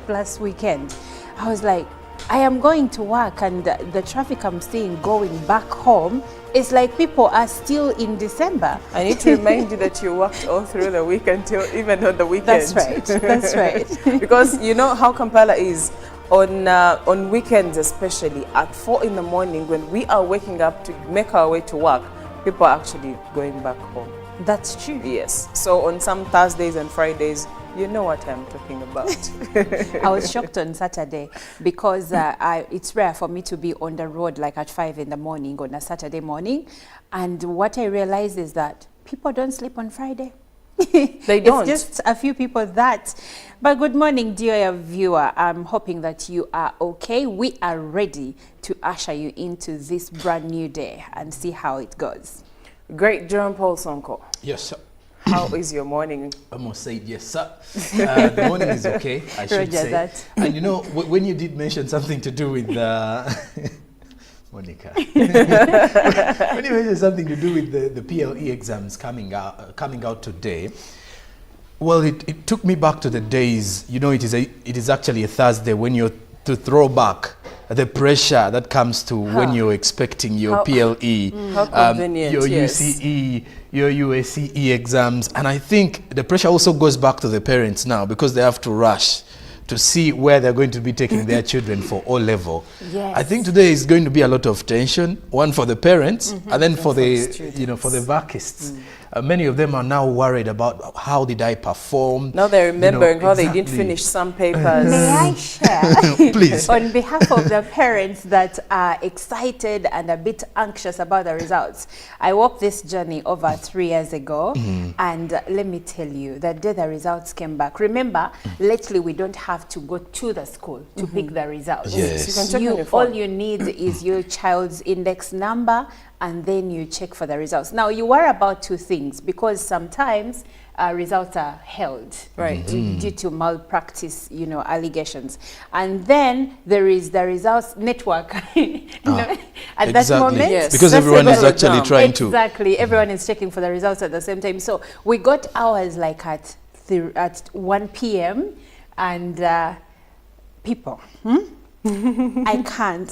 last weekend. I was like, I am going to work, and the traffic I'm seeing going back home, it's like people are still in December. I need to remind you that you worked all through the week until even on the weekend. That's right. That's right. Because you know how Kampala is on weekends, especially at 4 in the morning when we are waking up to make our way to work, people are actually going back home. That's true. Yes. So on some Thursdays and Fridays, you know what I'm talking about. I was shocked on Saturday because it's rare for me to be on the road like at 5 in the morning on a Saturday morning. And what I realized is that people don't sleep on Friday. They don't. It's just a few people that. But good morning, dear viewer. I'm hoping that you are okay. We are ready to usher you into this brand new day and see how it goes. Great, John Paul Sonko. Yes, sir. How is your morning? I must say yes, sir. The morning is okay, I should Roger say. that. And you know, when you did mention something to do with Monica, when you mentioned something to do with the PLE exams coming out today, well, it took me back to the days. You know, it is actually a Thursday when you're to throw back the pressure that comes to when you're expecting your PLE, your UCE, your UACE exams. And I think the pressure also goes back to the parents now because they have to rush to see where they're going to be taking their children for O-level. Yes. I think today is going to be a lot of tension, one for the parents and then for the vacists. Many of them are now worried about how did I perform. Now they're remembering how exactly. they didn't finish some papers. May I share? Please. On behalf of the parents that are excited and a bit anxious about the results, I walked this journey over 3 years ago, and let me tell you, the day the results came back, remember, lately we don't have to go to the school to pick the results. Yes. You can check on your phone. All you need is your child's index number, and then you check for the results. Now, you worry about two things because sometimes results are held due to malpractice, allegations. And then there is the results network. At that moment, yes. Because everyone is actually trying to. Exactly, everyone is checking for the results at the same time. So we got ours like at 1 p.m. and people. I can't.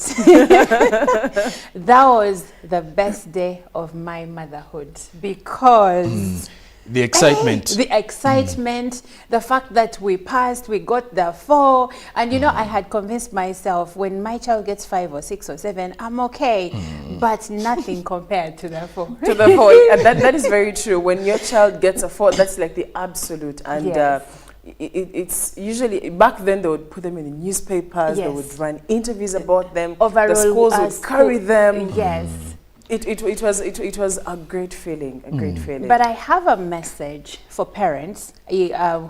That was the best day of my motherhood because The excitement. The fact that we passed, we got the 4, and I had convinced myself when my child gets 5 or 6 or 7, I'm okay, but nothing compared to the 4. To the 4, and that is very true. When your child gets a 4, that's like the absolute, and Yes. It's usually, back then they would put them in the newspapers, they would run interviews about them, Overall, the schools would carry them. Yes. It was a great feeling, But I have a message for parents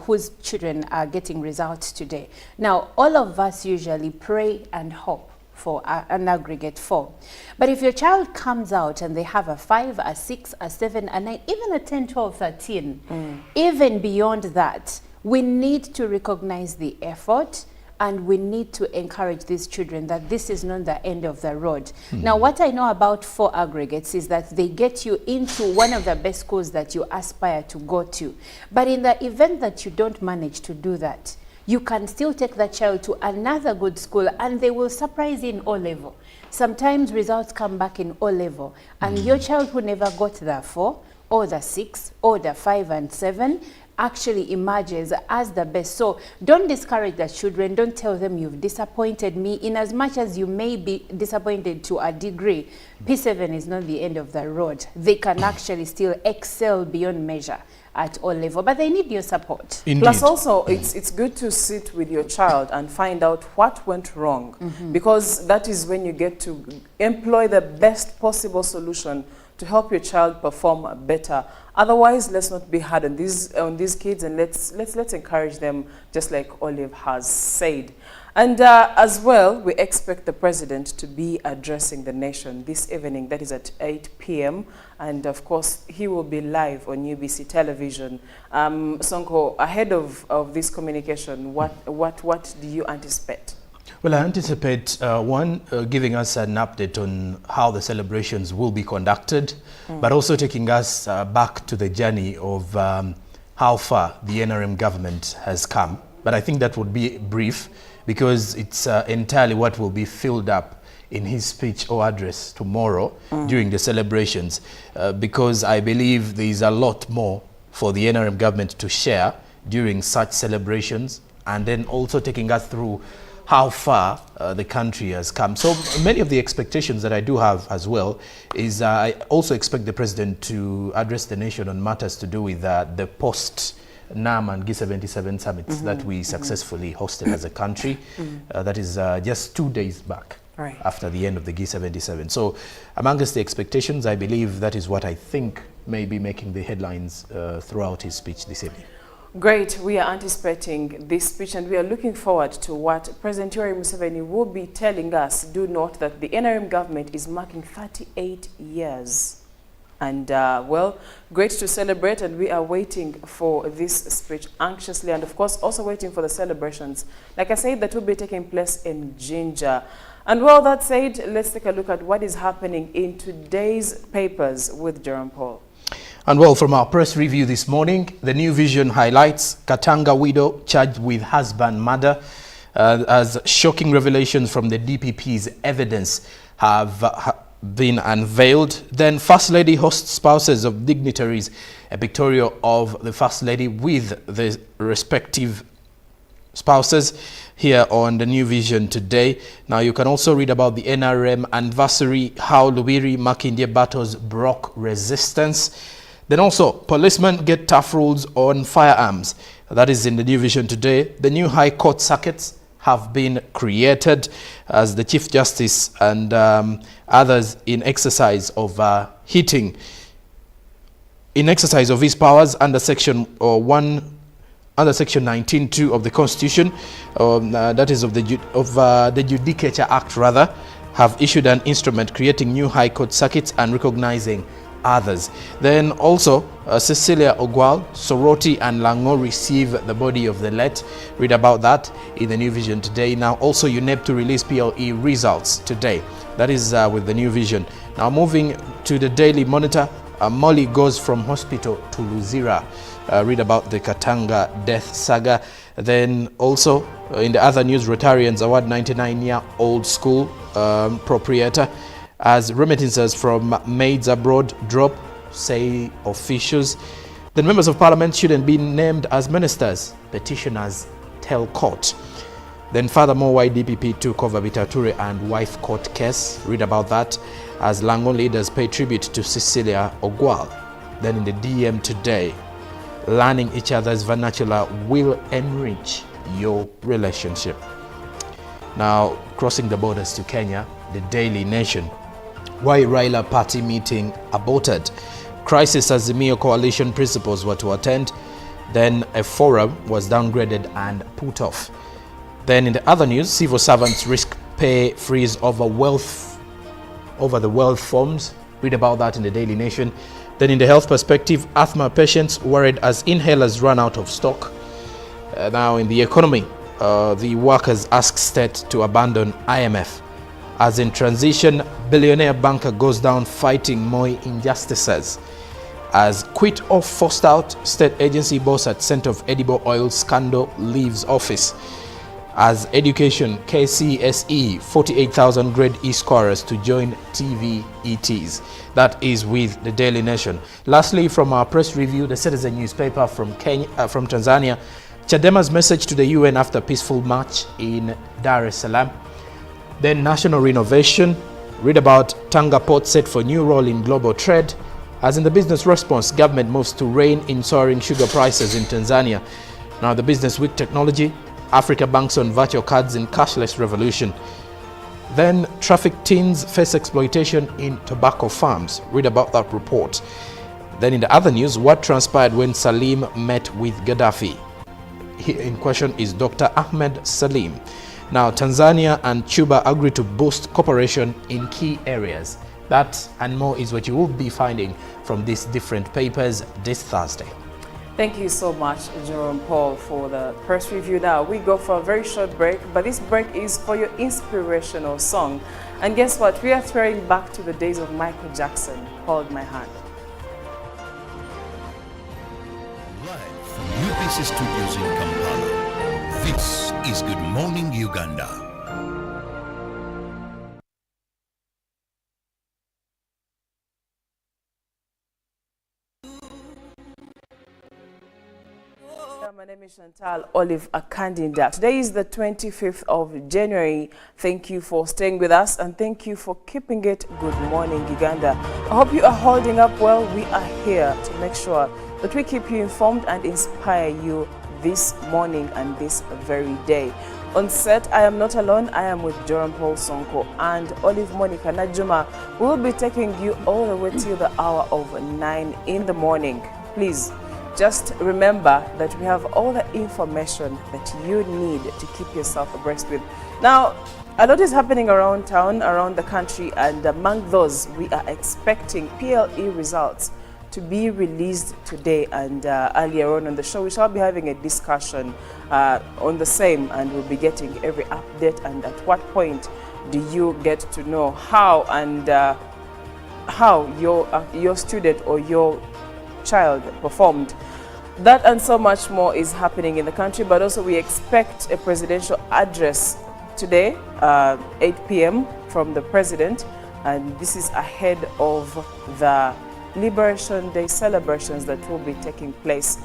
whose children are getting results today. Now, all of us usually pray and hope for an aggregate 4. But if your child comes out and they have a 5, a 6, a 7, a 9, even a 10, 12, 13, even beyond that, we need to recognize the effort, and we need to encourage these children that this is not the end of the road. Now, what I know about 4 aggregates is that they get you into one of the best schools that you aspire to go to. But in the event that you don't manage to do that, you can still take the child to another good school and they will surprise you in O-level. Sometimes results come back in O-level, and your child who never got the 4 or the 6 or the 5 and 7 actually emerges as the best. So don't discourage the children. Don't tell them you've disappointed me. In as much as you may be disappointed to a degree, P7 is not the end of the road. They can actually still excel beyond measure at all level, but they need your support. Indeed. Plus also, it's good to sit with your child and find out what went wrong, because that is when you get to employ the best possible solution to help your child perform better. Otherwise, let's not be hard on these kids, and let's encourage them, just like Olive has said. And as well, we expect the president to be addressing the nation this evening. That is at 8 p.m. And of course, he will be live on UBC television. Sonko, ahead of this communication, what do you anticipate? Well, I anticipate giving us an update on how the celebrations will be conducted, but also taking us back to the journey of how far the NRM government has come but I think that would be brief because it's entirely what will be filled up in his speech or address tomorrow during the celebrations, because I believe there is a lot more for the NRM government to share during such celebrations, and then also taking us through how far the country has come. So many of the expectations that I do have as well is I also expect the president to address the nation on matters to do with the post-NAM and G77 summits that we successfully hosted as a country. That is just 2 days back. Right. After the end of the G77. So amongst the expectations, I believe that is what I think may be making the headlines throughout his speech this evening. Great. We are anticipating this speech and we are looking forward to what President Yoweri Museveni will be telling us. Do note that the NRM government is marking 38 years. And well, great to celebrate, and we are waiting for this speech anxiously, and of course also waiting for the celebrations, like I said, that will be taking place in Jinja. And well, that said, let's take a look at what is happening in today's papers with Jerome Paul. And well, from our press review this morning, the New Vision highlights Katanga widow charged with husband murder, as shocking revelations from the DPP's evidence have been unveiled. Then First Lady hosts spouses of dignitaries, a pictorial of the First Lady with the respective spouses here on the New Vision today. Now you can also read about the NRM anniversary, how Lubiri Makindye battles broke resistance. Then also, policemen get tough rules on firearms. That is in the New Vision today. The new High Court circuits have been created as the Chief Justice and others in exercise of his powers under Section 19(2) of the Constitution, that is of the Judicature Act rather, have issued an instrument creating new High Court circuits and recognizing others. Then also Cecilia Ogwal, Soroti and Lango receive the body of the late. Read about that in the New Vision today. Now also UNEP to release PLE results today. That is with the New Vision. Now moving to the Daily Monitor, Molly goes from hospital to Luzira. Read about the Katanga death saga. Then also in the other news, Rotarians award 99-year-old school proprietor as remittances from maids abroad drop, say officials. The members of parliament shouldn't be named as ministers, petitioners tell court. Then furthermore, why DPP took over Bitature and wife court case. Read about that as Lango leaders pay tribute to Cecilia Ogwal. Then in the DM today, learning each other's vernacular will enrich your relationship. Now, crossing the borders to Kenya, the Daily Nation. Why Raila party meeting aborted. Crisis Azimio coalition principals were to attend. Then a forum was downgraded and put off. Then in the other news, civil servants risk pay freeze over the wealth forms. Read about that in the Daily Nation. Then in the health perspective, asthma patients worried as inhalers run out of stock. Now in the economy, the workers ask state to abandon IMF. As in transition, billionaire banker goes down fighting Moi injustices. As quit or forced out, state agency boss at Center of Edible Oil scandal leaves office. As education, KCSE, 48,000 grade E scorers to join TVETs. That is with the Daily Nation. Lastly, from our press review, the Citizen newspaper from Tanzania, Chadema's message to the UN after peaceful march in Dar es Salaam. Then national renovation. Read about Tanga Port set for new role in global trade. As in the business response, government moves to rein in soaring sugar prices in Tanzania. Now the Business Week technology, Africa banks on virtual cards in cashless revolution. Then trafficked teens face exploitation in tobacco farms. Read about that report. Then in the other news, what transpired when Salim met with Gaddafi. Here in question is Dr. Ahmed Salim. Now, Tanzania and Cuba agree to boost cooperation in key areas. That and more is what you will be finding from these different papers this Thursday. Thank you so much, Jerome Paul, for the press review. Now, we go for a very short break, but this break is for your inspirational song. And guess what? We are throwing back to the days of Michael Jackson, Hold My Hand. Live from UPC Studios in Kampala, This is Good Morning Uganda. My name is Chantal Olive Akandinda. Today is the 25th of January. Thank you for staying with us and thank you for keeping it Good Morning Uganda. I hope you are holding up well. We are here to make sure that we keep you informed and inspire you this morning and this very day. On set, I am not alone. I am with Joram Paul Sonko and Olive Monica Najuma. We will be taking you all the way till the hour of 9 in the morning. Please, just remember that we have all the information that you need to keep yourself abreast with. Now, a lot is happening around town, around the country, and among those, we are expecting PLE results to be released today. And earlier on the show, we shall be having a discussion on the same, and we'll be getting every update and at what point do you get to know how and how your student or your child performed. That and so much more is happening in the country, but also we expect a presidential address today, 8 p.m. from the president, and this is ahead of the Liberation Day celebrations that will be taking place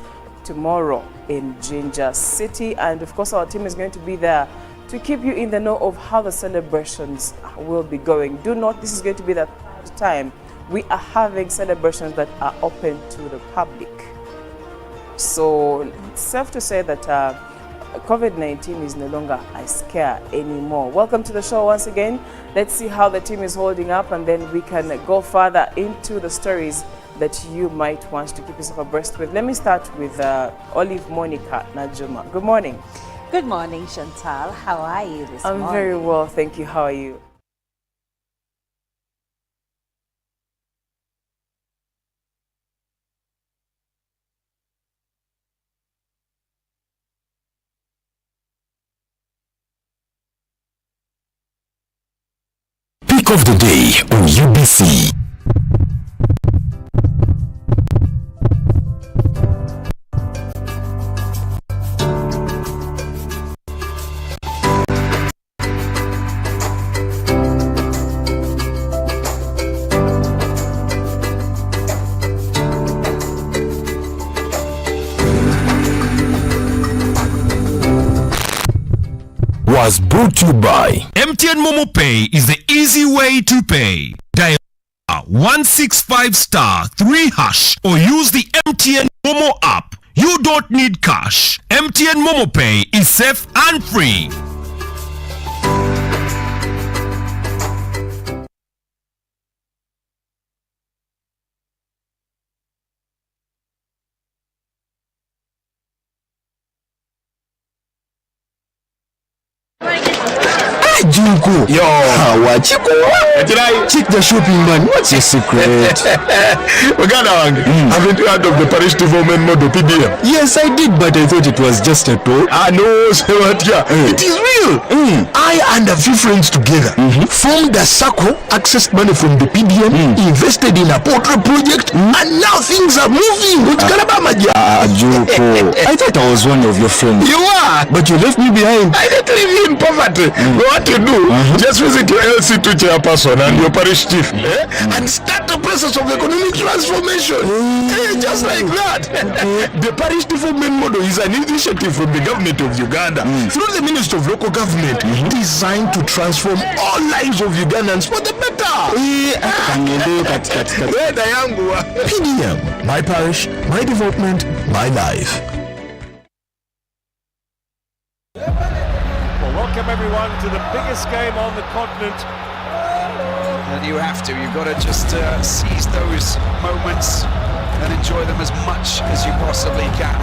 tomorrow in Jinja City. And of course, our team is going to be there to keep you in the know of how the celebrations will be going. Do note, this is going to be the third time we are having celebrations that are open to the public. So it's safe to say that COVID-19 is no longer a scare anymore. Welcome to the show once again. Let's see how the team is holding up, and then we can go further into the stories that you might want to keep yourself abreast with. Let me start with Olive Monica Najuma. Good morning. Good morning, Chantal. How are you this morning? I'm very well, thank you. How are you? Pick of the day on UBC. Was brought to you by MTN Momo Pay is the easy way to pay. Dial 165*3# or use the MTN Momo app. You don't need cash. MTN Momo Pay is safe and free. Junko. Yo. Wachiko. Check the shopping man. What's your secret? Uganda wange. Haven't you heard of the parish development model PDM? Yes, I did, but I thought it was just a talk. No, Sewatia. It is real. I and a few friends together formed a circle, accessed money from the PDM, invested in a portrait project, and now things are moving. Junko. I thought I was one of your friends. You are, but you left me behind. I didn't leave you in poverty. What you do, just visit your LC2 chairperson and your parish chief and start the process of economic transformation. Just like that. The parish development model is an initiative from the government of Uganda through the Ministry of Local Government designed to transform all lives of Ugandans for the better. PDM, my parish, my development, my life. Welcome everyone to the biggest game on the continent. And you've got to just seize those moments and enjoy them as much as you possibly can.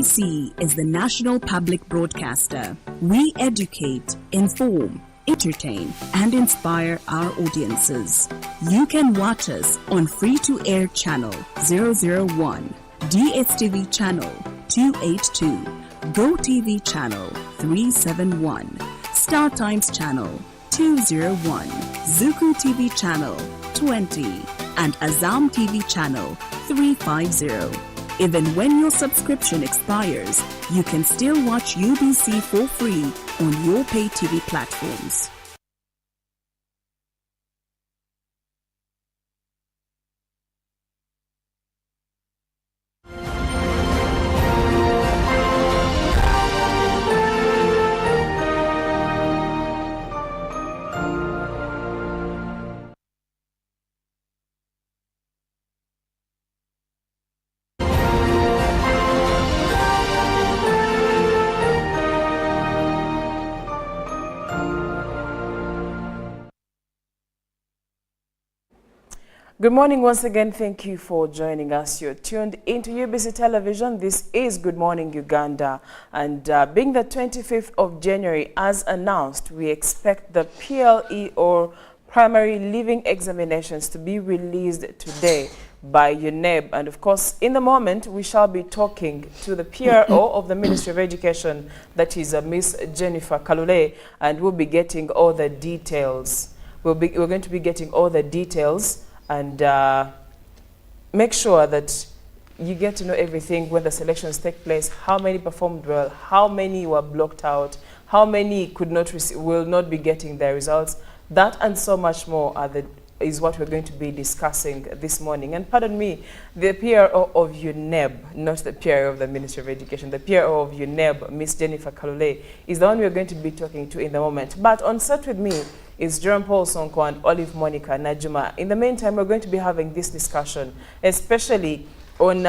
UBC is the national public broadcaster. We educate, inform, entertain, and inspire our audiences. You can watch us on free-to-air channel 001, DSTV channel 282, GoTV channel 371, Star Times channel 201, Zuku TV channel 20, and Azam TV channel 350. Even when your subscription expires, you can still watch UBC for free on your pay TV platforms. Good morning once again. Thank you for joining us. You're tuned into UBC Television. This is Good Morning Uganda. And being the 25th of January, as announced, we expect the PLE or Primary Leaving Examinations to be released today by UNEB. And of course, in the moment, we shall be talking to the PRO of the Ministry of Education, that is Miss Jennifer Kalule, and we'll be getting all the details. We're going to be getting all the details and make sure that you get to know everything when the selections take place, how many performed well, how many were blocked out, how many will not be getting their results. That and so much more is what we're going to be discussing this morning. And pardon me, the PRO of UNEB, not the PRO of the Ministry of Education, the PRO of UNEB, Miss Jennifer Kalule, is the one we're going to be talking to in the moment. But on set with me is Jerome Paul Sonko and Olive Monica Najuma. In the meantime, we're going to be having this discussion, especially on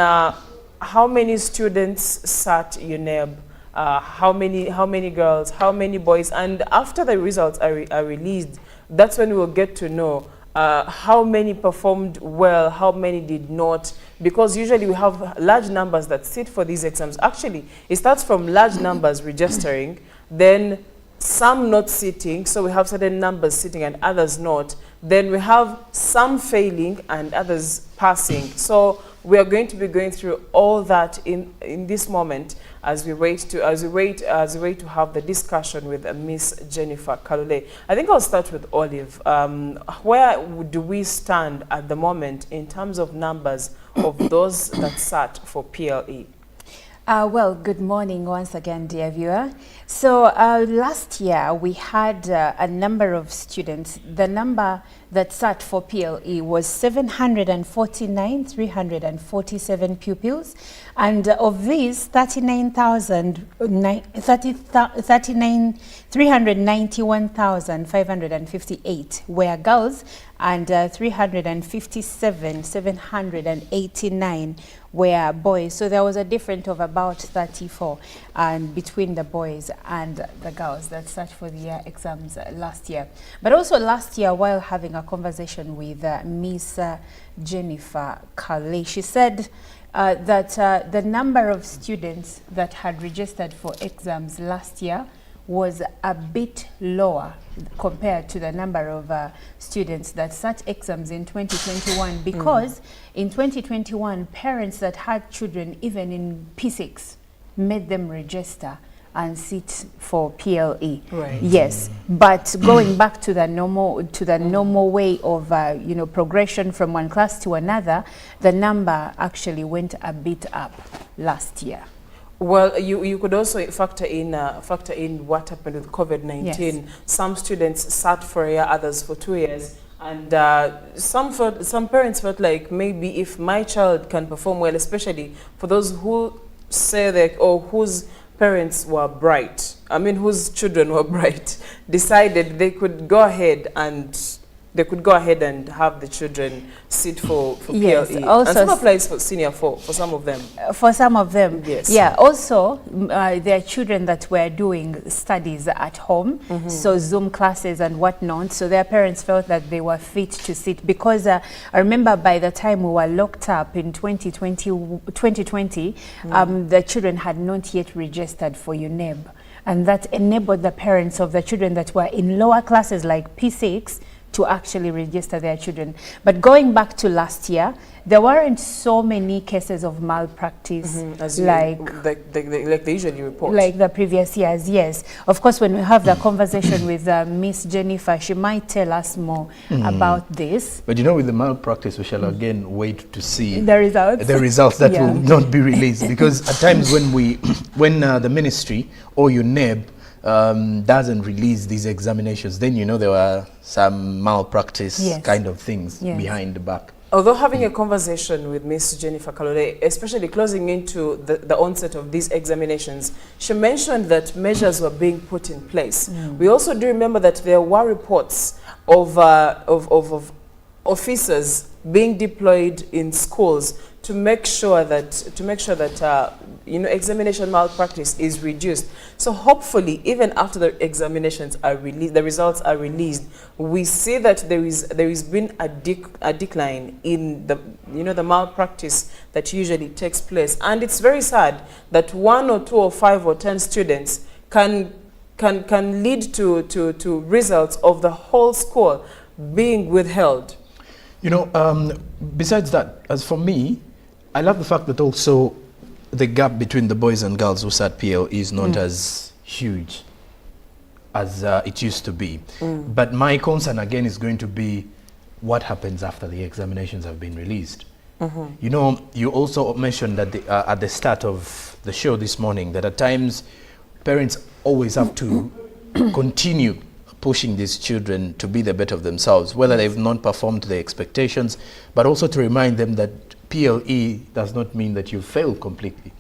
how many students sat UNEB, how many girls, how many boys, and after the results are released, that's when we'll get to know how many performed well, how many did not, because usually we have large numbers that sit for these exams. Actually, it starts from large numbers registering, then some not sitting, so we have certain numbers sitting and others not. Then we have some failing and others passing. So we are going to be going through all that in this moment as we wait to have the discussion with Miss Jennifer Kalule. I think I'll start with Olive. Where do we stand at the moment in terms of numbers of those that sat for PLE? Well, good morning once again, dear viewer. So last year we had a number of students. The number that sat for PLE was 749,347 pupils. And of these, 391,558 were girls, and 357,789 were boys. So there was a difference of about 34 between the boys and the girls that sat for the exams last year. But also last year, while having a conversation with Miss Jennifer Kalule, she said that the number of students that had registered for exams last year was a bit lower compared to the number of students that sat exams in 2021, because in 2021, parents that had children even in P6 made them register and sit for PLE. Right. Yes, but going back to the normal way of progression from one class to another, the number actually went a bit up last year. Well, you could also factor in what happened with COVID-19. Yes. Some students sat for a year, others for 2 years, and some parents felt like maybe if my child can perform well, especially for those who say that or whose parents were bright, whose children were bright, decided they could go ahead and they could go ahead and have the children sit for Yes, PLE. also And some applies for senior for some of them. For some of them, yes. Yeah, also there are children that were doing studies at home, so Zoom classes and whatnot, so their parents felt that they were fit to sit because I remember by the time we were locked up in 2020, the children had not yet registered for UNEB, and that enabled the parents of the children that were in lower classes like P6 to actually register their children. But going back to last year, there weren't so many cases of malpractice like they usually report. Like the previous years, yes. Of course, when we have the conversation with Miss Jennifer, she might tell us more about this. But you know, with the malpractice, we shall again wait to see the results. The results that will not be released, because at times when the ministry or UNEB doesn't release these examinations, then you know there were some malpractice kind of things behind the back. Although having a conversation with Miss Jennifer Kalole, especially closing into the onset of these examinations, she mentioned that measures were being put in place. We also do remember that there were reports of officers being deployed in schools to make sure that you know, examination malpractice is reduced. So hopefully, even after the examinations are released, the results are released, we see that there is been a decline in the the malpractice that usually takes place. And it's very sad that 1 or 2 or 5 or 10 students can lead to results of the whole school being withheld. You know, besides that, as for me, I love the fact that also the gap between the boys and girls who sat PLE is not as huge as it used to be. But my concern again is going to be what happens after the examinations have been released. You know, you also mentioned that at the start of the show this morning that at times parents always have to continue pushing these children to be the better of themselves, whether they've not performed to their expectations, but also to remind them that PLE does not mean that you failed completely.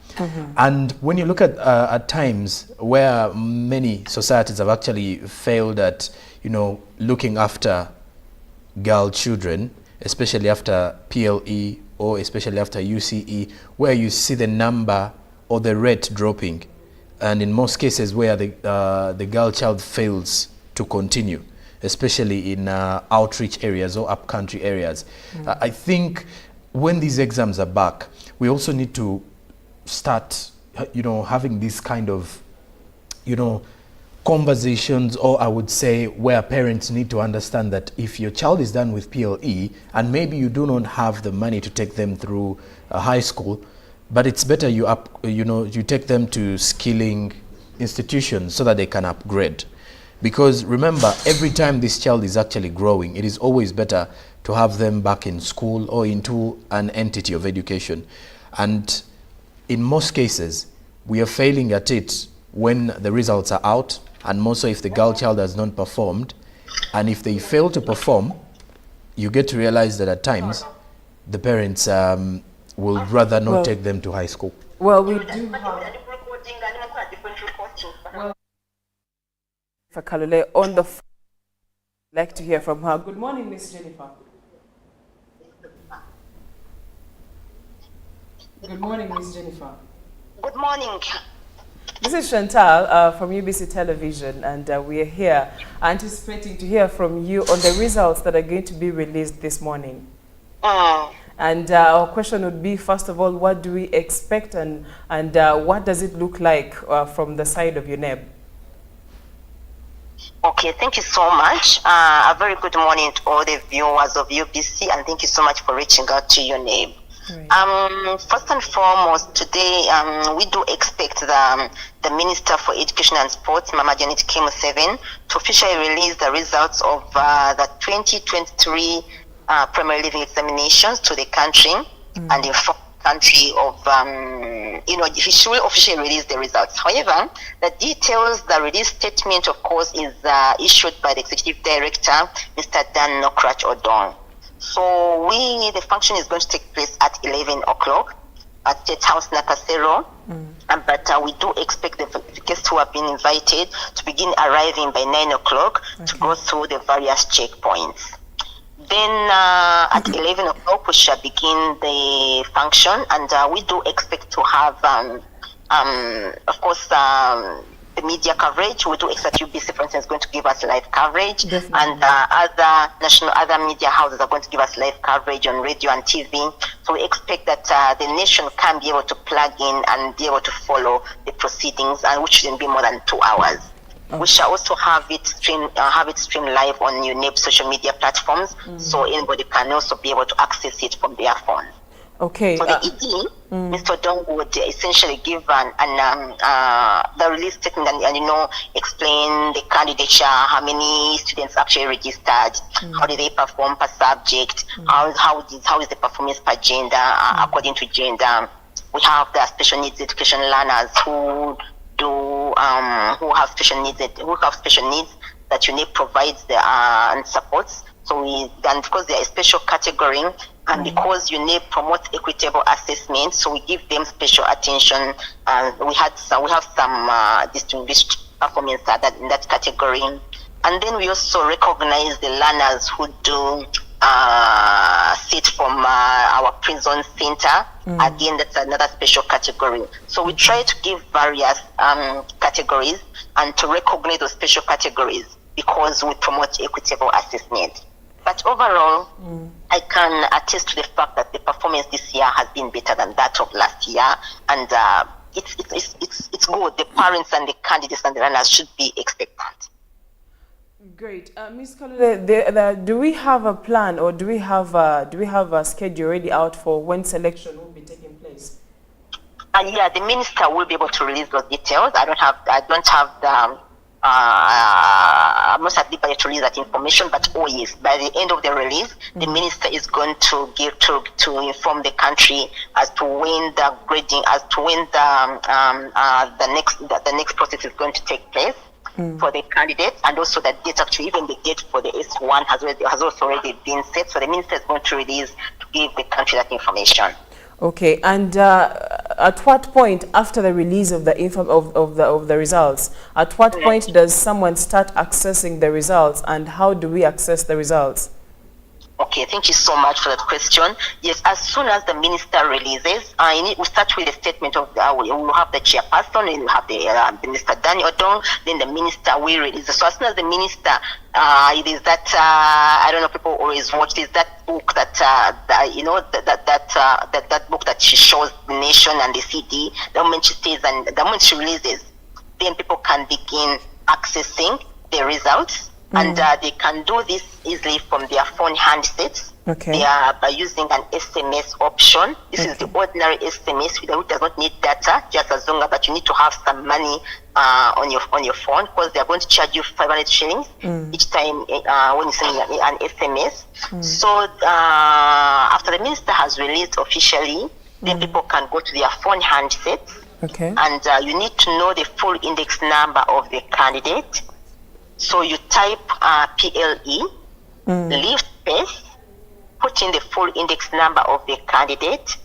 And when you look at times where many societies have actually failed at, you know, looking after girl children, especially after PLE or especially after UCE, where you see the number or the rate dropping, and in most cases where the girl child fails to continue, especially in outreach areas or upcountry areas. I think when these exams are back, we also need to start, you know, having this kind of, you know, conversations, or I would say where parents need to understand that if your child is done with PLE and maybe you do not have the money to take them through high school, but it's better you take them to skilling institutions so that they can upgrade. Because remember, every time this child is actually growing, it is always better to have them back in school or into an entity of education. And in most cases, we are failing at it when the results are out, and more so if the girl child has not performed. And if they fail to perform, you get to realize that at times the parents will rather not take them to high school. Well, we do have for Kalule on the phone. I'd like to hear from her. Good morning, Miss Jennifer. Good morning, Miss Jennifer. Good morning. This is Chantal from UBC Television, and we are here anticipating to hear from you on the results that are going to be released this morning. And our question would be, first of all, what do we expect, and what does it look like from the side of UNEB? Okay, thank you so much. A very good morning to all the viewers of UBC, and thank you so much for reaching out to UNEB. First and foremost, today we do expect the Minister for Education and Sports, Mama Janet Kim-7, to officially release the results of the 2023 primary living examinations to the country, and inform the country of, she will officially release the results. However, the details, the release statement, of course, is issued by the Executive Director, Mr. Dan Nokrach Odong. So the function is going to take place at 11 o'clock at State House Nakasero. But we do expect the guests who have been invited to begin arriving by 9 o'clock to go through the various checkpoints. Then at 11 o'clock we shall begin the function, and we do expect to have, of course, the media coverage. We do expect UBC, for instance, is going to give us live coverage, Definitely. and other media houses are going to give us live coverage on radio and TV. So we expect that the nation can be able to plug in and be able to follow the proceedings, and which shouldn't be more than 2 hours. Okay. We shall also have it streamed live on UNEP social media platforms, so anybody can also be able to access it from their phone. Okay. So the ED, Mr. Dong would essentially give the release statement and explain the candidature, how many students actually registered, how did they perform per subject, how is the performance per gender, according to gender. We have the special needs education learners who have special needs that UNEP provides and supports. So because they are a special category, and because UNEP promotes equitable assessment, so we give them special attention. We have some distinguished performance in that category, and then we also recognize the learners who do sit from our prison center. Again, that's another special category. So we try to give various categories and to recognize those special categories because we promote equitable assessment. But overall, I can attest to the fact that the performance this year has been better than that of last year, and it's good. The parents and the candidates and the runners should be expectant. Great, Ms. Kalule, do we have a plan, or do we have a schedule already out for when selection will be taking place? Yeah, the minister will be able to release those details. I don't have the. I'm not at liberty to release that information, but yes, by the end of the release, the minister is going to give to inform the country as to when the grading, as to when the next process is going to take place for the candidates, and also the date, actually even the date for the S1 has also already been set. So the minister is going to release to give the country that information. Okay, and at what point after the release of the results, at what point does someone start accessing the results, and how do we access the results? Okay, thank you so much for that question. Yes, as soon as the minister releases, we start with a statement of we will have the chairperson, we will have the Minister Daniel Odong, then the minister will release. So as soon as the minister, it is that I don't know, people always watch this, that book that that book that she shows the nation and the city. The moment she says and the moment she releases, then people can begin accessing the results. And they can do this easily from their phone handsets. Okay. They are by using an SMS option. This is the ordinary SMS, which does not need data, just as long as that you need to have some money on your phone, because they are going to charge you 500 shillings each time when you send an SMS. So after the minister has released officially, then people can go to their phone handsets. Okay. And you need to know the full index number of the candidate. So you type PLE, leave space, put in the full index number of the candidate,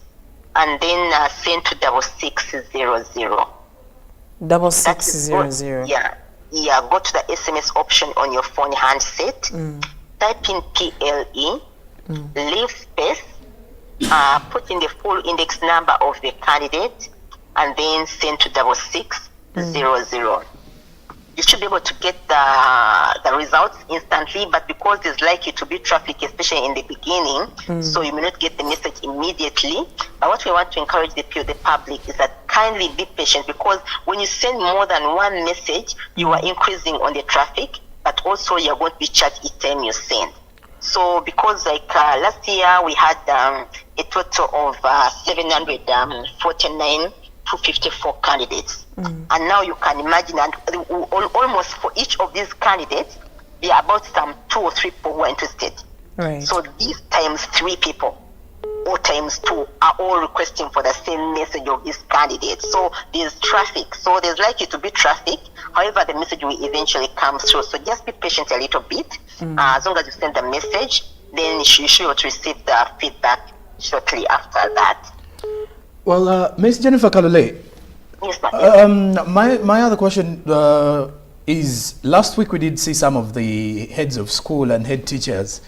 and then send to 6600. 6600. Yeah. Go to the SMS option on your phone handset. Type in PLE, leave space, put in the full index number of the candidate, and then send to 6600. You should be able to get the results instantly, but because there's likely to be traffic, especially in the beginning, so you may not get the message immediately. But what we want to encourage the public is that kindly be patient, because when you send more than one message, you are increasing on the traffic, but also you're going to be charged each time you send. So because last year we had a total of 749 to 54 candidates. And now you can imagine, and almost for each of these candidates, there are about some 2 or 3 people who are interested. Right. So these times 3 people or times 2 are all requesting for the same message of this candidate. So there's traffic. So there's likely to be traffic. However, the message will eventually come through. So just be patient a little bit. As long as you send the message, then you should receive the feedback shortly after that. Well, Ms. Jennifer Kalule, yes, my other question is, last week we did see some of the heads of school and head teachers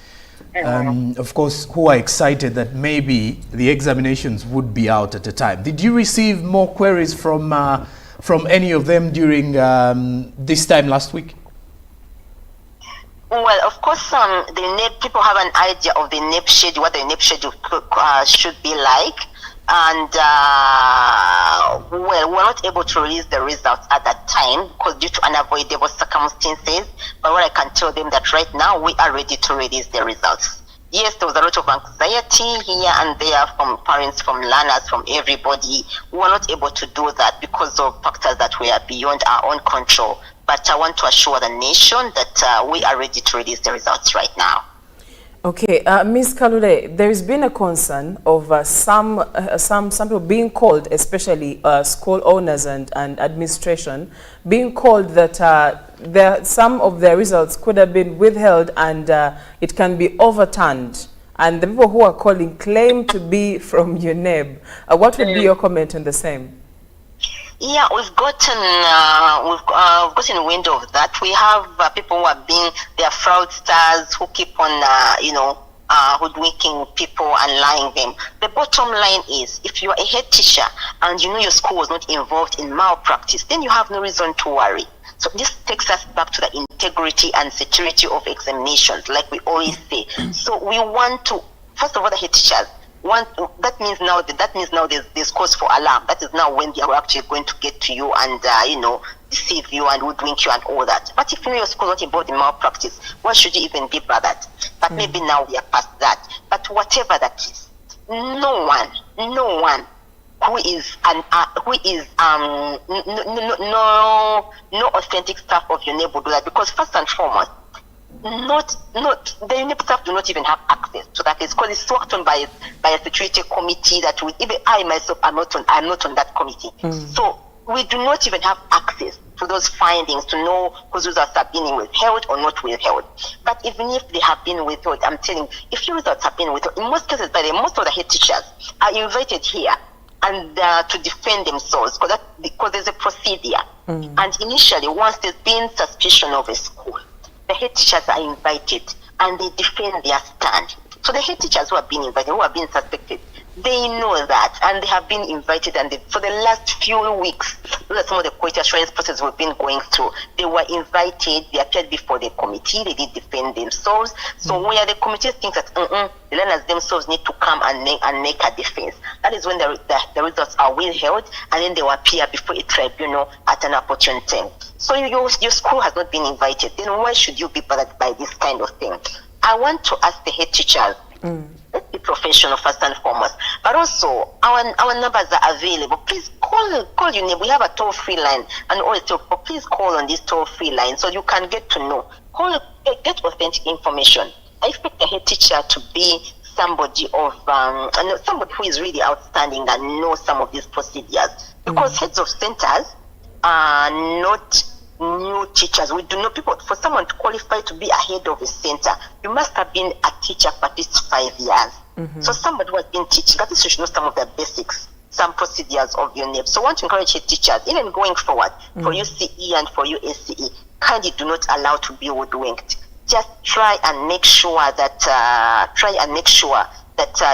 of course, who are excited that maybe the examinations would be out at a time. Did you receive more queries from any of them during this time last week? Well, of course, the NEP, people have an idea of the NEP schedule, what the NEP schedule should be like. And, well, we're not able to release the results at that time because due to unavoidable circumstances. But what I can tell them that right now, we are ready to release the results. Yes, there was a lot of anxiety here and there from parents, from learners, from everybody. We were not able to do that because of factors that were beyond our own control. But I want to assure the nation that we are ready to release the results right now. Okay, Ms. Kalule, there has been a concern of some people being called, especially school owners and administration, being called that some of their results could have been withheld and it can be overturned. And the people who are calling claim to be from UNEB. What would be your comment on the same? Yeah, we've gotten wind of that. We have people who are they are fraudsters who keep on, hoodwinking people and lying them. The bottom line is, if you are a head teacher and you know your school was not involved in malpractice, then you have no reason to worry. So this takes us back to the integrity and security of examinations, like we always say. So we want to, first of all, the head teachers. That means now there's cause for alarm. That is now when they are actually going to get to you and deceive you and woodwink you and all that. But if you know your school is not involved in malpractice, why should you even be bothered? But maybe now we are past that. But whatever that is, no one who is no authentic staff of your neighbor do that, because first and foremost, the UNEP staff do not even have access to that. It's because it's worked on by a security committee that even I myself I'm not on that committee. So we do not even have access to those findings to know whose results have been withheld or not withheld. But even if they have been withheld, I'm telling you, if your results have been withheld, in most cases, most of the head teachers are invited here and to defend themselves because there's a procedure. And initially, once there's been suspicion of a school, the head teachers are invited and they defend their stand. So the head teachers who have been invited, who have been suspected, they know that and they have been invited, and for the last few weeks, those are some of the quality assurance processes we've been going through. They were invited, they appeared before the committee, they did defend themselves. So where the committee thinks that the learners themselves need to come and make a defense, that is when the results are withheld, and then they will appear before a tribunal at an opportune time. So your school has not been invited, then why should you be bothered by this kind of thing? I want to ask the head teachers, let's be professional first and foremost, but also our numbers are available. Please call your neighbor. We have a toll-free line, and always please call on this toll-free line so you can get to know. Get authentic information. I expect the head teacher to be somebody somebody who is really outstanding and knows some of these procedures, because heads of centers are not new teachers. We do not, for someone to qualify to be a head of a center, you must have been a teacher for at least 5 years. So somebody who has been teaching, at least you should know some of the basics, some procedures of your name. So I want to encourage head teachers, even going forward, for UCE and for USCE, kindly do not allow to be hoodwinked. Just try and make sure that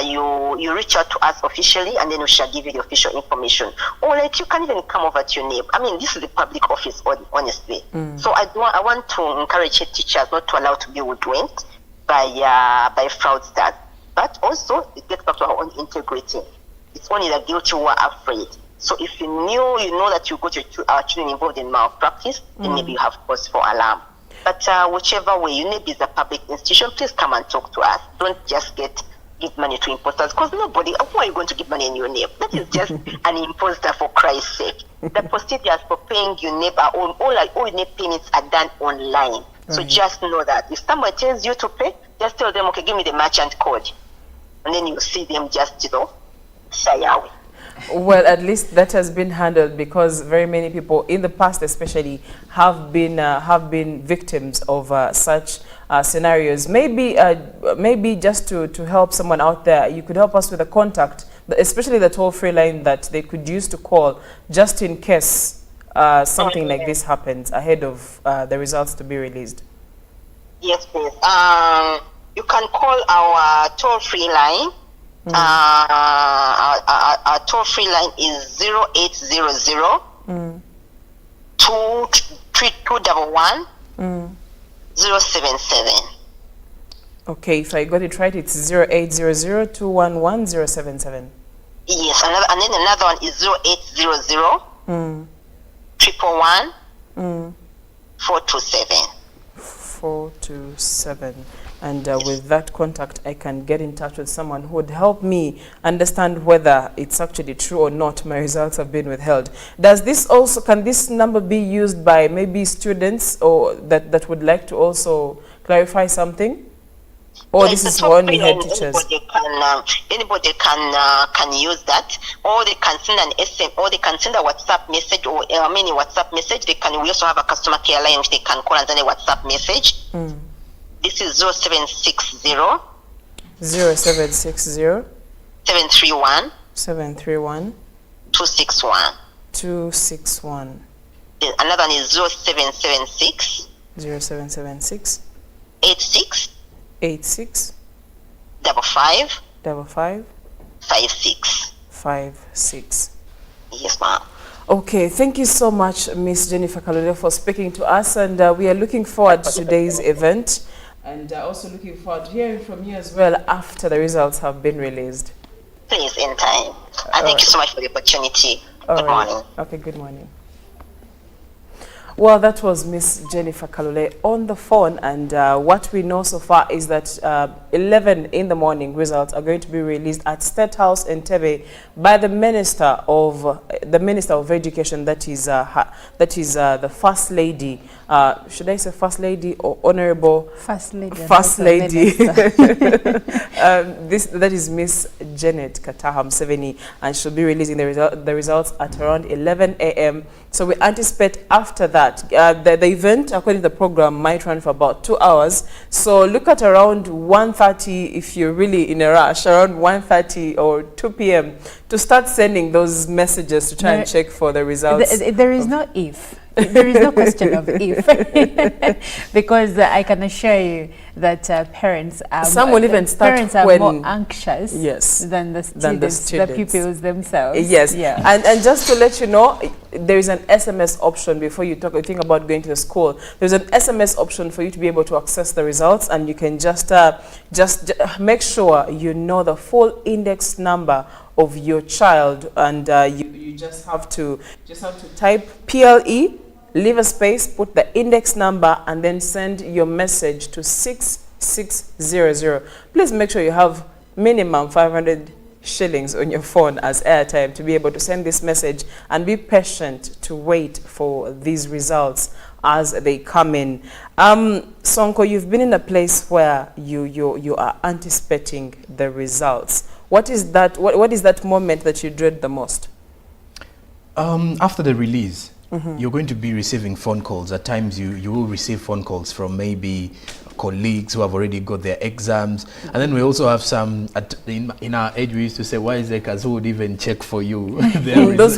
you reach out to us officially, and then we shall give you the official information. Or like you can even come over to your neighbor. I mean, this is a public office, honestly. So I want to encourage head teachers not to allow to be hoodwinked by fraudsters. But also, it gets back to our own integrity. It's only the guilty who are afraid. So if you know that you got our children involved in malpractice, then maybe you have cause for alarm. But whichever way, UNEB is a public institution. Please come and talk to us. Don't just give money to imposters, because nobody, who are you going to give money in your name? That is just an imposter, for Christ's sake. The procedures for paying your neighbor, all UNEB payments are done online. So just know that. If someone tells you to pay, just tell them, okay, give me the merchant code. And then you see them just, shy away. Well, at least that has been handled, because very many people in the past especially have been victims of such scenarios. Maybe just to help someone out there, you could help us with a contact, especially the toll-free line that they could use to call just in case something like this happens ahead of the results to be released. Yes, please. you can call our toll-free line. Our toll-free line is 0800 211 077. Okay, if I got it right, it's 0800 211 077. Yes, and then another one is 0800 111 427. 427. And with that contact, I can get in touch with someone who would help me understand whether it's actually true or not my results have been withheld. Does this also, can this number be used by maybe students or that would like to also clarify something? Or this is for only head teachers? Anybody can use that, or they can send an SM, or they can send a WhatsApp message, or mini WhatsApp message. We also have a customer care line which they can call and send a WhatsApp message. This is 0760 0760 731 731 261. 261. Another one is 0776 0776 86 86 55 55 56. 56. Yes, ma'am. Okay, thank you so much, Miss Jennifer Kalule, for speaking to us, and we are looking forward to today's event, and also looking forward to hearing from you as well after the results have been released. Please, in time. And thank you so much for the opportunity. Good morning. Okay, good morning. Well, that was Miss Jennifer Kalule on the phone, and what we know so far is that 11 in the morning results are going to be released at State House in Entebbe by the Minister of Education, that is the First Lady. Should I say First Lady or Honorable First Lady? First Lady. That is Miss Janet Kataha Museveni, and she'll be releasing the results at around 11 a.m. So we anticipate after that, the event, according to the program, might run for about 2 hours. So look at around 1:30 if you're really in a rush, around 1:30 or 2 p.m. to start sending those messages to try and check for the results. There is no if. There is no question of if, because I can assure you that parents are some will even start parents are more anxious than the students, the pupils themselves. Yes, yeah. And just to let you know, there is an SMS option before you think about going to the school. There's an SMS option for you to be able to access the results, and you can just make sure you know the full index number of your child, and you just have to type PLE, leave a space, put the index number, and then send your message to 6600. Please make sure you have minimum 500 shillings on your phone as airtime to be able to send this message, and be patient to wait for these results as they come in. Sonko, you've been in a place where you are anticipating the results. What is that? What is that moment that you dread the most? After the release, you're going to be receiving phone calls. At times you will receive phone calls from maybe colleagues who have already got their exams. And then we also have some, in our age we used to say, why is there who would even check for you? They always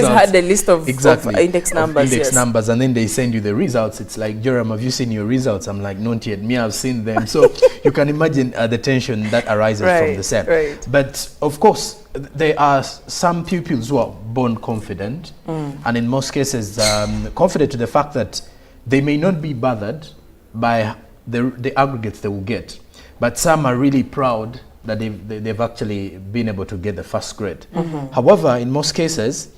had the list of index numbers. Numbers, and then they send you the results. It's like, Joram, have you seen your results? I'm like, not yet. Me, I've seen them. So you can imagine the tension that arises from the same. Right. But of course, there are some pupils who are born confident, and in most cases confident to the fact that they may not be bothered by the aggregates they will get, but some are really proud that they've actually been able to get the first grade. However, in most cases,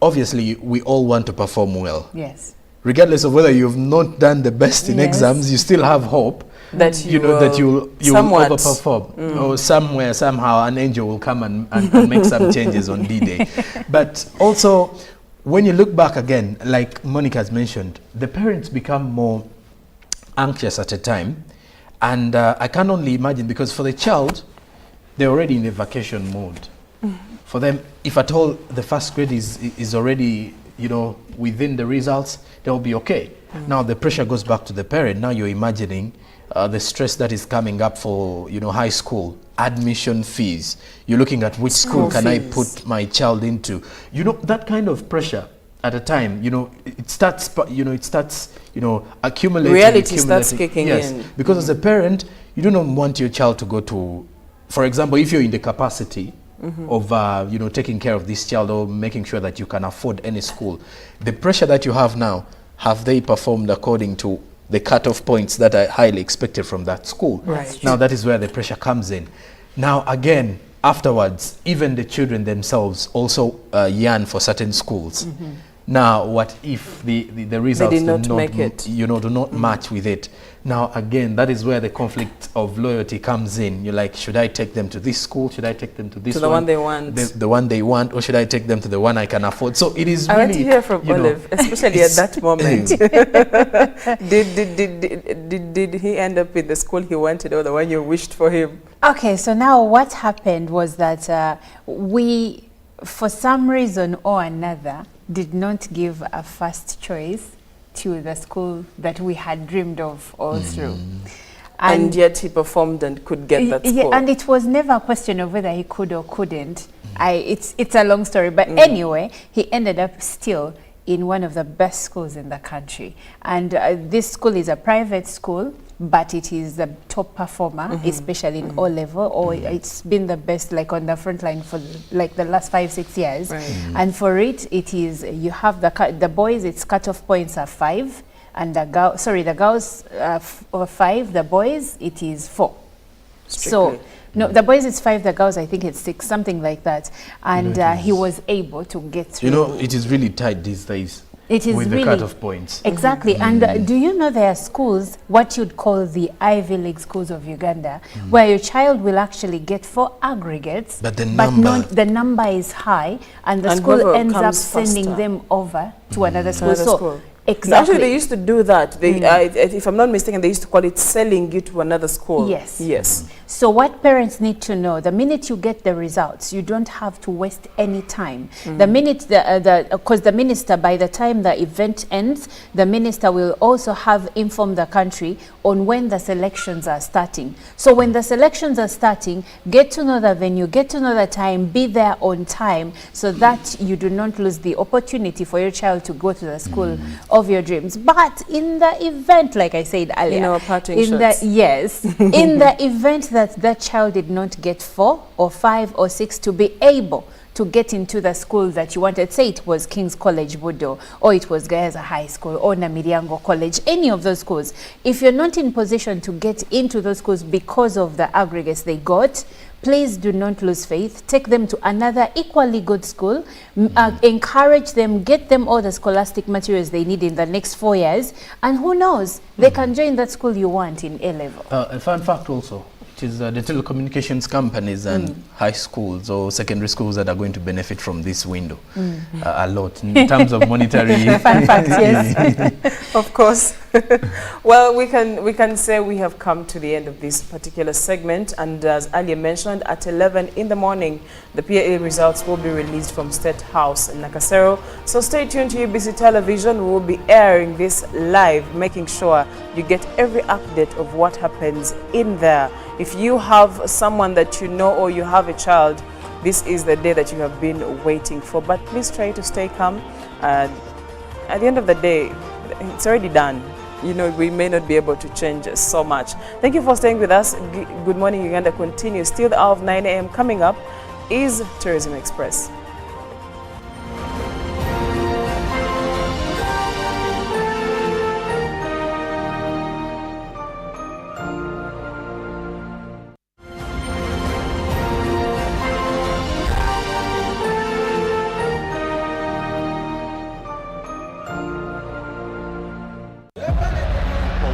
obviously we all want to perform well. Yes. Regardless of whether you've not done the best in exams, you still have hope that you will overperform, or somewhere somehow an angel will come and make some changes on D-Day. But also, when you look back again, like Monica has mentioned, the parents become more anxious at a time, and I can only imagine, because for the child, they're already in a vacation mode. For them, if at all the first grade is already, within the results, they'll be okay. Now the pressure goes back to the parent. Now you're imagining the stress that is coming up for high school, admission fees. You're looking at which school can I put my child into. That kind of pressure at a time, it starts accumulating. Reality starts kicking yes, in. because as a parent, you do not want your child to go to, for example, if you're in the capacity of taking care of this child or making sure that you can afford any school, the pressure that you have now, have they performed according to the cutoff points that are highly expected from that school? Right. Now that is where the pressure comes in. Now again, afterwards, even the children themselves also yearn for certain schools. Now, what if the results do not match with it? Now, again, that is where the conflict of loyalty comes in. You're like, should I take them to this school? Should I take them to this one? To the one they want. The one they want, or should I take them to the one I can afford? So it is I really, want to hear from Olive, especially at that moment. Did he end up in the school he wanted or the one you wished for him? Okay, so now what happened was that we, for some reason or another, did not give a first choice to the school that we had dreamed of all through. And yet he performed and could get that school. Yeah, and it was never a question of whether he could or couldn't. It's a long story, but anyway, he ended up still in one of the best schools in the country. And this school is a private school, but it is the top performer, especially in O-level, or it's been the best, like on the front line for like the last 5-6 years. Right. And for it is, you have the boys, its cutoff points are 5, and the girls 5, the boys it is 4. Strictly. So no, the boys it's 5, the girls I think it's 6, something like that. And he was able to get through. It is really tight these days. It is with really, the cut-off points. Exactly. And do you know there are schools, what you'd call the Ivy League schools of Uganda, where your child will actually get 4 aggregates, but the number is high, and the school ends up sending them over to another school. Exactly. Actually, they used to do that. They, if I'm not mistaken, they used to call it selling you to another school. Yes. Yes. So what parents need to know, the minute you get the results, you don't have to waste any time. The minute, because the minister, by the time the event ends, the minister will also have informed the country on when the selections are starting. So when the selections are starting, get to know the venue, get to know the time, be there on time, so that you do not lose the opportunity for your child to go to the school of your dreams. But in the event, like I said earlier, in our parting in shots. in the event that child did not get 4 or 5 or 6 to be able to get into the school that you wanted, say it was King's College Budo, or it was Gayaza High School, or Namiriango College, any of those schools, if you're not in position to get into those schools because of the aggregates they got, please do not lose faith. Take them to another equally good school, encourage them, get them all the scholastic materials they need in the next 4 years, and who knows, they can join that school you want in A-level. A fun fact also, it is the telecommunications companies and high schools or secondary schools that are going to benefit from this window a lot in terms of monetary. Fun fact, yes. Of course. Well, we can say we have come to the end of this particular segment, and as earlier mentioned, at 11 in the morning, the PAA results will be released from State House in Nakasero. So stay tuned to UBC Television. We will be airing this live, making sure you get every update of what happens in there. If you have someone that you know or you have a child, this is the day that you have been waiting for. But please try to stay calm. At the end of the day, it's already done. You know, we may not be able to change so much. Thank you for staying with us. Good Morning Uganda continues. Still the hour of 9 a.m. Coming up is Tourism Express.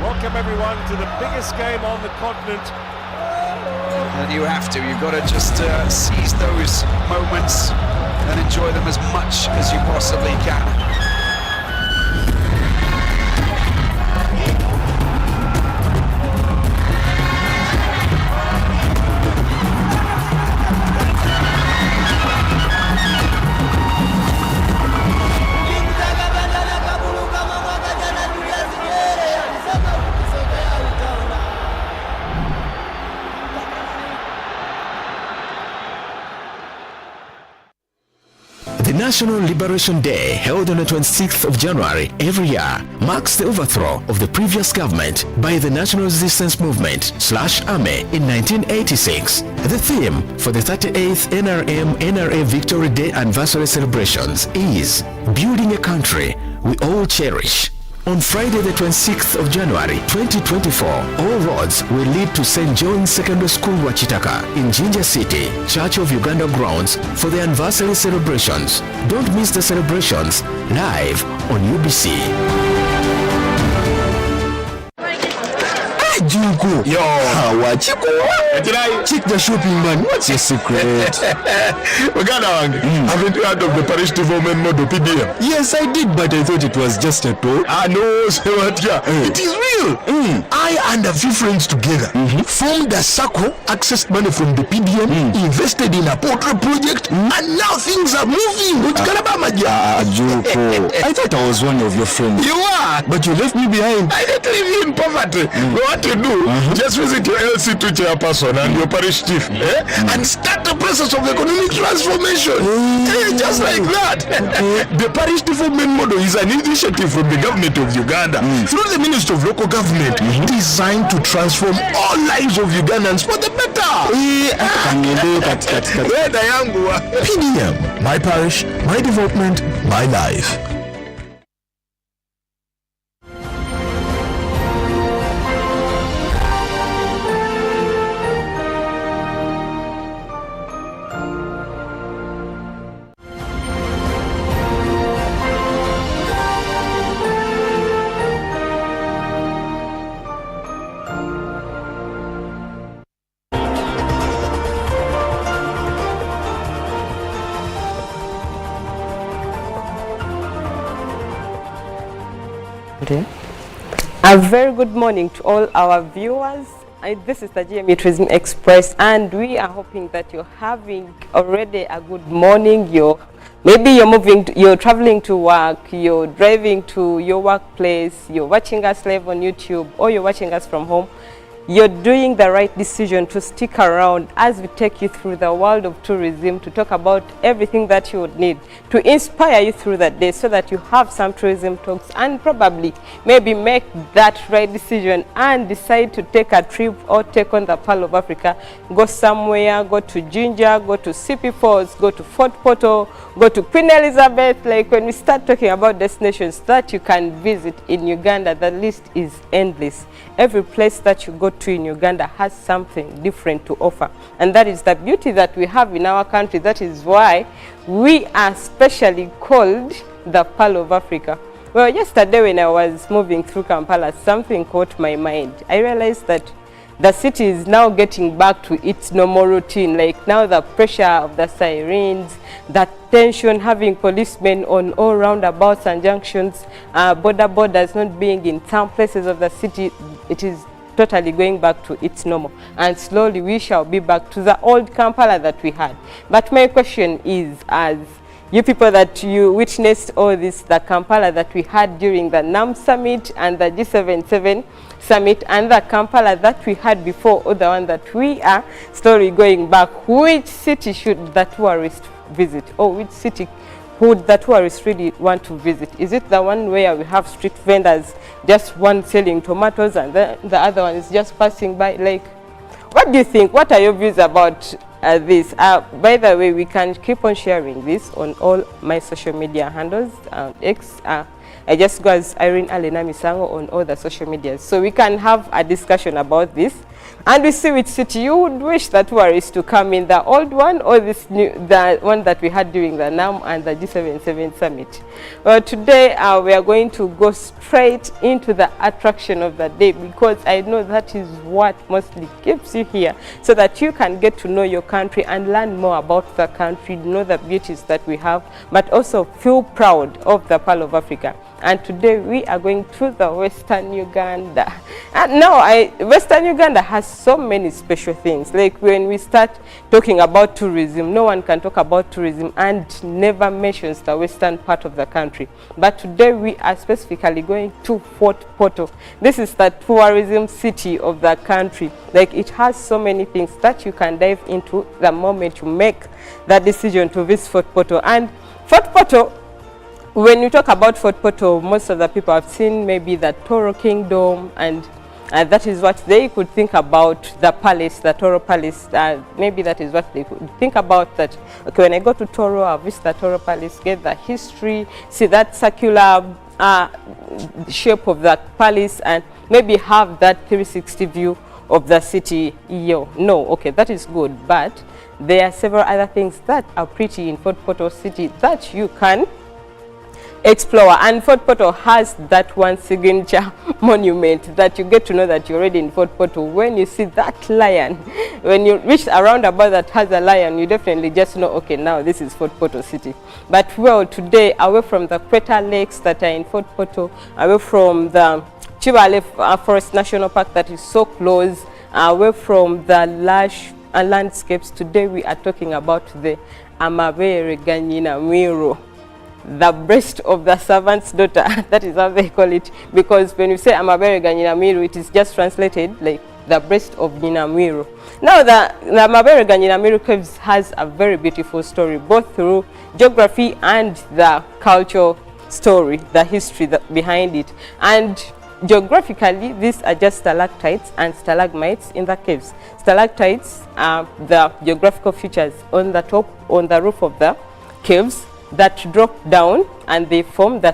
Welcome everyone to the biggest game on the continent. And you have to, you've got to just seize those moments and enjoy them as much as you possibly can. The National Liberation Day, held on the 26th of January every year, marks the overthrow of the previous government by the National Resistance Movement /Army in 1986. The theme for the 38th NRA Victory Day anniversary celebrations is Building a Country We All Cherish. On Friday the 26th of January 2024, all roads will lead to St. John's Secondary School Wachitaka in Jinja City, Church of Uganda grounds for the anniversary celebrations. Don't miss the celebrations live on UBC. Junko. Yo. Wachiko. Check the shopping man. What's your secret? Uganda, haven't you heard of the Parish Development Model PDM? Yes, I did, but I thought it was just a talk. No, it is real. I and a few friends together formed a circle, accessed money from the PDM, invested in a portrait project, and now things are moving. Junko, I thought I was one of your friends. You are, but you left me behind. I didn't leave you in poverty. What you do, just visit your LC2 chairperson and your parish chief and start the process of economic transformation. Just like that. The Parish Development Model is an initiative from the government of Uganda through the Ministry of Local Government designed to transform all lives of Ugandans for the better. PDM, my parish, my development, my life. A very good morning to all our viewers. This is the GME Tourism Express, and we are hoping that you're having already a good morning. Maybe you're traveling to work, you're driving to your workplace, you're watching us live on YouTube, or you're watching us from home. You're doing the right decision to stick around as we take you through the world of tourism to talk about everything that you would need to inspire you through that day so that you have some tourism talks and probably maybe make that right decision and decide to take a trip or take on the Pearl of Africa. Go somewhere, go to Jinja, go to CP Falls, go to Fort Portal, go to Queen Elizabeth. Like when we start talking about destinations that you can visit in Uganda, the list is endless. Every place that you go to in Uganda has something different to offer, and that is the beauty that we have in our country. That is why we are specially called the Pearl of Africa. Well, yesterday when I was moving through Kampala, something caught my mind. I realized that the city is now getting back to its normal routine. Like now the pressure of the sirens, the tension, having policemen on all roundabouts and junctions, borders not being in some places of the city, it is totally going back to its normal. And slowly we shall be back to the old Kampala that we had. But my question is, as you people that you witnessed all this, the Kampala that we had during the NAM summit and the G77 summit and the Kampala that we had before, or the one that we are slowly going back, which city should the tourist visit, or which city would the tourists really want to visit? Is it the one where we have street vendors, just one selling tomatoes and the other one is just passing by? Like, what do you think? What are your views about this? By the way, we can keep on sharing this on all my social media handles. X, I just go as Irene Alena Misango on all the social medias, so we can have a discussion about this. And we see which city you would wish the tourists to come in, the old one or this new, the one that we had during the NAM and the G77 summit. Well, today we are going to go straight into the attraction of the day, because I know that is what mostly keeps you here, so that you can get to know your country and learn more about the country, know the beauties that we have, but also feel proud of the Pearl of Africa. And today we are going to the Western Uganda. And now Western Uganda has so many special things. Like when we start talking about tourism, no one can talk about tourism and never mentions the western part of the country. But today we are specifically going to Fort Portal. This is the tourism city of the country. Like it has so many things that you can dive into the moment you make the decision to visit Fort Portal. And Fort Portal, when you talk about Fort Portal, most of the people have seen maybe the Toro Kingdom, and that is what they could think about, the palace, the Toro Palace. Maybe that is what they could think about, that, okay, when I go to Toro, I'll visit the Toro Palace, get the history, see that circular shape of the palace, and maybe have that 360 view of the city. No, okay, that is good, but there are several other things that are pretty in Fort Portal City that you can explore. And Fort Portal has that one signature monument that you get to know that you're already in Fort Portal. When you see that lion, when you reach a roundabout that has a lion, you definitely just know, okay, now this is Fort Portal City. But well, today, away from the crater lakes that are in Fort Portal, away from the Chibale Forest National Park that is so close, away from the lush landscapes, today we are talking about the Amabere Ganyina Miro, the breast of the servant's daughter. That is how they call it, because when you say Amabere Ganyina Miro, it is just translated like the breast of Nyinamiru. Now the Amabere Ganyina Miro Caves has a very beautiful story, both through geography and the cultural story, the history behind it. And geographically, these are just stalactites and stalagmites in the caves. Stalactites are the geographical features on the top, on the roof of the caves that drop down, and they form the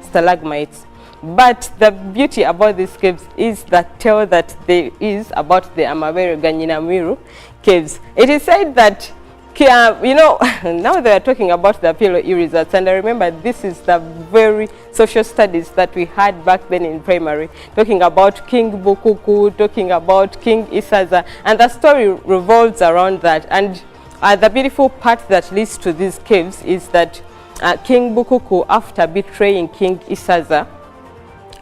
stalagmites. But the beauty about these caves is the tale that there is about the Amabere Ganyina Miro caves. It is said that, you know, now they are talking about the PLOE results, and I remember this is the very social studies that we had back then in primary, talking about King Bukuku, talking about King Isaza, and the story revolves around that. And the beautiful part that leads to these caves is that King Bukuku, after betraying King Isaza,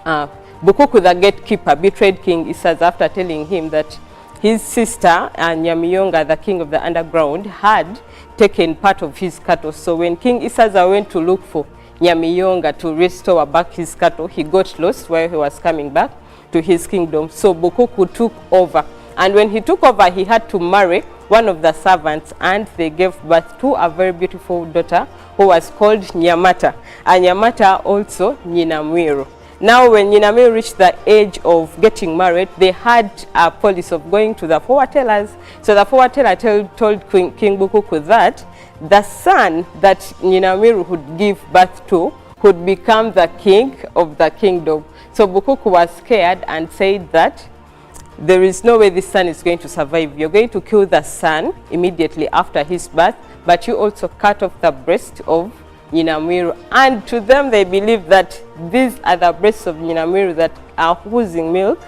Bukuku the gatekeeper betrayed King Isaza after telling him that his sister, Nyamiyonga, the king of the underground, had taken part of his cattle. So when King Isaza went to look for Nyamiyonga to restore back his cattle, he got lost while he was coming back to his kingdom. So Bukuku took over. And when he took over, he had to marry one of the servants, and they gave birth to a very beautiful daughter who was called Nyamata. And Nyamata also Nyinamiru. Now, when Nyinamiru reached the age of getting married, they had a policy of going to the foretellers. So the foreteller told King Bukuku that the son that Nyinamiru would give birth to would become the king of the kingdom. So Bukuku was scared and said that there is no way this son is going to survive. You're going to kill the son immediately after his birth, but you also cut off the breast of Nyinamiru. And to them, they believe that these are the breasts of Nyinamiru that are oozing milk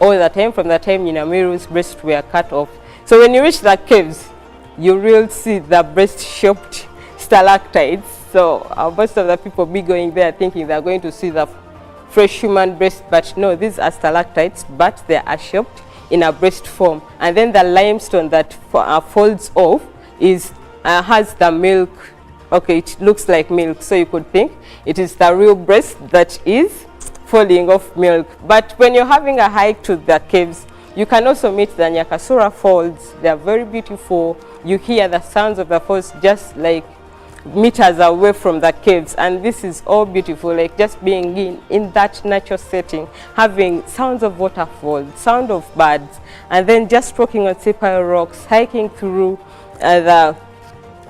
all the time from the time Nyinamiru's breasts were cut off. So when you reach the caves, you will see the breast-shaped stalactites. So most of the people be going there thinking they're going to see the fresh human breast, but no, these are stalactites, but they are shaped in a breast form. And then the limestone that folds off has the milk. Okay, it looks like milk, so you could think it is the real breast that is falling off milk. But when you're having a hike to the caves, you can also meet the Nyakasura Falls. They are very beautiful. You hear the sounds of the falls just like meters away from the caves, and this is all beautiful, like just being in that natural setting, having sounds of waterfalls, sound of birds, and then just walking on sepal rocks, hiking through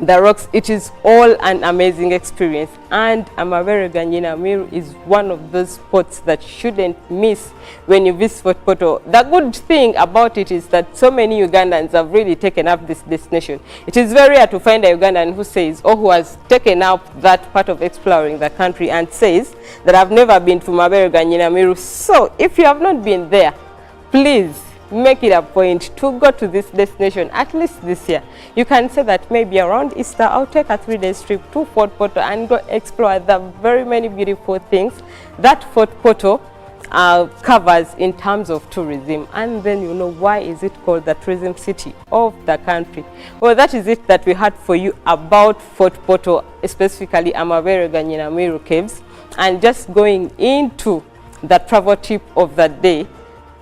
the rocks. It is all an amazing experience, and Amabere Ganyina Miro is one of those spots that you shouldn't miss when you visit Fort Portal. The good thing about it is that so many Ugandans have really taken up this destination. It is very rare to find a Ugandan who says, or who has taken up that part of exploring the country and says that I've never been to Amabere Ganyina Miro. So if you have not been there, please make it a point to go to this destination at least this year. You can say that maybe around Easter, I'll take a 3-day trip to Fort Portal and go explore the very many beautiful things that Fort Portal covers in terms of tourism. And then you know, why is it called the tourism city of the country? Well, that is it that we had for you about Fort Portal, specifically Amabere Ganyina Miro Caves. And just going into the travel tip of the day,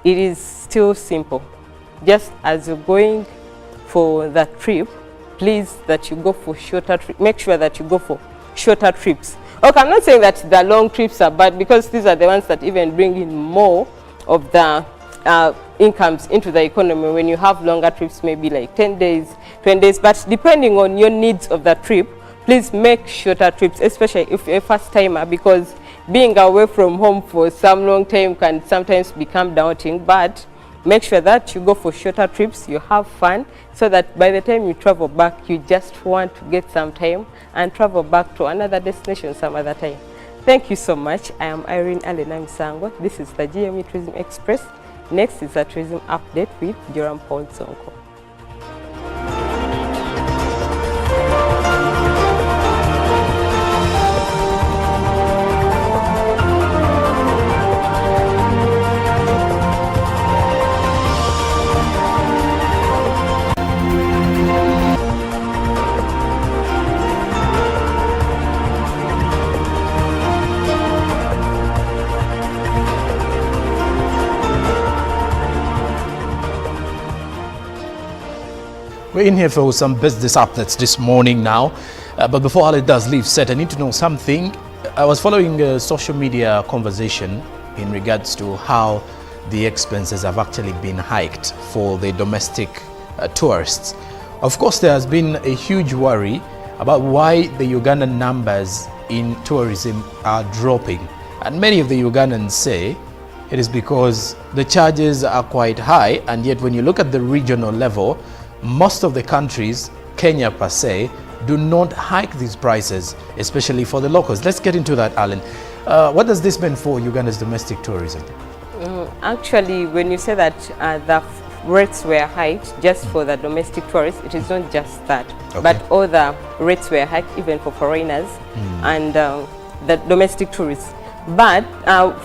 it is still simple. Just as you're going for the trip, please that you go for shorter trip. Make sure that you go for shorter trips. Okay, I'm not saying that the long trips are bad, because these are the ones that even bring in more of the incomes into the economy when you have longer trips, maybe like 10 days, 20 days. But depending on your needs of the trip, please make shorter trips, especially if you're a first timer, because being away from home for some long time can sometimes become daunting. But make sure that you go for shorter trips, you have fun, so that by the time you travel back, you just want to get some time and travel back to another destination some other time. Thank you so much. I am Irene Alena Misango. This is the GME Tourism Express. Next is a tourism update with Joram Paul Sonko. We're in here for some business updates this morning now, but before Ali does leave set, I need to know something. I was following a social media conversation in regards to how the expenses have actually been hiked for the domestic tourists. Of course, there has been a huge worry about why the Ugandan numbers in tourism are dropping, and many of the Ugandans say it is because the charges are quite high, and yet when you look at the regional level, most of the countries, Kenya per se, do not hike these prices, especially for the locals. Let's get into that, Alan. What does this mean for Uganda's domestic tourism? Actually, when you say that the rates were hiked just for the domestic tourists, it is not just that, but all the rates were hiked even for foreigners and the domestic tourists. But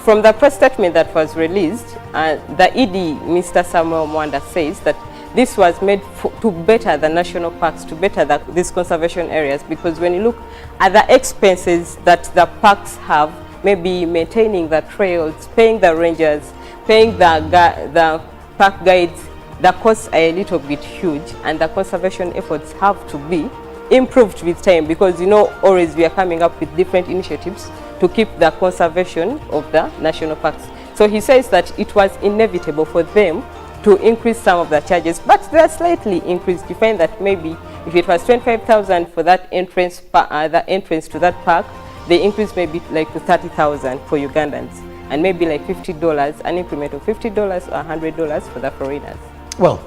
from the press statement that was released, the ED, Mr. Samuel Mwanda, says that this was made to better the national parks, to better these conservation areas, because when you look at the expenses that the parks have, maybe maintaining the trails, paying the rangers, paying the park guides, the costs are a little bit huge, and the conservation efforts have to be improved with time, because always we are coming up with different initiatives to keep the conservation of the national parks. So he says that it was inevitable for them to increase some of the charges, but they are slightly increased. You find that maybe if it was 25,000 for that entrance, the entrance to that park, they increase maybe like to 30,000 for Ugandans, and maybe like $50, an increment of $50 or $100 for the foreigners. Well,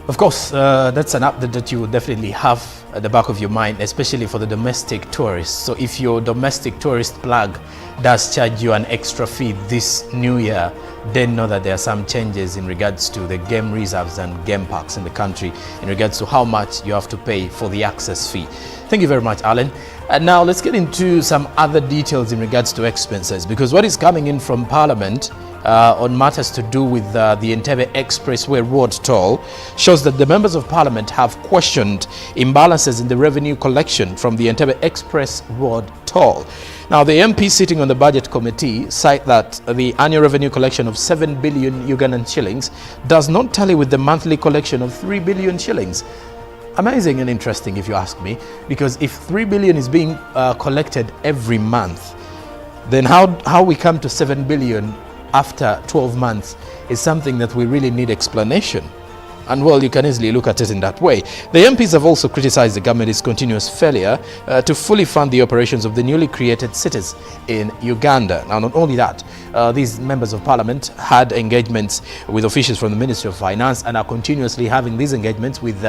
of course, that's an update that you will definitely have at the back of your mind, especially for the domestic tourists. So if your domestic tourist plug does charge you an extra fee this new year, then know that there are some changes in regards to the game reserves and game parks in the country in regards to how much you have to pay for the access fee. Thank you very much, Alan. And now let's get into some other details in regards to expenses, because what is coming in from Parliament on matters to do with the Entebbe Expressway road toll shows that the members of Parliament have questioned imbalances in the revenue collection from the Entebbe Express road toll. Now, the MP sitting on the Budget Committee cite that the annual revenue collection of 7 billion Ugandan shillings does not tally with the monthly collection of 3 billion shillings. Amazing and interesting, if you ask me, because if 3 billion is being collected every month, then how we come to 7 billion after 12 months is something that we really need explanation. And well, you can easily look at it in that way. The MPs have also criticized the government's continuous failure to fully fund the operations of the newly created cities in Uganda. Now, not only that, these members of parliament had engagements with officials from the Ministry of Finance and are continuously having these engagements with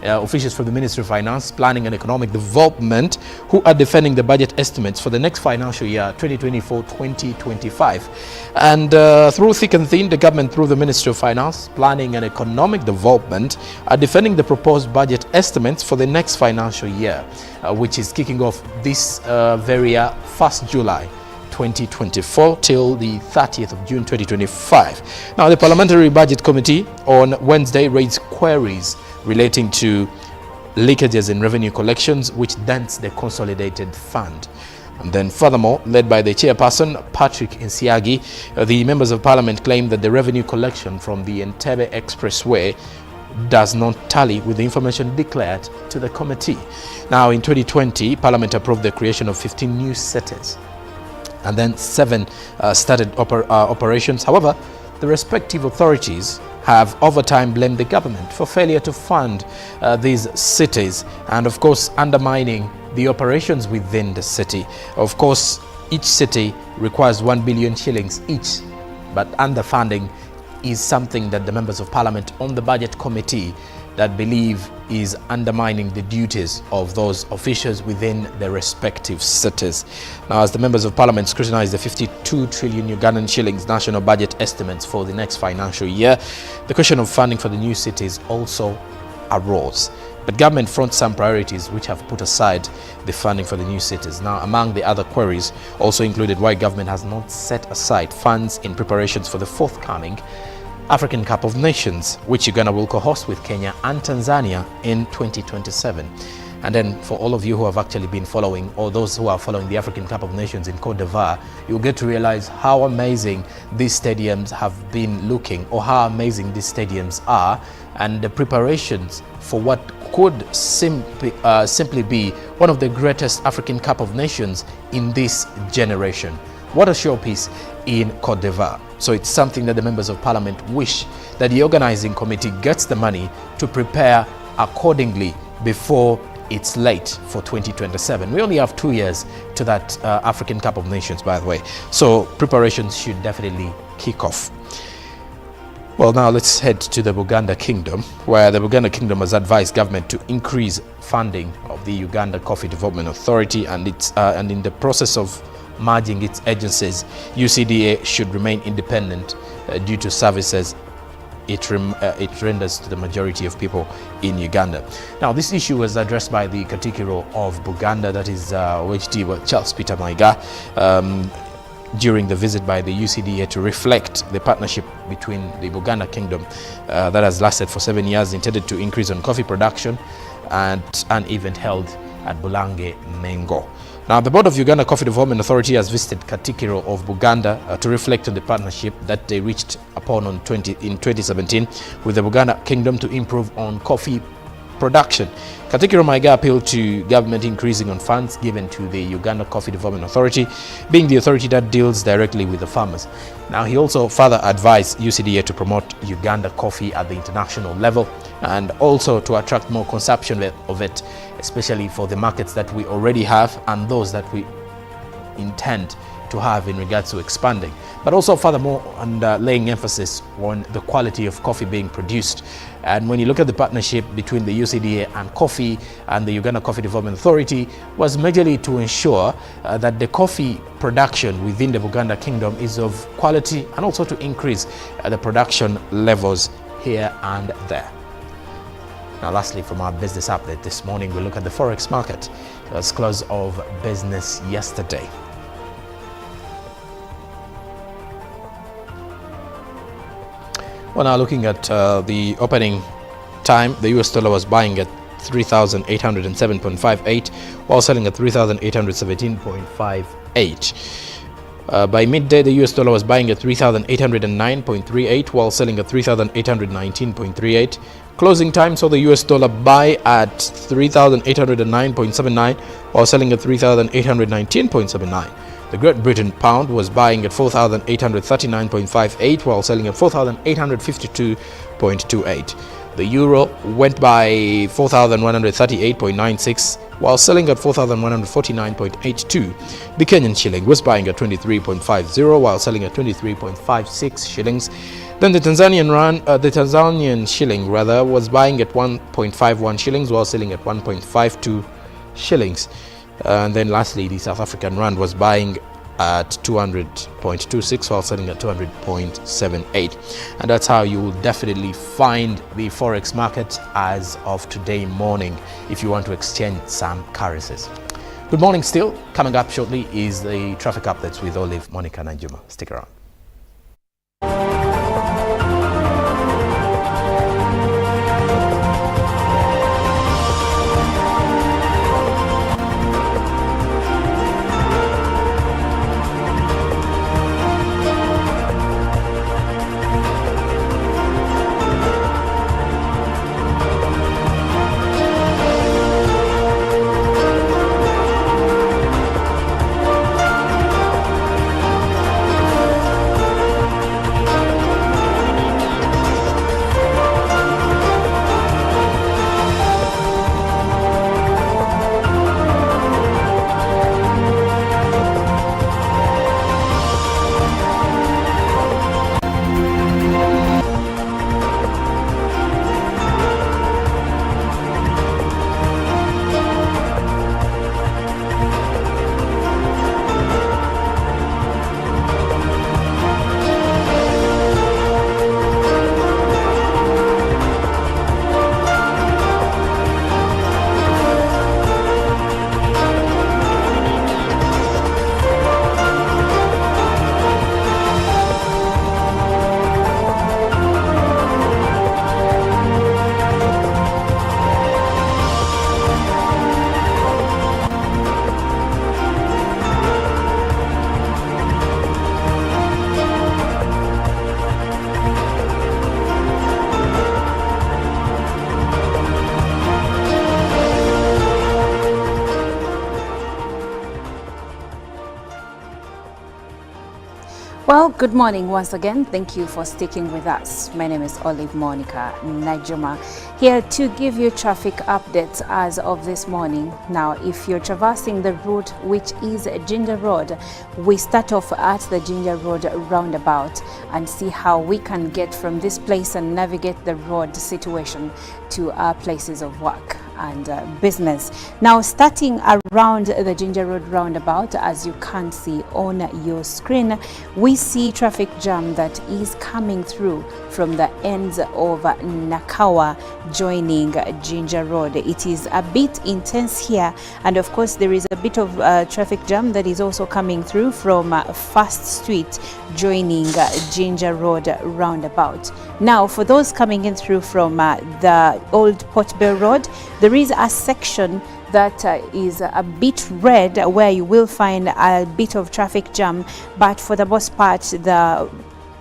officials from the Ministry of Finance, Planning and Economic Development, who are defending the budget estimates for the next financial year, 2024-2025. And through thick and thin, the government, through the Ministry of Finance, Planning and Economic Development, are defending the proposed budget estimates for the next financial year, which is kicking off this very 1st July 2024 till the 30th of June 2025. Now, the Parliamentary Budget Committee on Wednesday raised queries relating to leakages in revenue collections, which dents the consolidated fund. And then furthermore, led by the chairperson, Patrick Nsiagi, the members of parliament claimed that the revenue collection from the Entebbe Expressway does not tally with the information declared to the committee. Now, in 2020, Parliament approved the creation of 15 new cities, and then 7 started operations. However, the respective authorities have over time blamed the government for failure to fund these cities, and of course undermining the operations within the city. Of course, each city requires 1 billion shillings each, but underfunding is something that the members of Parliament on the Budget Committee that believe is undermining the duties of those officials within their respective cities. Now, as the members of Parliament scrutinize the 52 trillion Ugandan shillings national budget estimates for the next financial year, the question of funding for the new cities also arose. But government fronts some priorities which have put aside the funding for the new cities. Now, among the other queries also included why government has not set aside funds in preparations for the forthcoming African Cup of Nations, which Uganda will co-host with Kenya and Tanzania in 2027. And then for all of you who have actually been following, or those who are following the African Cup of Nations in Cote d'Ivoire, you'll get to realize how amazing these stadiums have been looking, or how amazing these stadiums are, and the preparations for what could simply be one of the greatest African Cup of Nations in this generation. What a showpiece in Cote d'Ivoire. So it's something that the members of Parliament wish that the organizing committee gets the money to prepare accordingly before it's late for 2027. We only have 2 years to that African Cup of Nations, by the way. So preparations should definitely kick off. Well, now let's head to the Buganda Kingdom, where the Buganda Kingdom has advised government to increase funding of the Uganda Coffee Development Authority, and in the process of merging its agencies, UCDA should remain independent due to services it renders to the majority of people in Uganda. Now, this issue was addressed by the Katikiro of Buganda, that is OHT Charles Peter Maiga, during the visit by the UCDA to reflect the partnership between the Buganda Kingdom that has lasted for 7 years, intended to increase on coffee production, and an event held at Bulange Mengo. Now, the Board of Uganda Coffee Development Authority has visited Katikiro of Buganda to reflect on the partnership that they reached upon in 2017 with the Buganda Kingdom to improve on coffee production. Katikiro Maiga appealed to government increasing on funds given to the Uganda Coffee Development Authority, being the authority that deals directly with the farmers. Now, he also further advised UCDA to promote Uganda coffee at the international level, and also to attract more consumption of it, especially for the markets that we already have and those that we intend to have in regards to expanding, but also furthermore on laying emphasis on the quality of coffee being produced. And when you look at the partnership between the UCDA and coffee and the Uganda Coffee Development Authority, was majorly to ensure that the coffee production within the Buganda Kingdom is of quality, and also to increase the production levels here and there. Now, lastly, from our business update this morning, we look at the forex market. It was close of business yesterday. Well, now looking at the opening time, the US dollar was buying at 3,807.58 while selling at 3,817.58. By midday, the US dollar was buying at 3,809.38 while selling at 3,819.38. Closing time saw the US dollar buy at 3,809.79 while selling at 3,819.79. The Great Britain pound was buying at 4,839.58 while selling at 4,852.28. The euro went by 4,138.96 while selling at 4,149.82. The Kenyan shilling was buying at 23.50 while selling at 23.56 shillings. Then the Tanzanian shilling was buying at 1.51 shillings while selling at 1.52 shillings. And then lastly, the South African rand was buying at 200.26 while selling at 200.78. And that's how you will definitely find the forex market as of today morning if you want to exchange some currencies. Good morning still. Coming up shortly is the traffic updates with Olive, Monica and Juma. Stick around. good morning once again. Thank you for sticking with us. My name is Olive Monica Najuma, here to give you traffic updates as of this morning. Now, if you're traversing the route which is Ginger Road, we start off at the Ginger Road roundabout and see how we can get from this place and navigate the road situation to our places of work and business. Now, starting around the Ginger Road roundabout, as you can see on your screen, we see traffic jam that is coming through from the ends of Nakawa joining Ginger Road. It is a bit intense here, and of course there is a bit of traffic jam that is also coming through from First Street joining Ginger Road roundabout. Now, for those coming in through from the old Port Bell Road, there is a section that is a bit red where you will find a bit of traffic jam, but for the most part the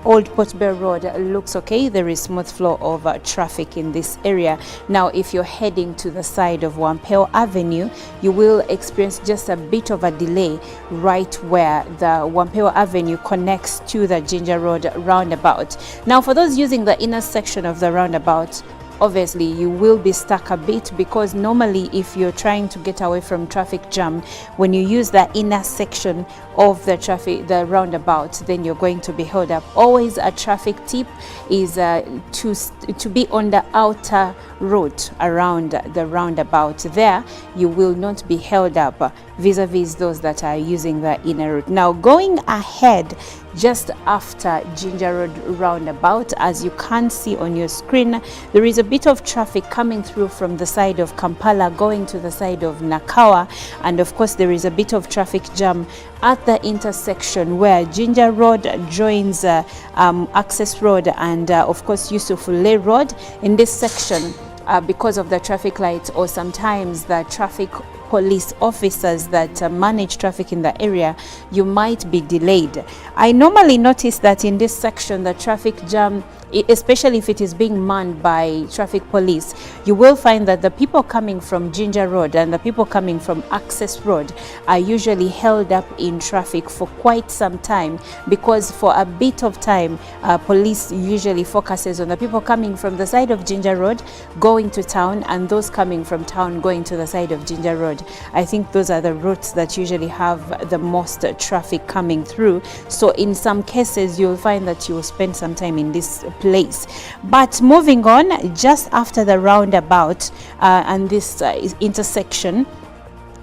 Old Port Bell Road looks okay. There is smooth flow of traffic in this area. Now, if you're heading to the side of Wampeo Avenue, you will experience just a bit of a delay right where the Wampeo Avenue connects to the Ginger Road roundabout. Now, for those using the inner section of the roundabout, obviously you will be stuck a bit, because normally if you're trying to get away from traffic jam, when you use the inner section of the roundabout, then you're going to be held up. Always a traffic tip is to be on the outer route around the roundabout. There you will not be held up vis-a-vis those that are using the inner route. Now, going ahead just after Ginger Road roundabout, as you can see on your screen, there is a bit of traffic coming through from the side of Kampala going to the side of Nakawa, and of course there is a bit of traffic jam at the intersection where Ginger Road joins Access Road and of course Yusufule Road. In this section, because of the traffic lights or sometimes the traffic police officers that manage traffic in the area, you might be delayed. I normally notice that in this section the traffic jam, especially if it is being manned by traffic police, you will find that the people coming from Ginger Road and the people coming from Access Road are usually held up in traffic for quite some time, because for a bit of time police usually focuses on the people coming from the side of Ginger Road going to town and those coming from town going to the side of Ginger Road. I think those are the routes that usually have the most traffic coming through. So in some cases you'll find that you will spend some time in this place. But moving on, just after the roundabout and this intersection,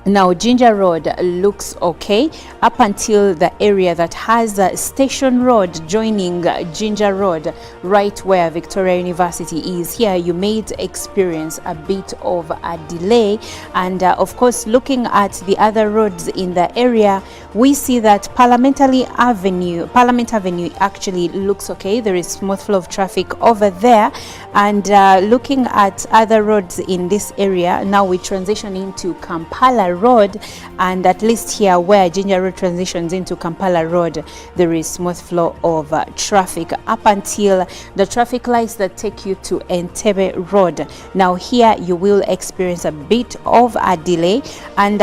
now Ginger Road looks okay up until the area that has Station Road joining Ginger Road, right where Victoria University is. Here you may experience a bit of a delay, and of course looking at the other roads in the area, we see that Parliament Avenue actually looks okay. There is smooth flow of traffic over there, and looking at other roads in this area, now we transition into Kampala Road, and at least here where Ginger Road transitions into Kampala Road, there is smooth flow of traffic up until the traffic lights that take you to Entebbe Road. Now here you will experience a bit of a delay, and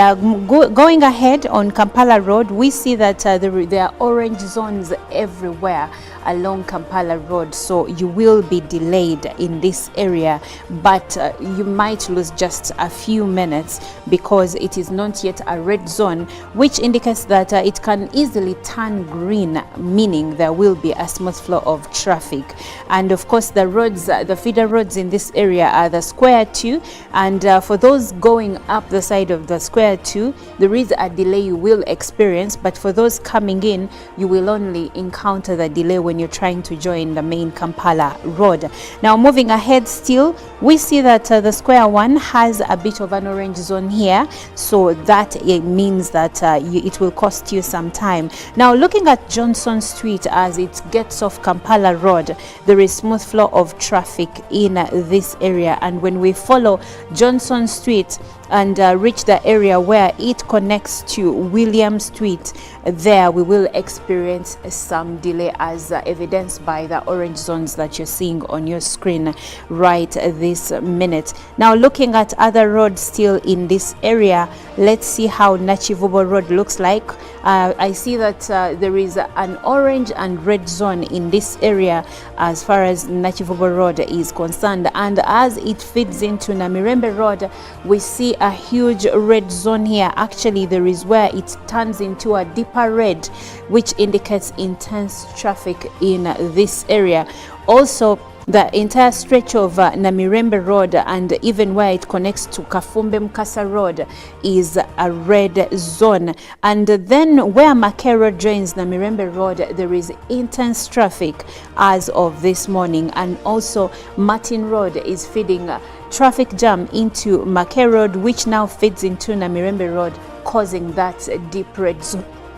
going ahead on Kampala Road, we see that there are orange zones everywhere along Kampala Road, so you will be delayed in this area, but you might lose just a few minutes because it is not yet a red zone, which indicates that it can easily turn green, meaning there will be a smooth flow of traffic. And of course the roads, the feeder roads in this area are the Square 2, and for those going up the side of the Square 2, there is a delay you will experience, but for those coming in, you will only encounter the delay when you're trying to join the main Kampala Road. Now moving ahead still, we see that the Square 1 has a bit of an orange zone here, so that it means that it will cost you some time. Now looking at Johnson Street as it gets off Kampala Road, there is smooth flow of traffic in this area, and when we follow Johnson Street and reach the area where it connects to William Street, there we will experience some delay as evidenced by the orange zones that you're seeing on your screen right this minute. Now looking at other roads still in this area, Let's see how Nachivubo Road looks like. I see that there is an orange and red zone in this area as far as Nachivubo Road is concerned, and as it feeds into Namirembe Road, we see a huge red zone here. Actually, there is where it turns into a deeper red, which indicates intense traffic in this area. Also, the entire stretch of Namirembe Road and even where it connects to Kafumbe Mukasa Road is a red zone. And then where Makero joins Namirembe Road, there is intense traffic as of this morning. And also Martin Road is feeding traffic jam into Makero Road, which now feeds into Namirembe Road, causing that deep red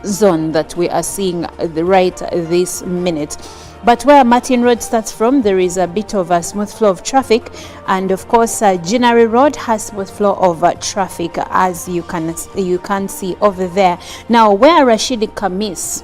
zone that we are seeing right this minute. But where Martin Road starts from, there is a bit of a smooth flow of traffic, and of course Jinari Road has smooth flow of traffic, as you can see over there. Now where Rashidi Kamis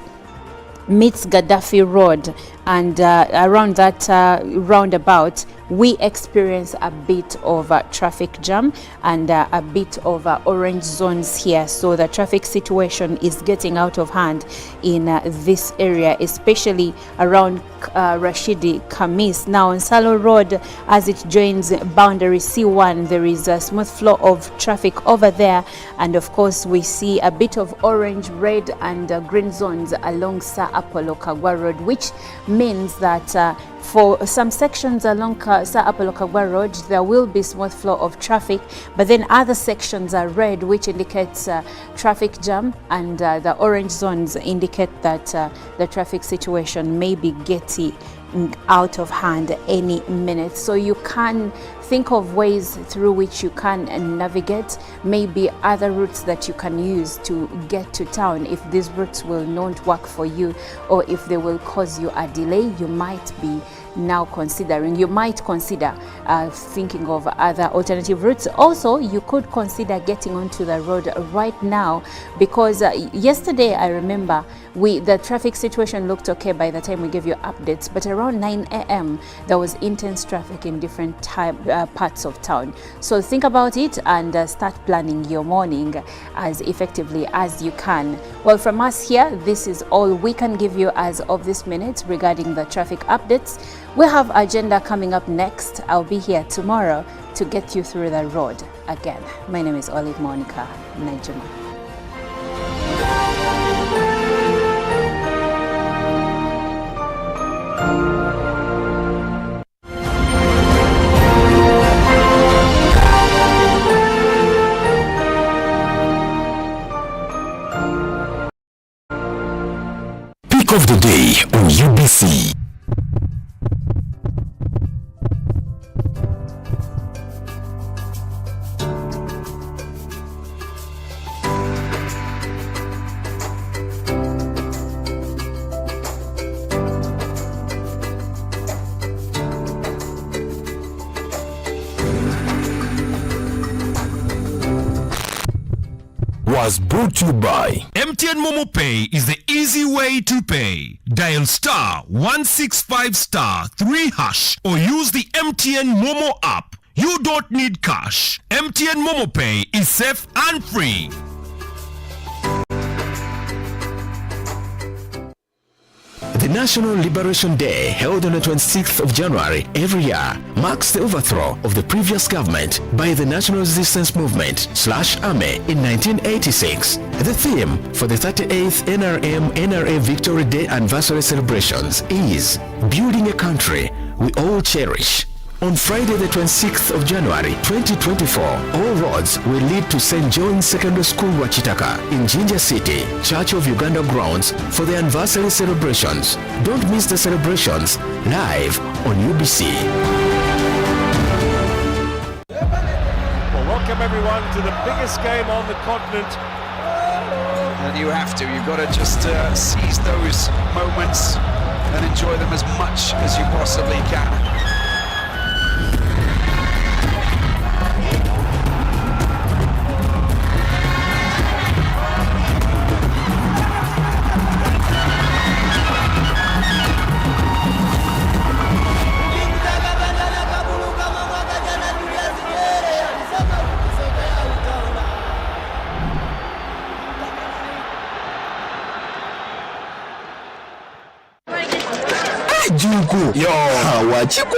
meets Gaddafi Road and around that roundabout, we experience a bit of traffic jam and a bit of orange zones here. So the traffic situation is getting out of hand in this area, especially around Rashidi Kamis. Now on Salo Road, as it joins boundary C1, there is a smooth flow of traffic over there, and of course we see a bit of orange, red and green zones along Sir Apollo Kagwa Road, which means that for some sections along Sir Apollo Kagwa Road, there will be smooth flow of traffic, but then other sections are red, which indicates traffic jam, and the orange zones indicate that the traffic situation may be getting out of hand any minute. So you can think of ways through which you can navigate, maybe other routes that you can use to get to town. If these routes will not work for you, or if they will cause you a delay, you might be now considering, you might consider thinking of other alternative routes. Also, you could consider getting onto the road right now, because yesterday I remember the traffic situation looked okay by the time we gave you updates, but around 9 a.m. there was intense traffic in different parts of town. So think about it and start planning your morning as effectively as you can. Well, from us here, this is all we can give you as of this minute regarding the traffic updates. We have agenda coming up next. I'll be here tomorrow to get you through the road again. My name is Olive Monica Najuma. Pick of the day on UBC. Was brought to you by MTN Momo Pay is the easy way to pay. Dial star 165 star 3 hash or use the MTN Momo app. You don't need cash. MTN Momo Pay is safe and free. The National Liberation Day, held on the 26th of January every year, marks the overthrow of the previous government by the National Resistance Movement /AME in 1986. The theme for the 38th NRA Victory Day anniversary celebrations is Building a Country We All Cherish. On Friday the 26th of January 2024, all roads will lead to St. John's Secondary School Wachitaka in Jinja City, Church of Uganda grounds for the anniversary celebrations. Don't miss the celebrations live on UBC. Well, welcome everyone to the biggest game on the continent. And you have to, you've got to just seize those moments and enjoy them as much as you possibly can. Yo. Wachiko.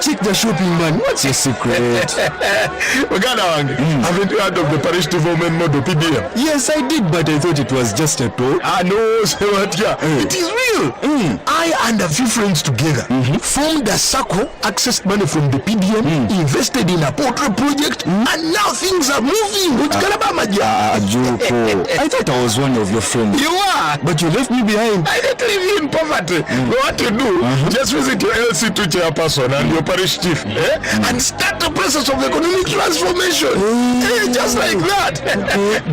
Check the shopping man. What's your secret? Uganda wange. Haven't you heard of the parish development model PDM? Yes, I did, but I thought it was just a talk. No, Sewatia. It is real. I and a few friends together formed a circle, accessed money from the PDM, invested in a poultry project, and now things are moving. Joko. I thought I was one of your friends. You are, but you left me behind. I didn't leave you in poverty. What you do, just visit your LC2 chairperson and your parish chief, and start the process of economic transformation. Just like that.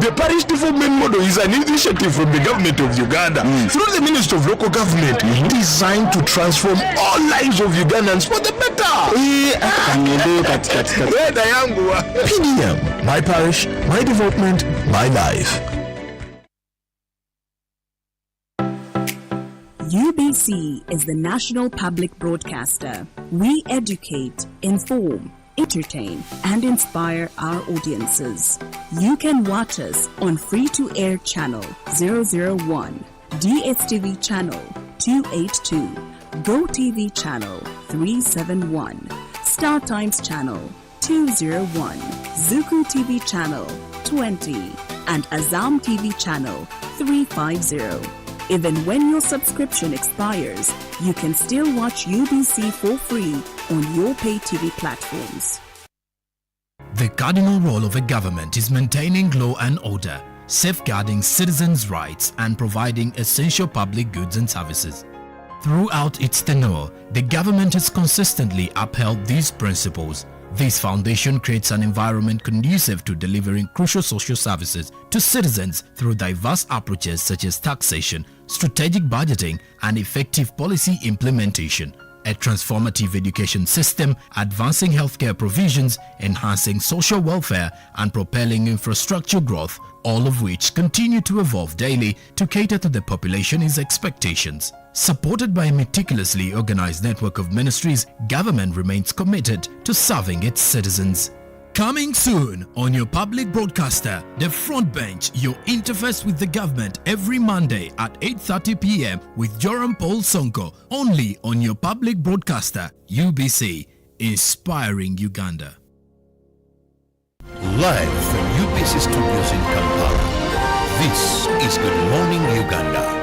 The parish development model is an initiative from the government of Uganda through the Ministry of Local Government, designed to transform all lives of Ugandans for the better. PDM, my parish, my development, my life. UBC is the national public broadcaster. We educate, inform, entertain, and inspire our audiences. You can watch us on free-to-air channel 001, DSTV channel 282, GoTV channel 371, Star Times channel 201, Zuku TV channel 20, and Azam TV channel 350. Even when your subscription expires, you can still watch UBC for free on your pay TV platforms. The cardinal role of a government is maintaining law and order, safeguarding citizens' rights, and providing essential public goods and services. Throughout its tenure, the government has consistently upheld these principles. This foundation creates an environment conducive to delivering crucial social services to citizens through diverse approaches such as taxation, strategic budgeting, and effective policy implementation. A transformative education system, advancing healthcare provisions, enhancing social welfare, and propelling infrastructure growth, all of which continue to evolve daily to cater to the population's expectations. Supported by a meticulously organized network of ministries, government remains committed to serving its citizens. Coming soon on your public broadcaster, The Front Bench, your interface with the government every Monday at 8:30 p.m. with Joram Paul Sonko, only on your public broadcaster, UBC, inspiring Uganda. Live from UBC Studios in Kampala, this is Good Morning Uganda.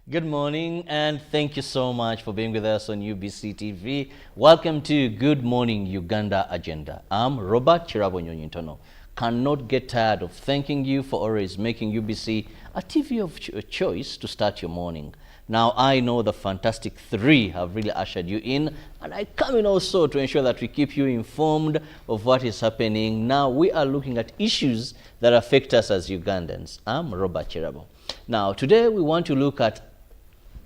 Good morning and thank you so much for being with us on UBC TV. Welcome to Good Morning Uganda Agenda. I'm Robert Chirabonyonyintono. Cannot get tired of thanking you for always making UBC a TV of choice to start your morning. Now I know the Fantastic Three have really ushered you in, and I come in also to ensure that we keep you informed of what is happening. Now we are looking at issues that affect us as Ugandans. I'm Robert Chirabo. Now today we want to look at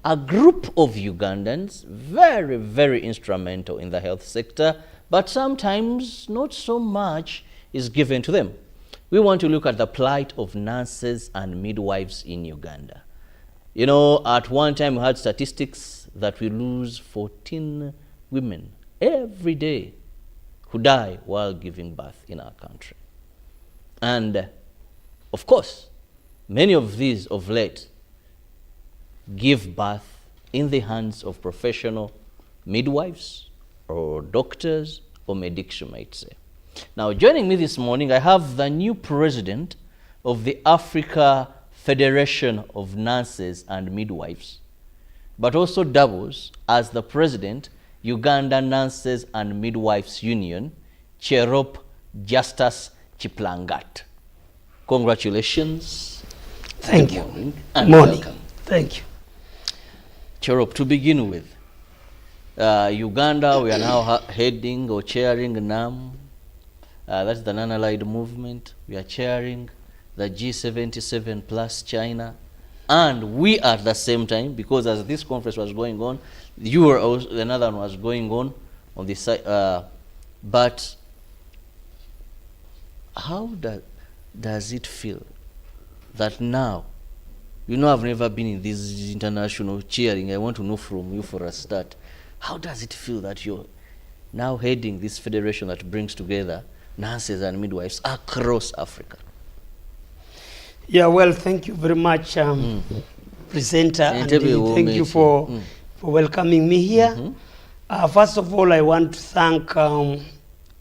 a group of Ugandans, very, very instrumental in the health sector, but sometimes not so much is given to them. We want to look at the plight of nurses and midwives in Uganda. You know, at one time we had statistics that we lose 14 women every day who die while giving birth in our country. And of course, many of these of late give birth in the hands of professional midwives or doctors or medics, you might say. Now, joining me this morning, I have the new president of the Africa Federation of Nurses and Midwives, but also doubles as the president, Uganda Nurses and Midwives Union, Cherop Justus Chiplangat. Congratulations. Thank you. Morning and Morning. welcome. Thank you. Cherop, to begin with, Uganda, we are now heading or chairing NAM. That's the non-allied movement. We are chairing the G77 plus China. And we at the same time, because as this conference was going on, you were also, another one was going on the side. But how does it feel that now, you know, I've never been in this international cheering. I want to know from you for a start. How does it feel that you're now heading this federation that brings together nurses and midwives across Africa? Yeah, well, thank you very much, presenter, and thank you for welcoming me here. First of all, I want to thank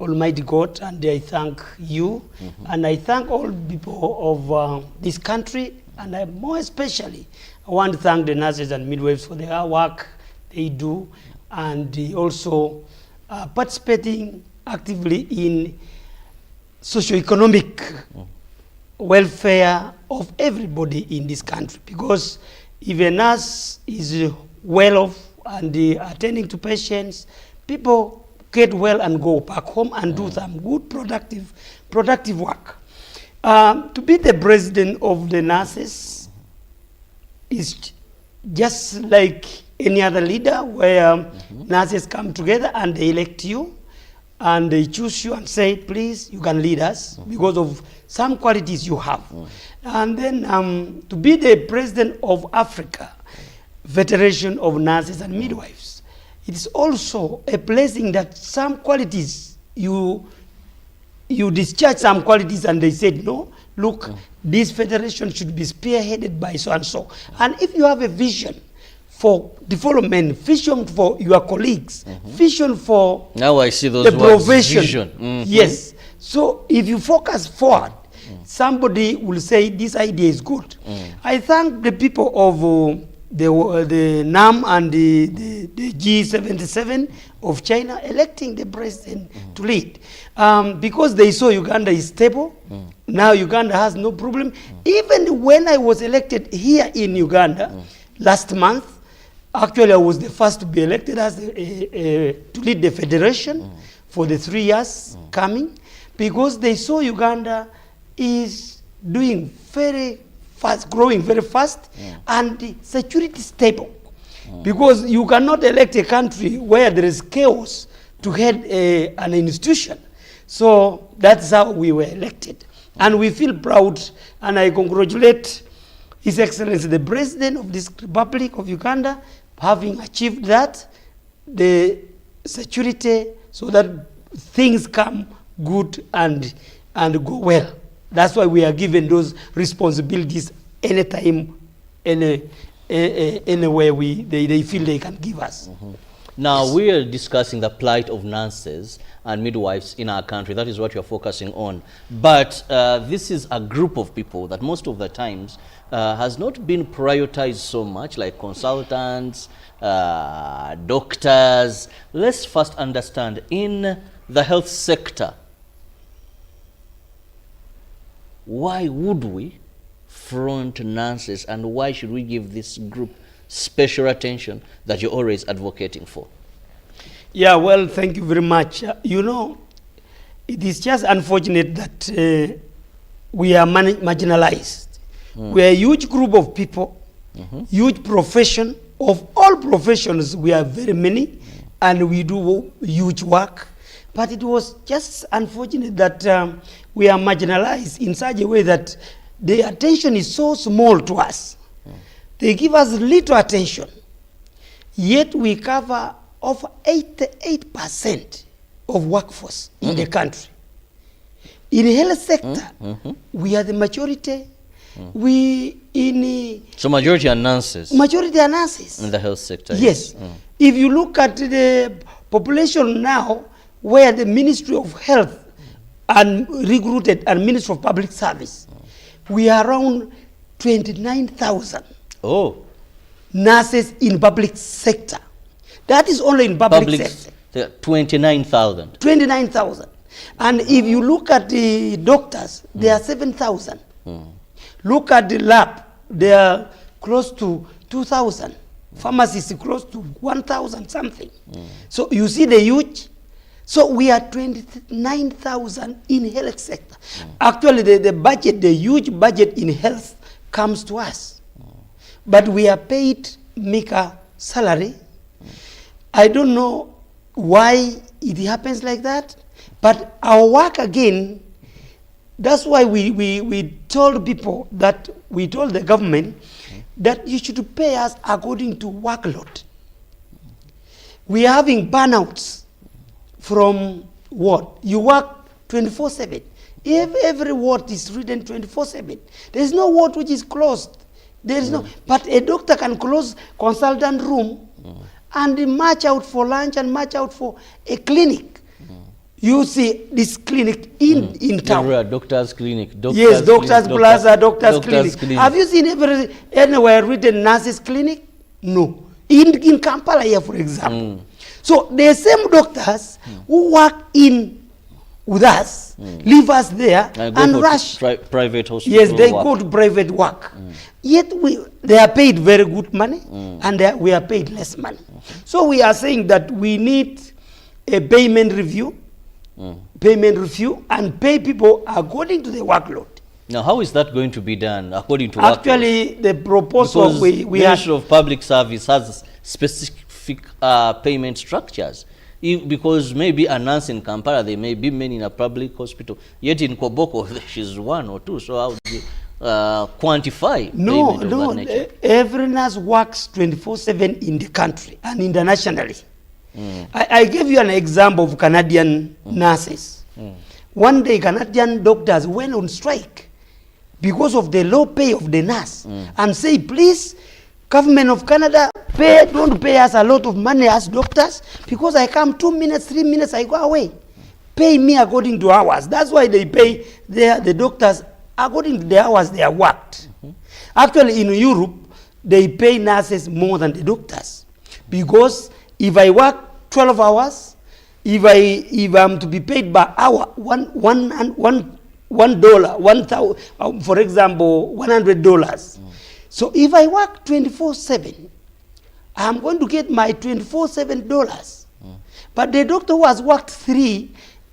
Almighty God, and I thank you, and I thank all people of this country, and more especially, I want to thank the nurses and midwives for their work they do, and also participating actively in socio-economic welfare of everybody in this country, because if a nurse is well off and attending to patients, people get well and go back home and do some good productive work. To be the president of the nurses is just like any other leader, where nurses come together and they elect you and they choose you and say, please, you can lead us because of some qualities you have. And then to be the president of Africa Federation of Nurses and Midwives, it is also a blessing that some qualities you discharge some qualities and they said, no, look, this federation should be spearheaded by so and so. And if you have a vision for development, vision for your colleagues, vision for now I see those the words, profession. vision. Yes. So if you focus forward, somebody will say this idea is good. I thank the people of the NAM and the G77 of China electing the president to lead, because they saw Uganda is stable. Now Uganda has no problem. Even when I was elected here in Uganda last month, actually I was the first to be elected as to lead the federation for the 3 years coming, because they saw Uganda is doing very fast, growing very fast, and the security stable. Because you cannot elect a country where there is chaos to head an institution. So that's how we were elected. And we feel proud, and I congratulate His Excellency, the President of this Republic of Uganda, having achieved that, the security, so that things come good and go well. That's why we are given those responsibilities anytime, anywhere they feel they can give us. Now, we are discussing the plight of nurses and midwives in our country. That is what you're focusing on. But this is a group of people that most of the times has not been prioritized so much, like consultants, doctors. Let's first understand, in the health sector, why would we front nurses, and why should we give this group special attention that you're always advocating for? Yeah, well, thank you very much. You know, it is just unfortunate that we are marginalized. We are a huge group of people, huge profession. Of all professions, we are very many, and we do huge work. But it was just unfortunate that we are marginalized in such a way that the attention is so small to us. They give us little attention, yet we cover of 88% of workforce in the country. In the health sector, we are the majority. So majority are nurses. Majority are nurses. In the health sector. Yes. If you look at the population now, where the Ministry of Health and recruited and Ministry of Public Service, we are around 29,000. Oh. Nurses in public sector. That is only in public sector. 29,000. 29,000. And if you look at the doctors, they are 7,000. Look at the lab, they are close to 2,000. Pharmacists close to 1,000 something. So you see the huge. So we are 29,000 in health sector. Actually, the budget, the huge budget in health comes to us. But we are paid meager salary. I don't know why it happens like that. But our work again, that's why we told people that, we told the government that you should pay us according to workload. We are having burnouts from what? You work 24/7. If every ward is written 24/7, there is no ward which is closed. There is no, but a doctor can close consultant room and march out for lunch and march out for a clinic. You see this clinic in town. Doctor's clinic. Yes, doctor's plaza, doctor's clinic. Have you seen anywhere written nurses clinic? No. In Kampala here, for example. So the same doctors who work with us, leave us there and rush. Private hospital. Yes, they go to private work. Yet they are paid very good money and we are paid less money. So we are saying that we need a payment review. And pay people according to the workload. Now, how is that going to be done according to Actually, the proposal because we Ministry of Public Service has specific payment structures. Because maybe a nurse in Kampala, there may be many in a public hospital. Yet in Koboko, she's one or two. So how do you quantify payment of that nature? Every nurse works 24/7 in the country and internationally. I gave you an example of Canadian nurses. One day, Canadian doctors went on strike because of the low pay of the nurse and say, please, government of Canada, don't pay us a lot of money as doctors because I come 2 minutes, 3 minutes, I go away. Pay me according to hours. That's why they pay the doctors according to the hours they have worked. Actually, in Europe, they pay nurses more than the doctors because if I work 12 hours, if I'm to be paid by hour, $1, for example, $100. So if I work 24/7, I'm going to get my $24/7. But the doctor who has worked 3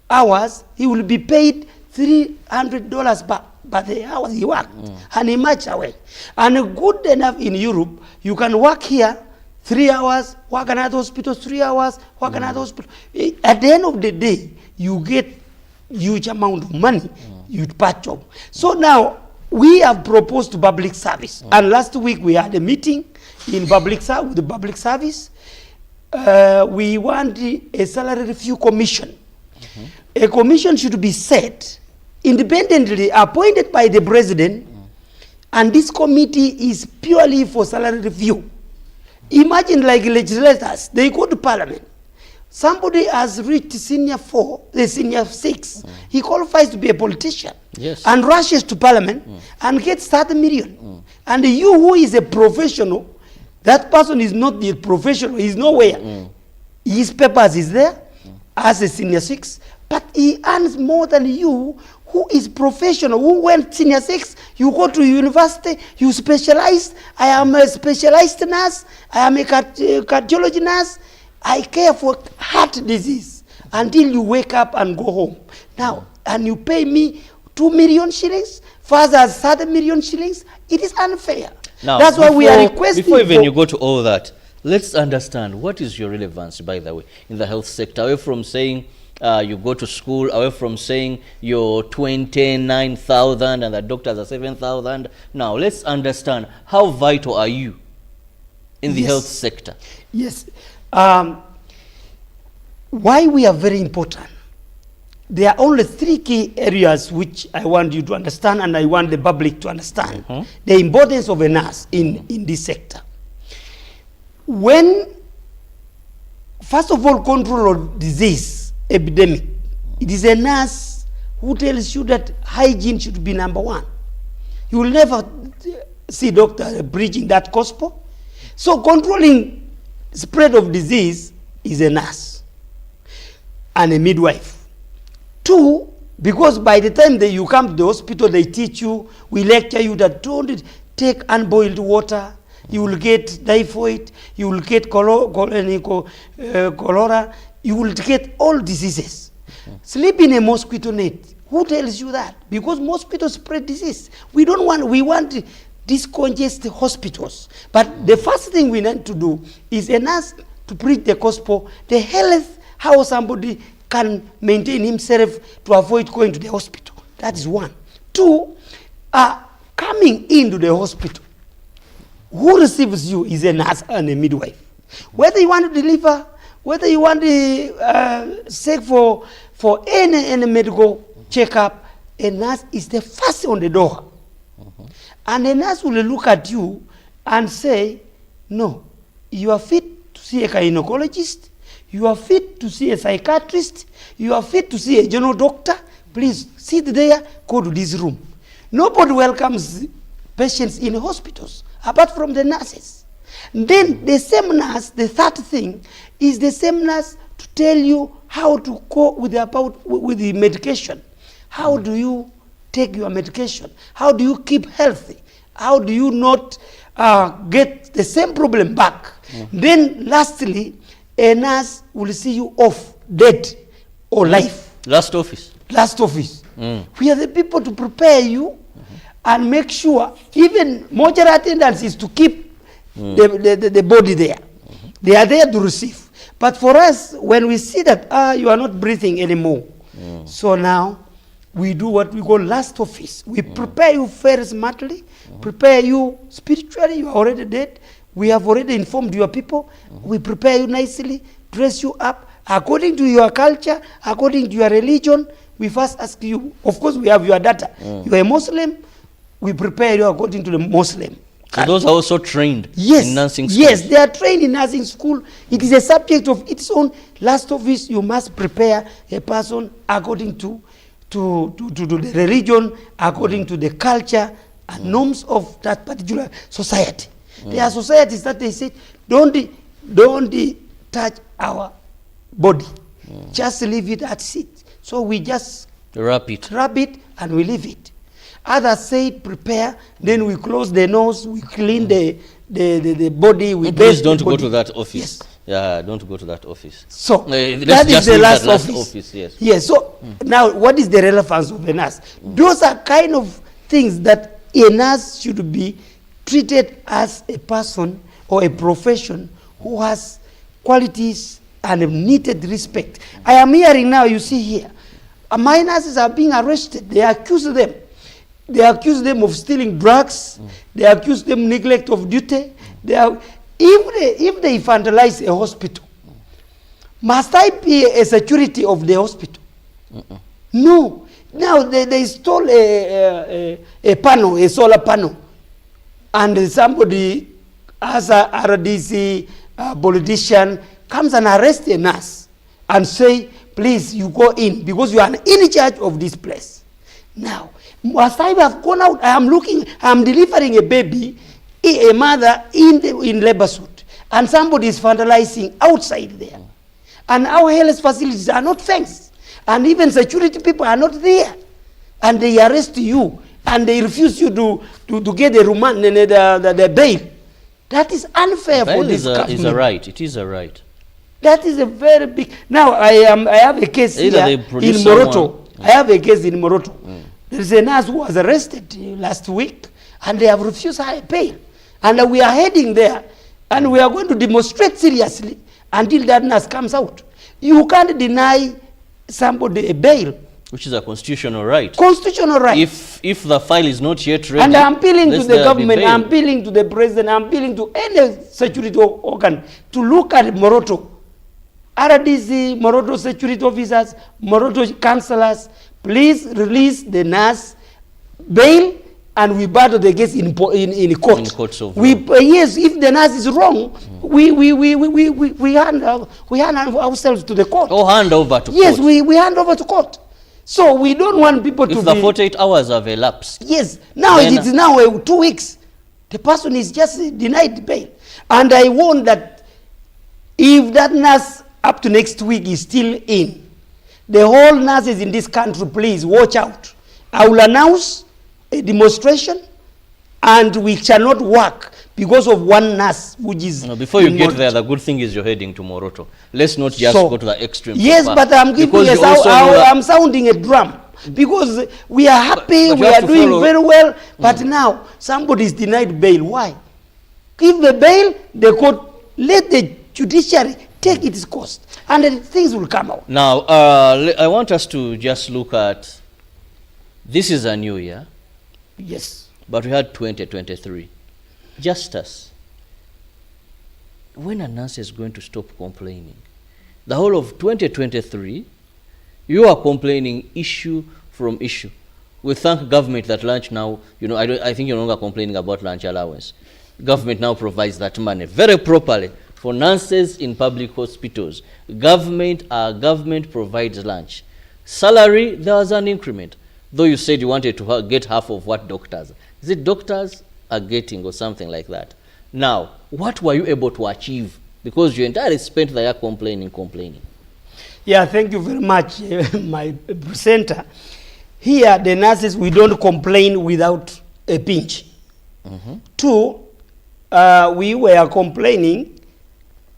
hours, he will be paid $300 by the hours he worked, and he march away. And good enough in Europe, you can work here 3 hours, work another hospital 3 hours, work another hospital. At the end of the day, you get huge amount of money, you part job. So now, we have proposed to public service. And last week we had a meeting in with the public service. We want a salary review commission. A commission should be set, independently appointed by the president, and this committee is purely for salary review. Imagine like legislators, they go to parliament. Somebody has reached senior 4, the senior 6. He qualifies to be a politician. Yes. And rushes to parliament and gets 30 million. And you who is a professional, that person is not the professional, he's nowhere. His papers is there as a senior 6, but he earns more than you who is professional, who went senior 6, you go to university, you specialize. I am a specialized nurse, I am a cardiology nurse, I care for heart disease until you wake up and go home. Now, and you pay me 2 million shillings, father's 30 million shillings, it is unfair. Now, that's why we are requesting. Before even you go to all that, let's understand what is your relevance, by the way, in the health sector, away from saying you go to school, away from saying you're 29,000 and the doctors are 7,000. Now, let's understand how vital are you in the health sector? Yes. why we are very important. There are only 3 key areas which I want you to understand, and I want the public to understand the importance of a nurse in this sector. When, first of all, control of disease epidemic, it is a nurse who tells you that hygiene should be number 1. You will never see doctor preaching that gospel. So controlling spread of disease is a nurse and a midwife. 2, because by the time that you come to the hospital, they teach you, we lecture you that don't take unboiled water, you will get typhoid, you will get cholera, you will get all diseases. Sleep in a mosquito net. Who tells you that? Because mosquitoes spread disease. We want discongest hospitals. But the first thing we need to do is a nurse to preach the gospel, the health, how somebody can maintain himself to avoid going to the hospital. That is 1. 2, coming into the hospital, who receives you is a nurse and a midwife. Whether you want to deliver, whether you want to seek for any medical checkup, a nurse is the first on the door. And a nurse will look at you and say, no, you are fit to see a gynecologist, you are fit to see a psychiatrist, you are fit to see a general doctor, please sit there, go to this room. Nobody welcomes patients in hospitals, apart from the nurses. Then the same nurse, the third thing, is the same nurse to tell you how to go with the medication. How do you take your medication? How do you keep healthy? How do you not get the same problem back? Then lastly, a nurse will see you off, dead or life. Last office. Last office. We are the people to prepare you and make sure, even mortuary attendants is to keep the body there. They are there to receive. But for us, when we see that you are not breathing anymore, so now we do what we call last office. We prepare you very smartly, prepare you spiritually, you are already dead. We have already informed your people. We prepare you nicely, dress you up according to your culture, according to your religion. We first ask you, of course we have your data. You are a Muslim, we prepare you according to the Muslim. So those are also trained in nursing school? Yes, they are trained in nursing school. It is a subject of its own. Last office, you must prepare a person according to the religion, according to the culture and norms of that particular society. There are societies that they say, don't touch our body. Just leave it at sit. So we just wrap it and we leave it. Others say prepare, then we close the nose, we clean the body. Please don't go to that office. Yes. Yeah, don't go to that office. So that is the last office. Yes. Yes. So now, what is the relevance of a nurse? Those are kind of things that a nurse should be treated as a person or a profession who has qualities and needed respect. I am hearing now, you see here, my nurses are being arrested. They accuse them. They accuse them of stealing drugs. They accuse them neglect of duty. If they vandalize a hospital, must I be a security of the hospital? No. Now they stole a panel, a solar panel, and somebody, as a RDC politician, comes and arrests a nurse and say, please, you go in because you are in charge of this place. Now, must I have gone out? I am delivering a baby, a mother in labor suit, and somebody is vandalizing outside there. And our health facilities are not fenced, and even security people are not there. And they arrest you, and they refuse you to get the remand, the bail. That is unfair for this government. It is a right. That is a very big. Now I have a case here in Moroto. I have a case in Moroto. There is a nurse who was arrested last week, and they have refused her bail. And we are heading there, and we are going to demonstrate seriously until that nurse comes out. You can't deny somebody a bail. Which is a constitutional right. Constitutional right. If the file is not yet ready. And I'm appealing to the government, I'm appealing to the president, I'm appealing to any security organ to look at Moroto RDC, Moroto security officers, Moroto councillors, please release the nurse bail and we battle the case in court. In courts of yes, if the nurse is wrong, we hand ourselves to the court. Or hand over to court. Yes, we hand over to court. So we don't want people to If the 48 hours have elapsed. Yes, now it is now 2 weeks. The person is just denied bail. And I warn that if that nurse up to next week is still in, the whole nurses in this country, please watch out. I will announce a demonstration and we shall not work because of one nurse which is... No, before you get there, the good thing is you're heading to Moroto. Let's not just go to the extreme. Yes, but I'm giving I'm sounding a drum. Because we are happy, we are doing very well, but now somebody is denied bail. Why? Give the bail, the court, let the judiciary take its course, and then things will come out. Now, I want us to just look at, this is a new year. Yes. But we had 2023. Justice. When a nurse is going to stop complaining? The whole of 2023, you are complaining issue from issue. We thank government that lunch now, you know, I think you're no longer complaining about lunch allowance. Government now provides that money very properly for nurses in public hospitals. Government provides lunch. Salary, there was an increment. Though you said you wanted to get half of what doctors. Is it doctors are getting or something like that? Now, what were you able to achieve? Because you entirely spent the year complaining. Yeah, thank you very much, my presenter. Here, the nurses, we don't complain without a pinch. Two, we were complaining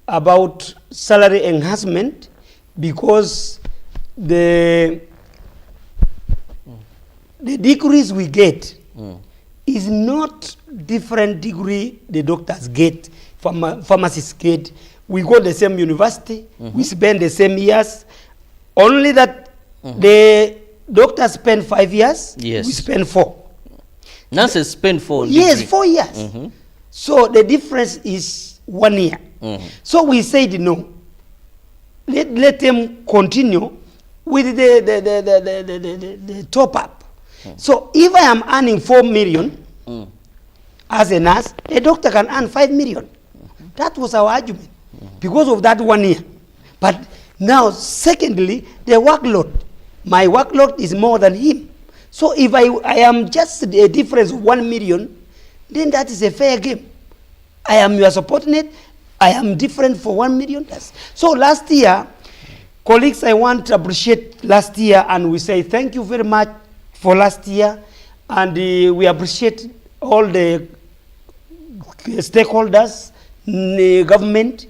about salary enhancement because the degrees we get is not different degree the doctors get, pharmacists get. We go to the same university, we spend the same years, only that the doctors spend 5 years, we spend 4. Nurses spend 4 Yes, 4 years. So the difference is 1 year. So we said no. Let them continue with the top up. So if I am earning 4 million as a nurse, a doctor can earn 5 million. That was our argument because of that 1 year. But now, secondly, the workload. My workload is more than him. So if I am just a difference of 1 million, then that is a fair game. I am your subordinate. I am different for 1 million. So last year, colleagues, I want to appreciate last year, and we say thank you very much for last year, and we appreciate all the stakeholders, the government.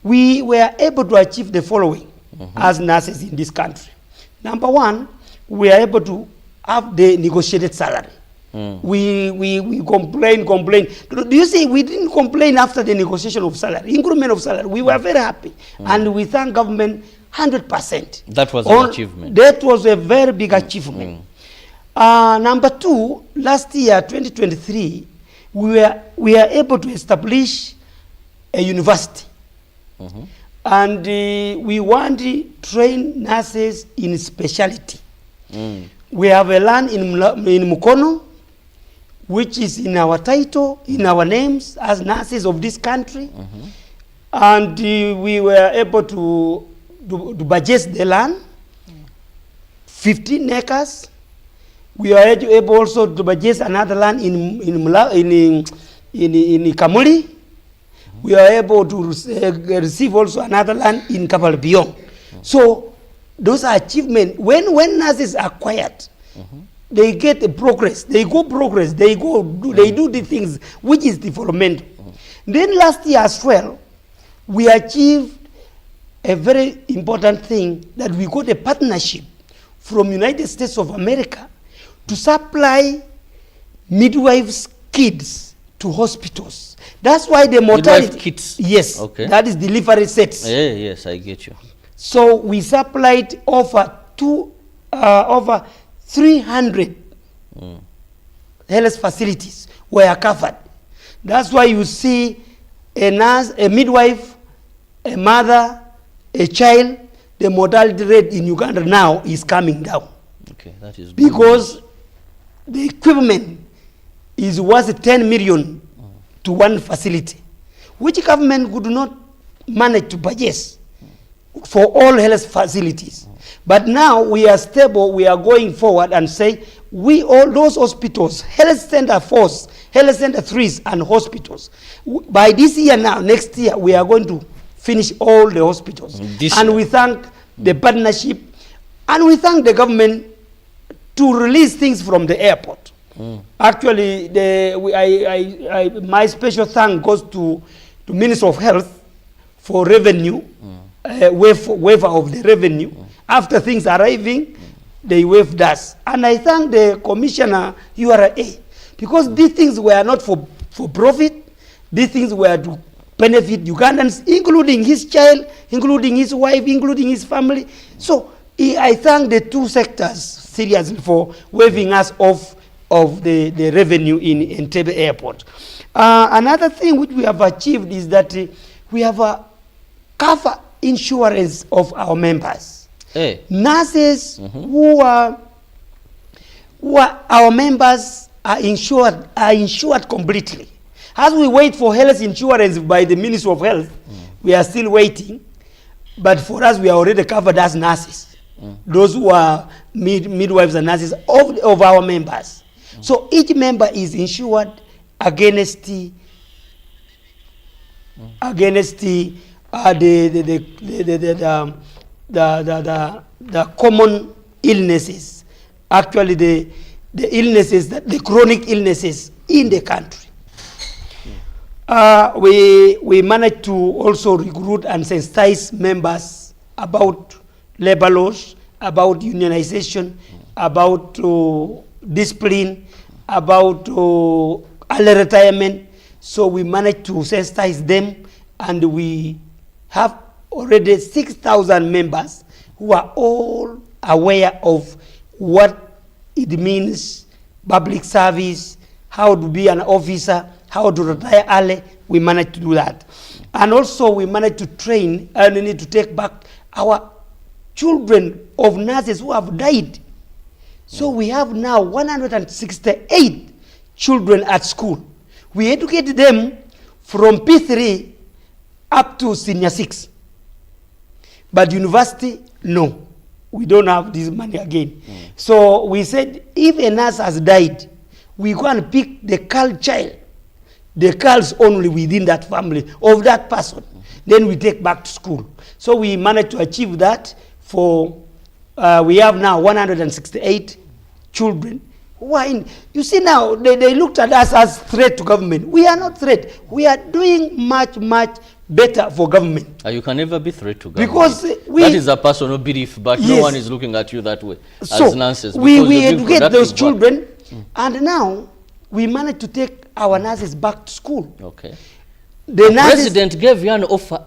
We were able to achieve the following as nurses in this country. Number one, we are able to have the negotiated salary. We complain. Do you see, we didn't complain after the negotiation of salary, increment of salary. We were very happy, and we thank government 100%. That was an achievement. That was a very big achievement. Number two, last year, 2023, we were able to establish a university. And we want to train nurses in specialty. We have a land in Mukono, which is in our title, in our names as nurses of this country. And we were able to budget the land, 15 acres. We are able also to budget another land in Kamuli. We are able to receive also another land in Kapalbiong. So those are achievements. When nurses are quiet, they get a progress. They do the things which is development. Then last year as well, we achieved a very important thing, that we got a partnership from United States of America to supply midwives' kids to hospitals. That's why the mortality... Midwife kits? Yes, okay. That is delivery sets. Yes, I get you. So we supplied over 300 health facilities were covered. That's why you see a nurse, a midwife, a mother, a child, the mortality rate in Uganda now is coming down. Okay, that is because the equipment is worth 10 million to one facility, which government could not manage to purchase for all health facilities. But now we are stable, we are going forward and say, we all those hospitals, health center 4s, health center 3s and hospitals, by this year now, next year, we are going to finish all the hospitals. And we thank the partnership, and we thank the government to release things from the airport. Actually, my special thank goes to Minister of Health for revenue, waiver of the revenue. After things arriving, they waived us. And I thank the Commissioner URA, because these things were not for profit. These things were to benefit Ugandans, including his child, including his wife, including his family. So I thank the two sectors seriously for waiving us off of the revenue in Entebbe Airport. Another thing which we have achieved is that we have a cover insurance of our members. Nurses who are our members are insured completely. As we wait for health insurance by the Ministry of Health, we are still waiting. But for us, we are already covered as nurses. Those who are midwives and nurses of our members. So each member is insured against the common illnesses. Actually, the illnesses, the chronic illnesses in the country. We managed to also recruit and sensitize members about labor laws, about unionization, about discipline, about early retirement. So we managed to sensitize them, and we have already 6,000 members who are all aware of what it means, public service, how to be an officer, how to retire early. We managed to do that. And also we managed to train and we need to take back our children of nurses who have died. So we have now 168 children at school. We educate them from P3 up to senior 6. But university, no. We don't have this money again. So we said, if a nurse has died, we go and pick the girl child, the girls only within that family of that person. Then we take back to school. So we managed to achieve that for, we have now 168 children who are in. You see now, they looked at us as threat to government. We are not threat. We are doing much, much better for government. You can never be threat to government. Because that is a personal belief, but no one is looking at you that way as nurses. We educate those children, and now we managed to take our nurses back to school. Okay. The president gave you an offer.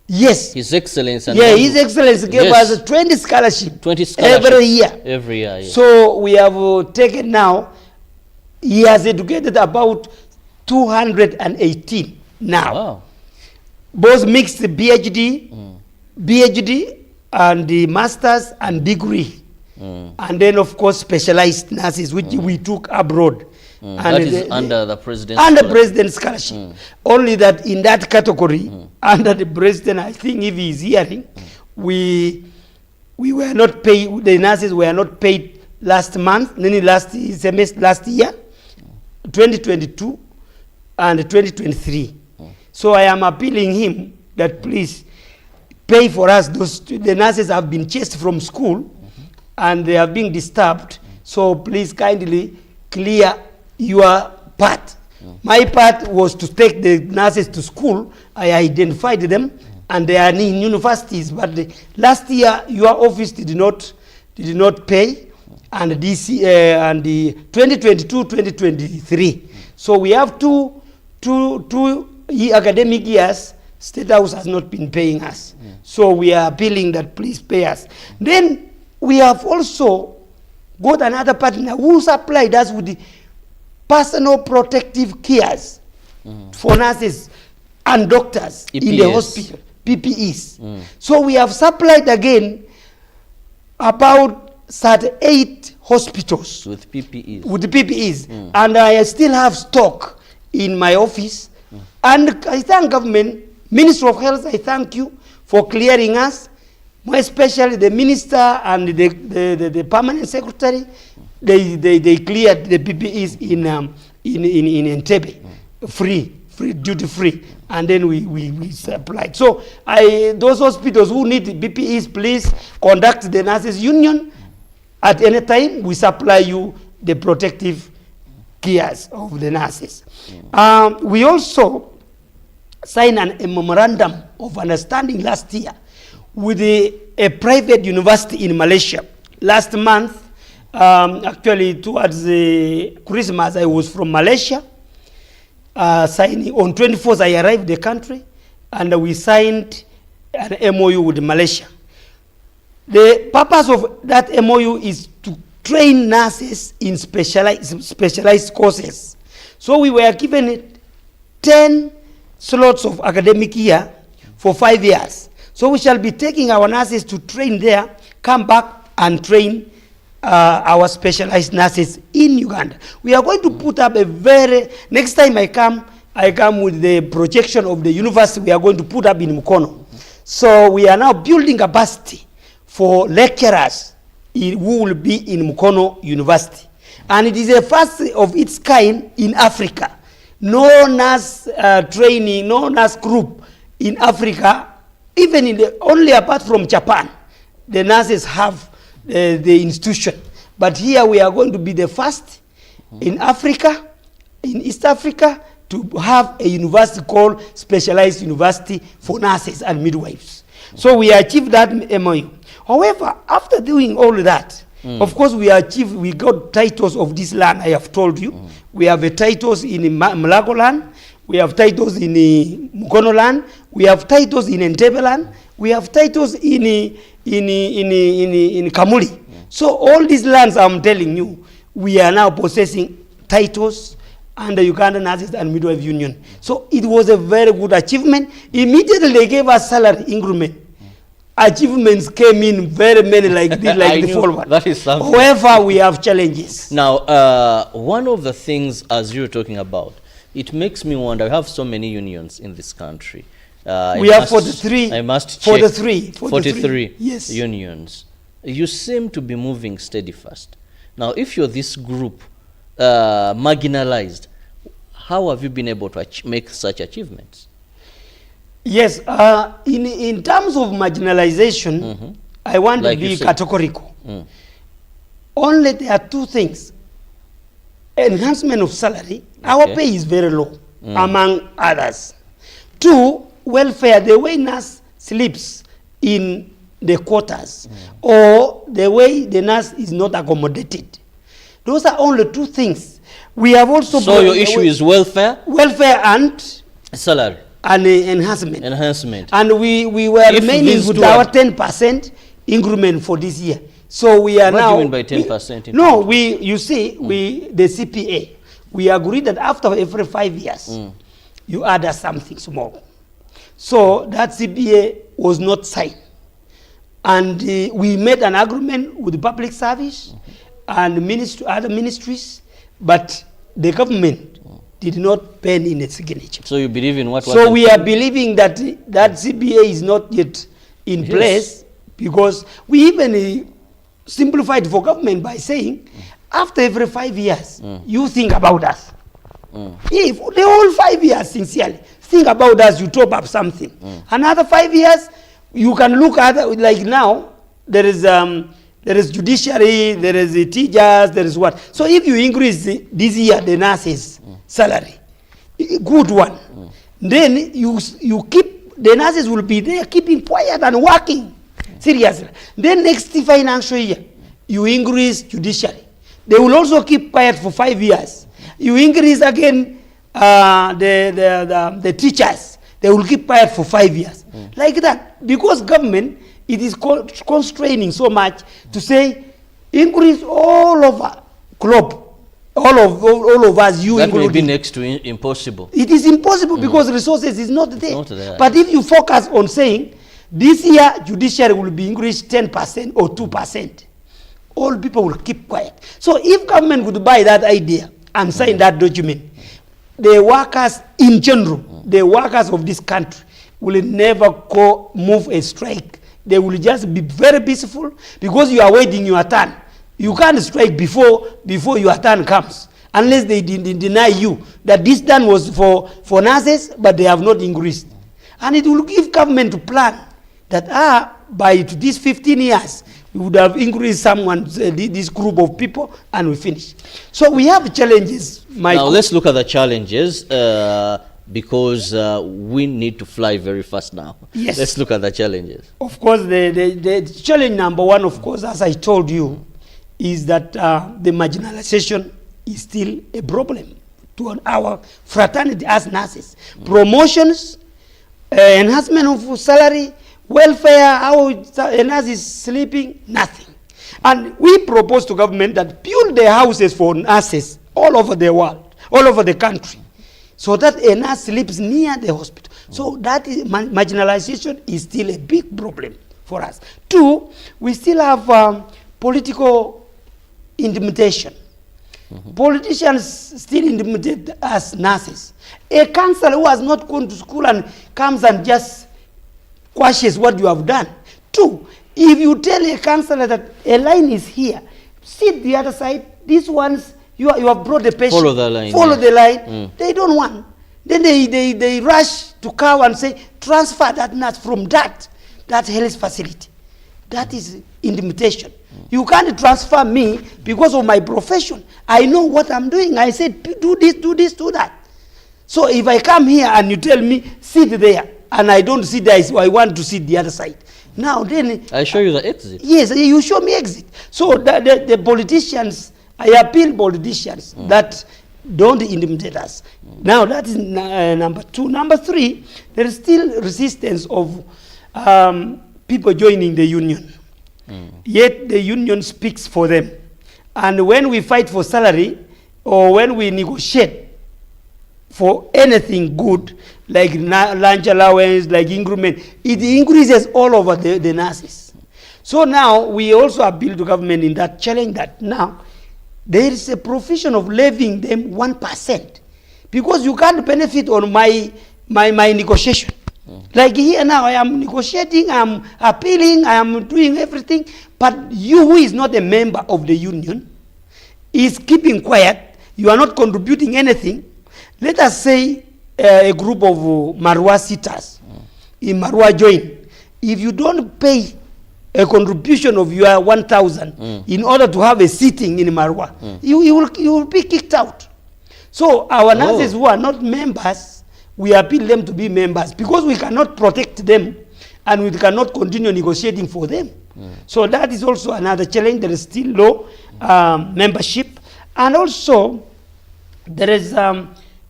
Yes. His Excellency. Yeah, His Excellency gave us 20 scholarship. 20 scholarship. Every year. Every year, yes. So we have taken now, he has educated about 218 now. Wow. Both mixed PhD and the masters and degree. And then of course specialized nurses, which we took abroad. And that is under the president's scholarship. Only that in that category, under the president, I think if he is hearing, we were not paid, the nurses were not paid last month, last semester, last year, 2022 and 2023. So I am appealing him that please pay for us. The nurses have been chased from school and they are being disturbed. So please kindly clear your part. My part was to take the nurses to school. I identified them and they are in universities. But last year your office did not pay, and this and the 2022-2023. So we have two academic years. State House has not been paying us. So we are appealing that please pay us. Then we have also got another partner who supplied us with the personal protective cares for nurses and doctors in the hospital. PPEs. So we have supplied again about 38 hospitals with PPEs. And I still have stock in my office. And I thank government, Minister of Health, I thank you for clearing us, more especially the minister and the permanent secretary. They cleared the PPEs in Entebbe, free, duty free, and then we supplied. So those hospitals who need PPEs, please contact the nurses union. At any time, we supply you the protective gears of the nurses. We also signed a memorandum of understanding last year with a private university in Malaysia. Last month, actually towards Christmas, I was from Malaysia. Signing on 24th, I arrived the country, and we signed an MOU with Malaysia. The purpose of that MOU is to train nurses in specialized courses. So we were given 10 slots of academic year for 5 years. So we shall be taking our nurses to train there, come back and train our specialized nurses in Uganda. We are going to put up next time I come with the projection of the university we are going to put up in Mukono. So we are now building capacity for lecturers who will be in Mukono University. And it is a first of its kind in Africa. No nurse training, no nurse group in Africa, even only apart from Japan, the nurses have the institution. But here we are going to be the first in Africa, in East Africa, to have a university called Specialized University for Nurses and Midwives. So we achieved that MOU. However, after doing all that, of course we got titles of this land, I have told you. We have titles in Malago land, we have titles in Mukono land, we have titles in Entebbe land, we have titles in Kamuli. So all these lands, I'm telling you, we are now possessing titles under Uganda Nurses and Midwife Union. So it was a very good achievement. Immediately they gave us salary increment. Achievements came in very many like the forward. That is something. However, we have challenges. Now, one of the things, as you're talking about, it makes me wonder, we have so many unions in this country. We have 43. I must check. 43 yes. unions. You seem to be moving steady fast. Now, if you're this group marginalized, how have you been able to make such achievements? Yes, in terms of marginalization, I want to be categorical. Only there are two things. Enhancement of salary, our pay is very low, among others. Two, welfare, the way nurse sleeps in the quarters, or the way the nurse is not accommodated. Those are only two things. We have also... So your issue is welfare? Welfare and... salary. And enhancement. Enhancement. And we were remaining with our 10% increment for this year. So we are now... What do you mean by 10%? No, you see, the CPA, we agreed that after every 5 years, you add us something small. So that CPA was not signed. And we made an agreement with the public service and other ministries, but the government did not pen in its signature. So you believe in what? So we are believing that that CBA is not yet in place, because we even simplified for government by saying, after every 5 years, you think about us. If the whole 5 years, sincerely, think about us, you top up something. Another 5 years, you can look at, like now, there is judiciary, there is the teachers, there is what. So if you increase this year the nurses' salary, good one, then you keep, the nurses will be there keeping quiet and working seriously. Then next financial year, you increase judiciary. They will also keep quiet for 5 years. You increase again the teachers. They will keep quiet for 5 years. Like that. Because government, it is constraining so much to say, increase all over globe, all of us, you that may included. be next to impossible. It is impossible because resources is not there. Not there. But if you focus on saying, this year judiciary will be increased 10% or 2%, all people will keep quiet. So if government would buy that idea and sign that document, the workers in general, the workers of this country, will never move a strike. They will just be very peaceful because you are waiting your turn. You can't strike before your turn comes, unless they deny you that this turn was for nurses, but they have not increased. And it will give government to plan that by these 15 years, we would have increased this group of people, and we finish. So we have challenges, Michael. Now let's look at the challenges, because we need to fly very fast now. Yes. Let's look at the challenges. Of course, the challenge number one, of course, as I told you, is that the marginalization is still a problem to our fraternity as nurses. Promotions, enhancement of salary, welfare, how a nurse is sleeping, nothing. And we propose to government that build the houses for nurses all over the world, all over the country, so that a nurse sleeps near the hospital. So that is, marginalization is still a big problem for us. Two, we still have political intimidation. Politicians still intimidate us nurses. A counselor who has not gone to school and comes and just quashes what you have done. Two, if you tell a counselor that a line is here, sit the other side, these ones, you have brought the patient. Follow the line. Follow the line. They don't want. Then they rush to cow and say, transfer that nurse from that health facility. That is intimidation. You can't transfer me because of my profession. I know what I'm doing. I said, do this, do this, do that. So if I come here and you tell me, sit there, and I don't sit there, so I want to sit the other side. Now then... I show you the exit. Yes, you show me exit. So the politicians, I appeal politicians that don't intimidate us. Now that is number two. Number three, there is still resistance of people joining the union. Yet the union speaks for them. And when we fight for salary, or when we negotiate for anything good, like lunch allowance, like increment, it increases all over the nurses. So now we also appeal to government in that challenge that now there is a provision of levying them 1%, because you can't benefit on my negotiation. Like here now, I am negotiating, I am appealing, I am doing everything, but you who is not a member of the union is keeping quiet, you are not contributing anything. Let us say a group of Marwa sitters in Marwa join. If you don't pay a contribution of your 1,000 in order to have a sitting in Marwa, you will be kicked out. So our nurses who are not members, we appeal them to be members, because we cannot protect them and we cannot continue negotiating for them. So that is also another challenge. There is still low membership. And also there is,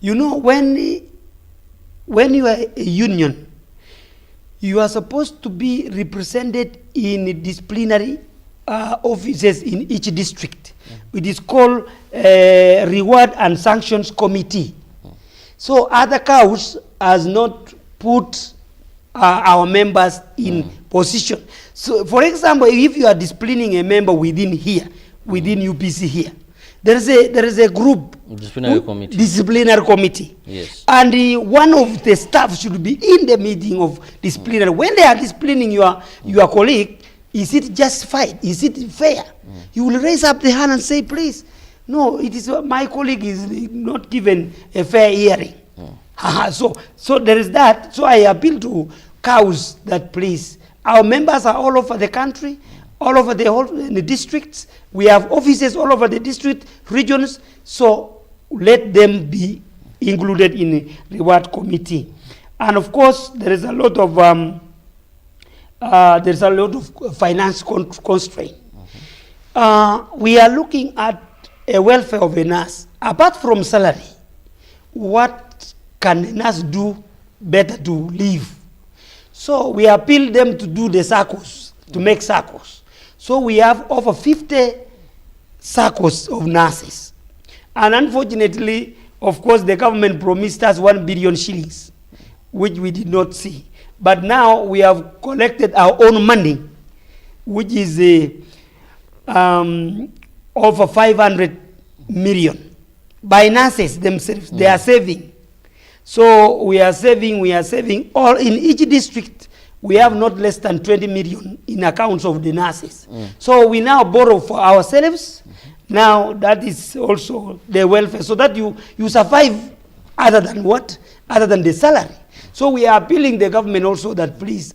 you know, when you are a union, you are supposed to be represented in disciplinary offices in each district. It is called Reward and Sanctions Committee. So other cows has not put our members in position. So for example, if you are disciplining a member within here, within UPC here, there is a group, disciplinary committee. Yes. And one of the staff should be in the meeting of disciplinary. When they are disciplining your colleague, is it justified? Is it fair? You will raise up the hand and say, please, no, it is my colleague is not given a fair hearing. So there is that. So I appeal to cows that please, our members are all over the country, all over the districts. We have offices all over the district, regions. So let them be included in the reward committee. And of course, there is a lot of finance constraint. We are looking at a welfare of a nurse. Apart from salary, what can a nurse do better to live? So we appeal them to do the circles, to make circles. So we have over 50 circles of nurses. And unfortunately, of course, the government promised us 1 billion shillings, which we did not see. But now we have collected our own money, which is over 500 million by nurses themselves. They are saving. So we are saving all in each district. We have not less than 20 million in accounts of the nurses. So we now borrow for ourselves. Now that is also the welfare, so that you survive other than what? Other than the salary. So we are appealing the government also that please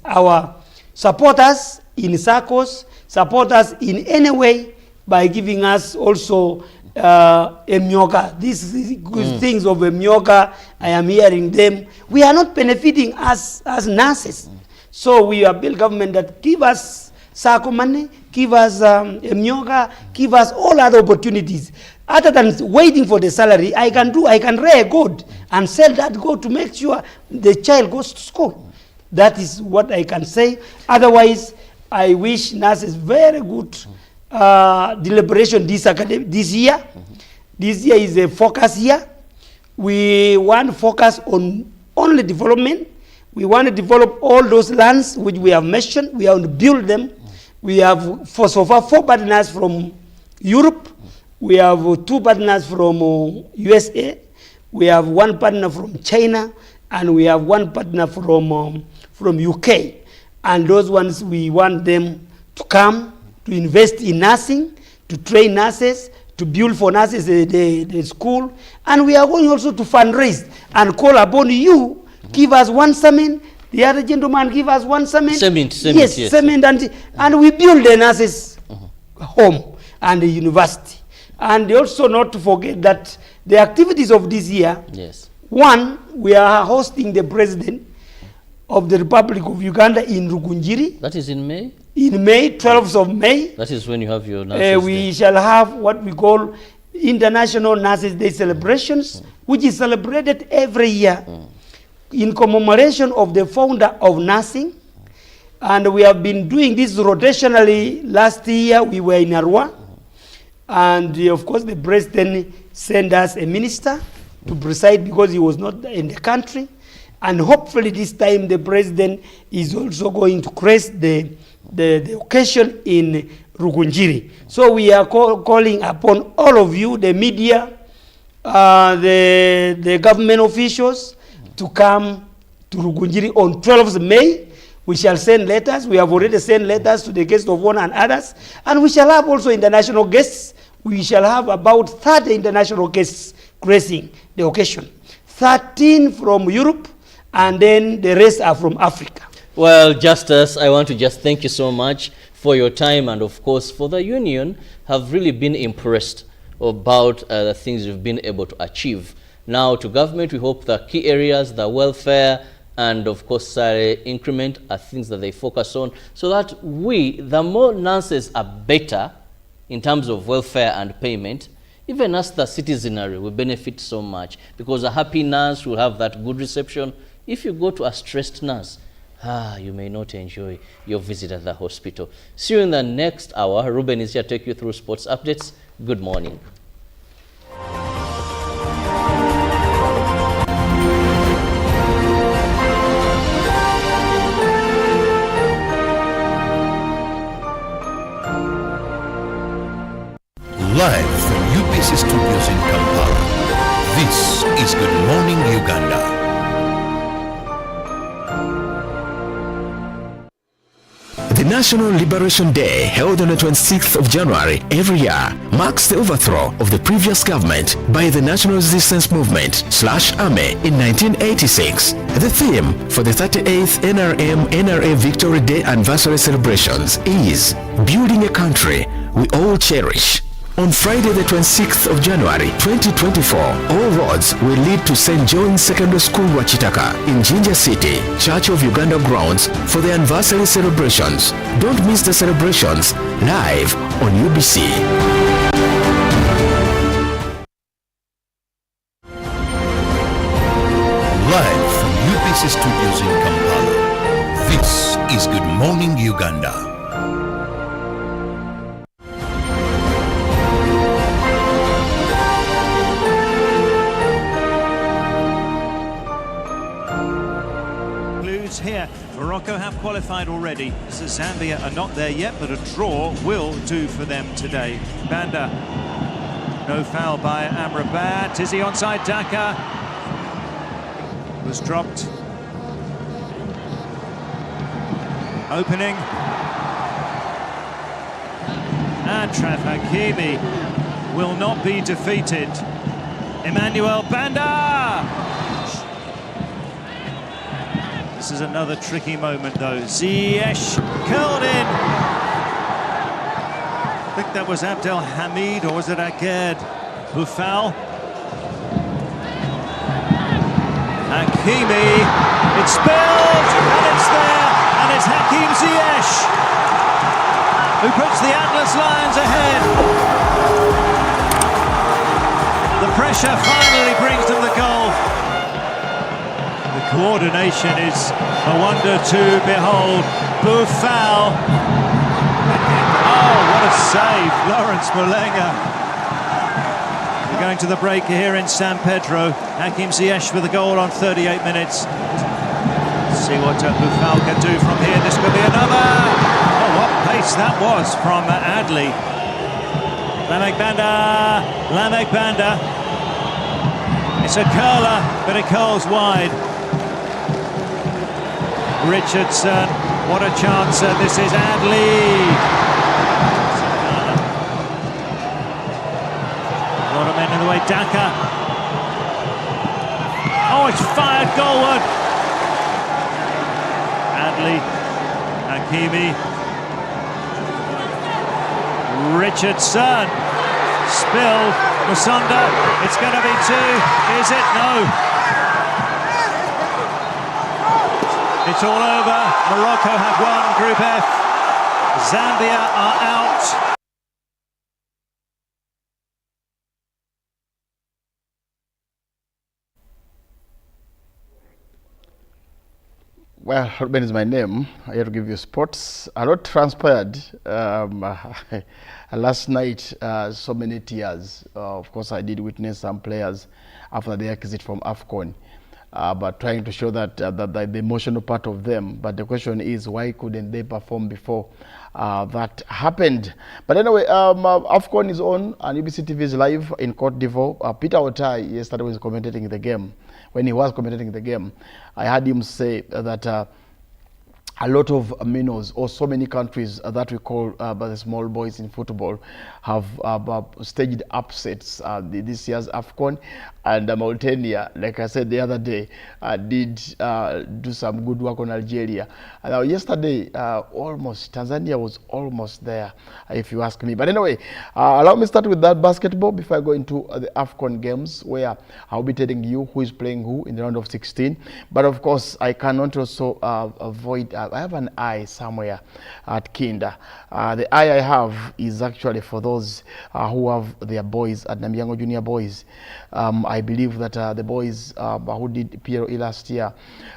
support us in SACCOs, support us in any way by giving us also a myoga. These good things of a myoga, I am hearing them. We are not benefiting as nurses. So we appeal government that give us SACCO money, give us a myoga, give us all other opportunities. Other than waiting for the salary, I can rear a goat and sell that goat to make sure the child goes to school. That is what I can say. Otherwise, I wish nurses very good deliberation this year. This year is a focus year. We want to focus on only development. We want to develop all those lands which we have mentioned. We want to build them. We have so far 4 partners from Europe. We have 2 partners from USA. We have 1 partner from China, and we have 1 partner from UK. And those ones, we want them to come to invest in nursing, to train nurses, to build for nurses the school. And we are going also to fundraise and call upon you. Give us 1 cement. The other gentleman give us 1 cement. Cement. Yes, cement. And we build the nurses' home and the university. And also not to forget that the activities of this year, yes. 1, we are hosting the president of the Republic of Uganda in Rugunjiri. That is in May? In May, 12th of May. That is when you have your nurses we shall have what we call International Nurses Day celebrations, which is celebrated every year in commemoration of the founder of nursing. And we have been doing this rotationally. Last year, we were in Arua. And of course, the president sent us a minister to preside because he was not in the country. And hopefully this time the president is also going to grace the occasion in Rugunjiri. So we are calling upon all of you, the media, the government officials, to come to Rugunjiri on 12th May. We shall send letters. We have already sent letters to the guests of honor and others. And we shall have also international guests. We shall have about 30 international guests gracing the occasion. 13 from Europe, and then the rest are from Africa. Well, Justus, I want to just thank you so much for your time, and of course for the union have really been impressed about the things you've been able to achieve. Now to government, we hope the key areas, the welfare, and of course salary increment are things that they focus on, so that the more nurses are better in terms of welfare and payment, even as the citizenry will benefit so much, because a happy nurse will have that good reception. If you go to a stressed nurse, you may not enjoy your visit at the hospital. See you in the next hour. Ruben is here to take you through sports updates. Good morning. Live from UBC Studios in Kampala, this is Good Morning Uganda. The National Liberation Day, held on the 26th of January every year, marks the overthrow of the previous government by the National Resistance Movement /AME in 1986. The theme for the 38th NRA Victory Day anniversary celebrations is Building a Country We All Cherish. On Friday the 26th of January 2024, all roads will lead to St. John's Secondary School Wachitaka in Jinja City, Church of Uganda grounds for the anniversary celebrations. Don't miss the celebrations live on UBC. Live from UBC Studios in Kampala, this is Good Morning Uganda. Morocco have qualified already, so Zambia are not there yet, but a draw will do for them today. Banda, no foul by Amrabat. Is he onside? Daka was dropped. Opening. Achraf Hakimi will not be defeated. Emmanuel Banda! This is another tricky moment though. Ziyech curled in. I think that was Abdel Hamid, or was it Aged Boufal? Hakimi, it's spilled, and it's there, and it's Hakim Ziyech who puts the Atlas Lions ahead. The pressure finally brings them the goal. The coordination is a wonder to behold. Boufal. Oh, what a save, Lawrence Mulenga. We're going to the break here in San Pedro. Hakim Ziyech with the goal on 38 minutes. Let's see what Boufal can do from here. This could be another. Oh, what pace that was from Adli. Lamek Banda. It's a curler, but it curls wide. Richardson, what a chance. This is Adli. A lot of men in the way. Daka. Oh, it's fired goalward. Adli, Hakimi, Richardson, spilled, Musonda, it's going to be two, is it? No. It's all over, Morocco have won Group F, Zambia are out. Well, Ruben is my name. I have to give you sports. A lot transpired last night. So many tears. Of course, I did witness some players after the exit from AFCON, but trying to show that, the emotional part of them. But the question is, why couldn't they perform before that happened? But anyway, AFCON is on, and UBC TV is live in Cote d'Ivoire. Peter Otai yesterday was commentating the game. When he was commentating the game, I heard him say that a lot of minnows, or so many countries that we call by the small boys in football, have staged upsets this year's AFCON, and Mauritania, like I said the other day, did do some good work on Algeria. Now yesterday, almost Tanzania was almost there, if you ask me. But anyway, allow me to start with that basketball before I go into the AFCON games, where I'll be telling you who is playing who in the round of 16. But of course, I cannot also avoid. I have an eye somewhere at Kinda. The eye I have is actually for those who have their boys at Nambiango Junior Boys. I believe that the boys who did PLE last year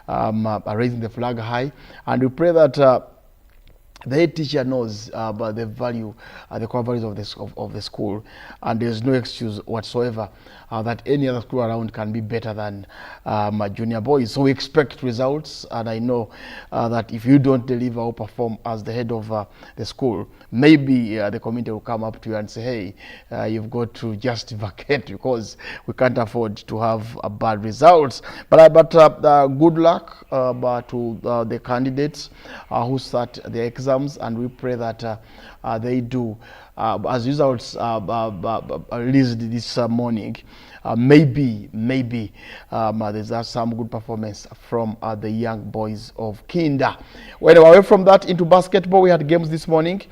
are raising the flag high, and we pray that the head teacher knows about the value, the core values of the school, and there's no excuse whatsoever that any other school around can be better than Junior Boys. So we expect results, and I know that if you don't deliver or perform as the head of the school, maybe the committee will come up to you and say, hey, you've got to just vacate because we can't afford to have bad results. But good luck to the candidates who start the exams, and we pray that they do. As results released this morning, maybe there's some good performance from the young boys of Kinda. Well, away from that, into basketball, we had games this morning.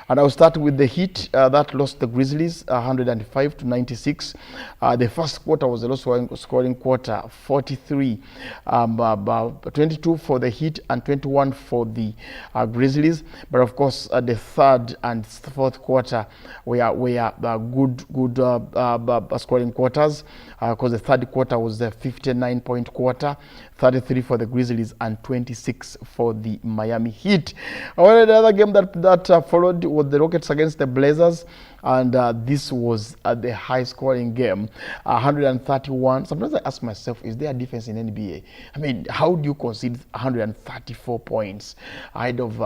And I'll start with the Heat that lost the Grizzlies 105-96. The first quarter was a low scoring quarter, 22 for the Heat and 21 for the Grizzlies. But of course, the third and fourth quarter were good scoring quarters, because the third quarter was a 59-point quarter, 33 for the Grizzlies and 26 for the Miami Heat. Well, the other game that followed was the Rockets against the Blazers. and this was the high-scoring game, 131. Sometimes I ask myself, is there a difference in NBA? I mean, how do you concede 134 points ahead of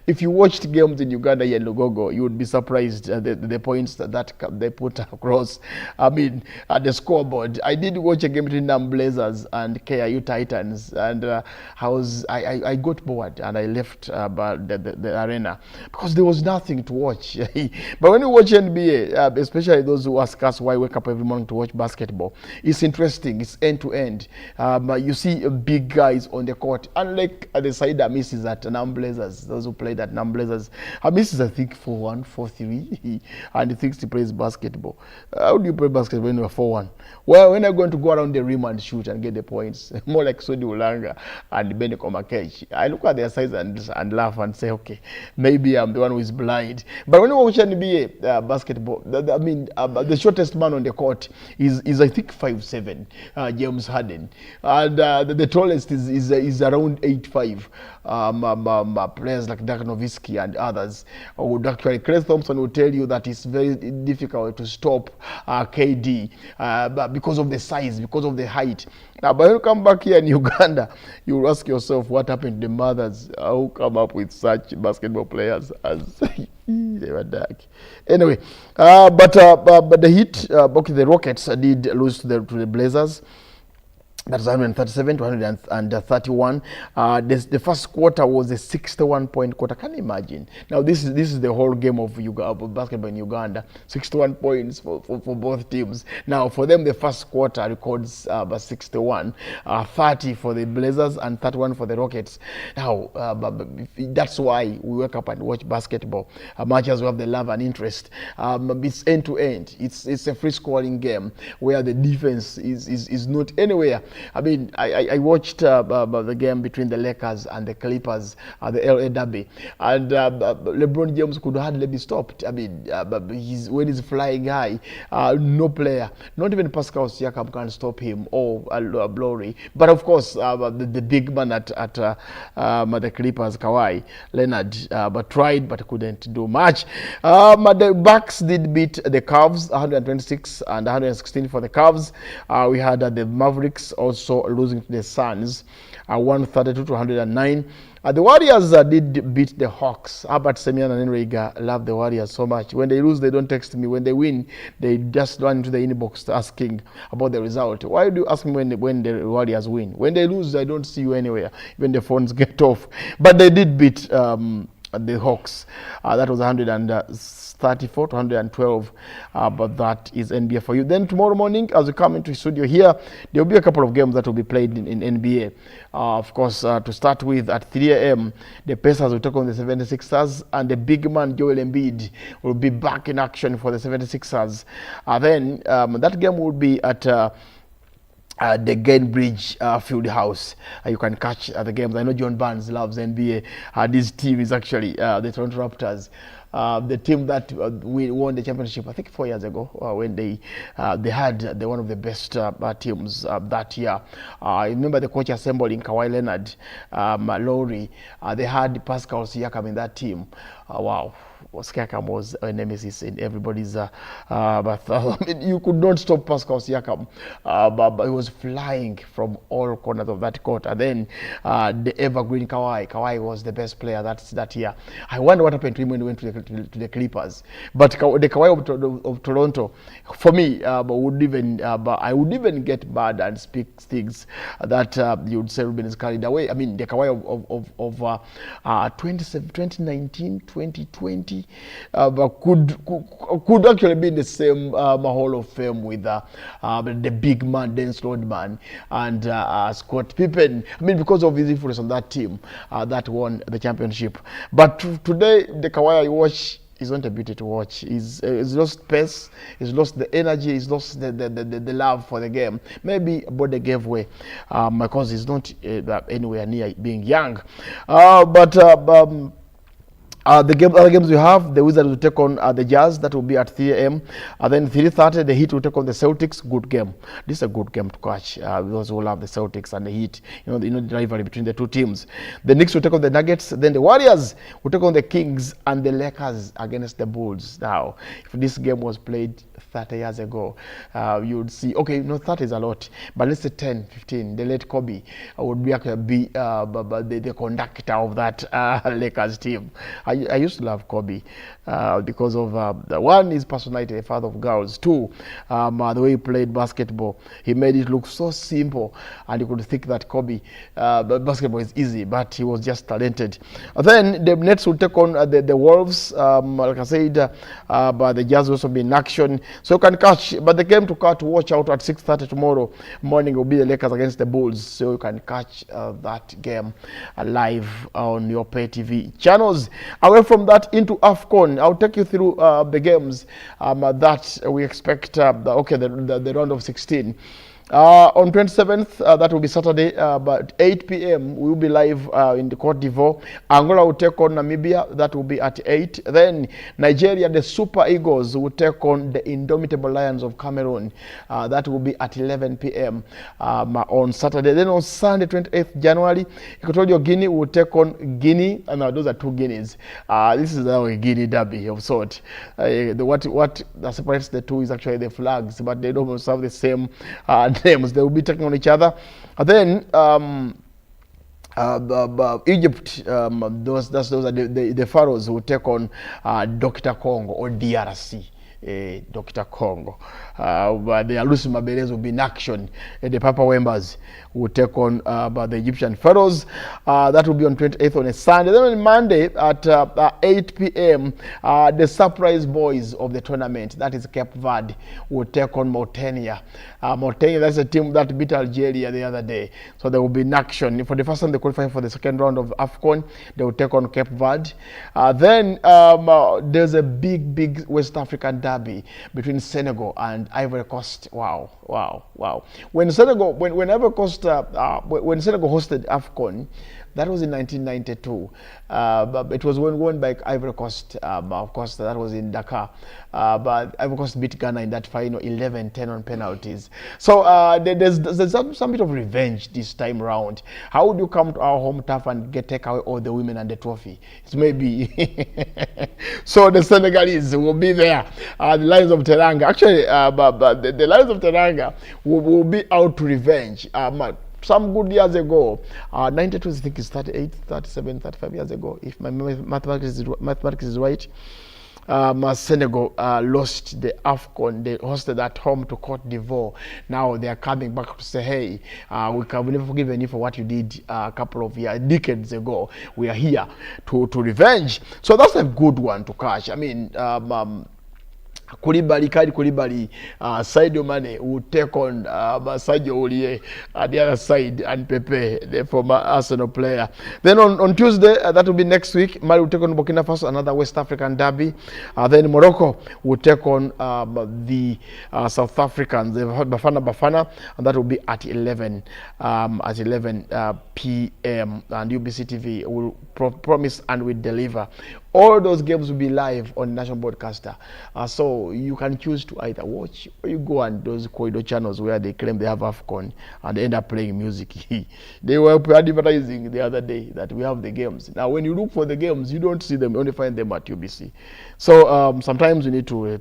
if you watched games in Uganda and Lugogo, you would be surprised the points that they put across. I mean, at the scoreboard. I did watch a game between Nam Blazers and KIU Titans, and I got bored and I left the arena because there was nothing to watch. But when you watch NBA, especially those who ask us why wake up every morning to watch basketball, it's interesting. It's end to end. You see big guys on the court, unlike the side that misses at Nam Blazers. Those who played at Nam Blazers, misses I think 4-1, 4-3, and he thinks he plays basketball. How do you play basketball when you're 4-1? Well, when I'm going to go around the rim and shoot and get the points, more like Sodi Ulanga and Bene Komakechi, I look at their size and laugh and say, okay, maybe I'm the one who is blind. But when you watch NBA basketball, the shortest man on the court is I think 5'7", James Harden, and the tallest is around 8'5". Players like Dirk Nowitzki and others would actually, Chris Thompson will tell you that it's very difficult to stop KD because of the size, because of the height. Now, but when you come back here in Uganda, you ask yourself what happened to the mothers who come up with such basketball players as they were dark. Anyway, but the Heat, okay, the Rockets did lose to the Blazers. That's 137 to 131. The first quarter was a 61-point quarter. Can you imagine? Now this is the whole game of basketball in Uganda. 61 points for both teams. Now for them, the first quarter records 61, 30 for the Blazers and 31 for the Rockets. Now that's why we wake up and watch basketball. Much as we have the love and interest, it's end to end. It's a free scoring game where the defense is not anywhere. I mean, I watched the game between the Lakers and the Clippers, the LA Derby, and LeBron James could hardly be stopped. I mean, when he's flying high, no player, not even Pascal Siakam can stop him or Lowry. But of course, the big man at the Clippers, Kawhi Leonard, but tried but couldn't do much. The Bucks did beat the Cavs, 126 and 116 for the Cavs. We had the Mavericks also losing to the Suns, 132 to 109. The Warriors did beat the Hawks. Albert Semian and Enriga love the Warriors so much. When they lose, they don't text me. When they win, they just run into the inbox asking about the result. Why do you ask me when the Warriors win? When they lose, I don't see you anywhere. When the phones get off. But they did beat the Hawks. That was 134 to 112. But that is NBA for you. Then tomorrow morning, as we come into the studio here, there will be a couple of games that will be played in NBA. Of course, to start with, at 3 a.m., the Pacers will take on the 76ers, and the big man Joel Embiid will be back in action for the 76ers. Then that game will be at the Gainbridge Field House. You can catch the games. I know John Barnes loves NBA. This team is actually the Toronto Raptors. The team that we won the championship, I think 4 years ago, when they had one of the best teams that year. I remember the coach assembling Kawhi Leonard, Lowry. They had Pascal Siakam in that team. Wow. Siakam was a nemesis in everybody's but I mean, you could not stop Pascal Siakam, but he was flying from all corners of that court. And then the evergreen Kawhi was the best player that year. I wonder what happened to him when he went to the Clippers. But the Kawhi of Toronto, for me, I would even get bad and speak things that you would say Ruben is carried away. I mean, the Kawhi of 2019, 2020, could actually be in the same Hall of Fame with the big man, Dennis Rodman, and Scott Pippen. I mean, because of his influence on that team that won the championship. But today, the Kawhi I watch is not a beauty to watch. He's lost pace, he's lost the energy, he's lost the love for the game. Maybe body gave way because he's not anywhere near being young. Other games we have, the Wizards will take on the Jazz. That will be at 3 a.m. Then 3:30, the Heat will take on the Celtics. Good game. This is a good game to catch. Those who love the Celtics and the Heat, the rivalry between the two teams. The Knicks will take on the Nuggets. Then the Warriors will take on the Kings, and the Lakers against the Bulls. Now, if this game was played 30 years ago, you would see, okay, 30 is a lot, but let's say 10, 15, the late Kobe would be the conductor of that Lakers team. I used to love Kobe because of one, his personality, a father of girls. Two, the way he played basketball. He made it look so simple, and you could think that Kobe, basketball is easy, but he was just talented. Then the Nets will take on the Wolves. Like I said, but the Jazz will also be in action. So you can catch, but the game to watch out at 6:30 tomorrow morning will be the Lakers against the Bulls. So you can catch that game live on your pay TV channels. Away from that, into AFCON, I'll take you through the games that we expect. The round of 16. On 27th, that will be Saturday, but 8 p.m. we will be live in the Cote d'Ivoire. Angola will take on Namibia. That will be at 8. Then Nigeria, the Super Eagles, will take on the Indomitable Lions of Cameroon. That will be at 11 p.m. On Saturday. Then on Sunday, 28th January, Equatorial Guinea will take on Guinea. Those are two Guineas. This is a Guinea derby of sort. What separates the two is actually the flags, but they don't have the same names. They will be taking on each other. And then Egypt, those are the Pharaohs who take on Dr. Congo or DRC. Dr. Congo. But the Alusi Mabeles will be in action. The Papa Wembas will take on the Egyptian Pharaohs. That will be on 28th on a Sunday. Then on Monday at 8 p.m., the surprise boys of the tournament, that is Cape Verde, will take on Mauritania. Mauritania, that's a team that beat Algeria the other day. So they will be in action. For the first time they qualify for the second round of AFCON, they will take on Cape Verde. Then there's a big West African derby between Senegal and Ivory Coast. Wow. When Senegal hosted AFCON, that was in 1992. It was won by Ivory Coast. Of course, that was in Dakar. But Ivory Coast beat Ghana in that final 11-10 on penalties. So there's some bit of revenge this time round. How would you come to our home turf and take away all the women and the trophy? It's maybe. So the Senegalese will be there. The Lions of Teranga. Actually, the Lions of Teranga will be out to revenge. Some good years ago, 92, I think it's 38, 37, 35 years ago, if my mathematics is right, Senegal lost the AFCON. They hosted at home to Cote d'Ivoire. Now they are coming back to say, hey, we can never forgive you for what you did a couple of decades ago. We are here to revenge. So that's a good one to catch. I mean, Koulibaly, Sadio Mane will take on Sadio Ollie at the other side, and Pepe, the former Arsenal player. Then on Tuesday, that will be next week, Mali will take on Burkina Faso, another West African derby. Then Morocco will take on the South Africans, the Bafana, and that will be at 11 p.m. And UBC TV will promise and will deliver. All those games will be live on national broadcaster. So you can choose to either watch or you go on those corridor channels where they claim they have AFCON and they end up playing music. They were advertising the other day that we have the games. Now when you look for the games, you don't see them, you only find them at UBC. So sometimes you need to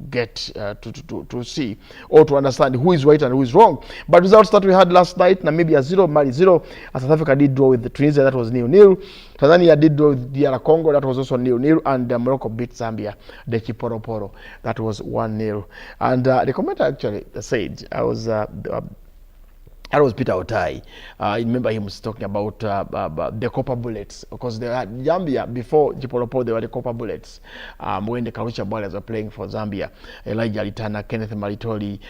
get to see or to understand who is right and who is wrong. But results that we had last night, Namibia 0, Mali 0. South Africa did draw with Tunisia, that was 0-0. Tanzania did draw with DR Congo, that was also 0-0, and Morocco beat Zambia, the Chiporoporo, that was 1-0. And the commentator actually said, that was Peter Otai. I remember him talking about the copper bullets, because they had Zambia before Jipolopo. They were the copper bullets when the Karusha Boilers were playing for Zambia. Elijah Litana, Kenneth Maritoli,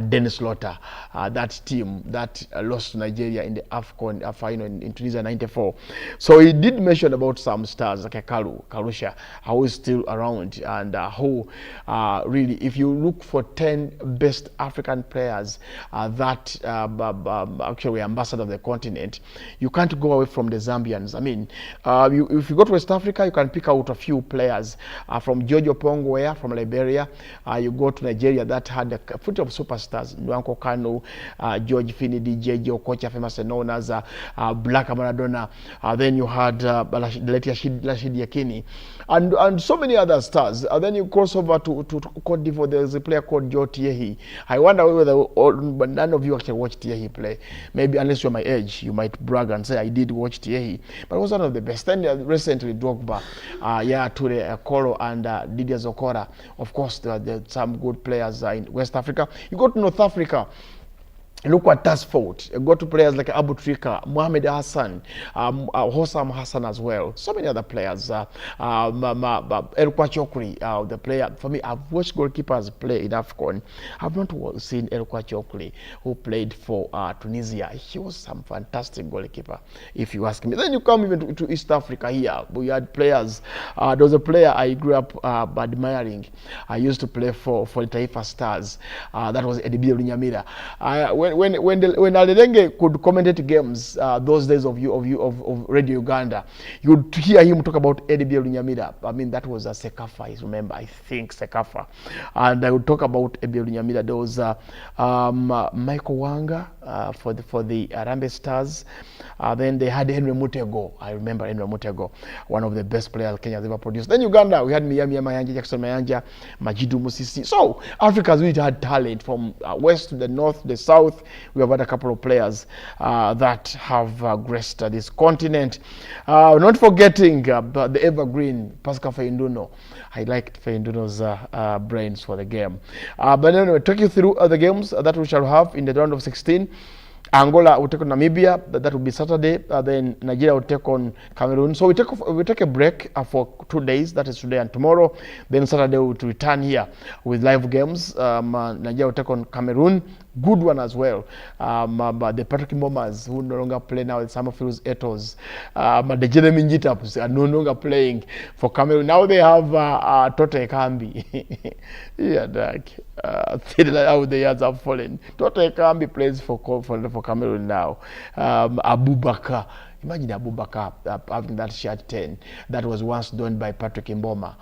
Dennis Lotter, that team that lost to Nigeria in the AFCON final in Tunisia '94. So he did mention about some stars like Karusha, who is still around, and who really, if you look for 10 best African players that actually ambassador of the continent, you can't go away from the Zambians. I mean, if you go to West Africa, you can pick out a few players from George Opongwea from Liberia. You go to Nigeria, that had a foot of superstars: Nwanko Kanu, George Finidi, J.J. Okocha, famous known as Black Maradona. Then you had the late Rashid Yakini, and so many other stars. Then you cross over to Cote d'Ivoire. There's a player called Joe Thierry. I wonder whether none of you actually watched Thierry play. Maybe unless you're my age, you might brag and say I did watch Thierry. But it was one of the best. Then recently Drogba, Toure, Kolo, and Didier Zokora. Of course, there are some good players in West Africa. You go to North Africa. Look at Tasford. Go to players like Abu Trika, Mohamed Hassan, Hossam Hassan as well. So many other players. Elkwa Chokri, the player. For me, I've watched goalkeepers play in AFCON. I've not seen Elkwa Chokri, who played for Tunisia. He was some fantastic goalkeeper, if you ask me. Then you come even to East Africa here. We had players. There was a player I grew up admiring. I used to play for the Taifa Stars. That was Edibio Nyamira. When Alirenge could commentate games, those days of Radio Uganda, you'd hear him talk about Edibio Nyamira. I mean, that was a Sekafa, I remember, I think Sekafa. And I would talk about Edibio Nyamira. There was Michael Wanga for the Arambe Stars. Then they had Henry Mutego. I remember Henry Mutego, one of the best players Kenya has ever produced. Then Uganda, we had Miyami Mayanja, Jackson Mayanja, Majidu Musisi. So Africa's really had talent from west to the north, the south. We have had a couple of players that have graced this continent. Not forgetting the evergreen Pascal Feinduno. I liked Feinduno's brains for the game. But anyway, take you through the games that we shall have in the round of 16. Angola will take on Namibia. That will be Saturday. Then Nigeria will take on Cameroon. So we take a break for 2 days. That is today and tomorrow. Then Saturday we will return here with live games. Nigeria will take on Cameroon. Good one as well. But the Patrick Mbomas, who no longer play now with Summerfield's Etos, the Jeremy Njitaps are no longer playing for Cameroon. Now they have Tote Kambi. Yeah, like how the years have fallen. Tote Kambi plays for Cameroon now. Abubakar. Imagine Abubakar having that shirt 10 that was once done by Patrick Mboma.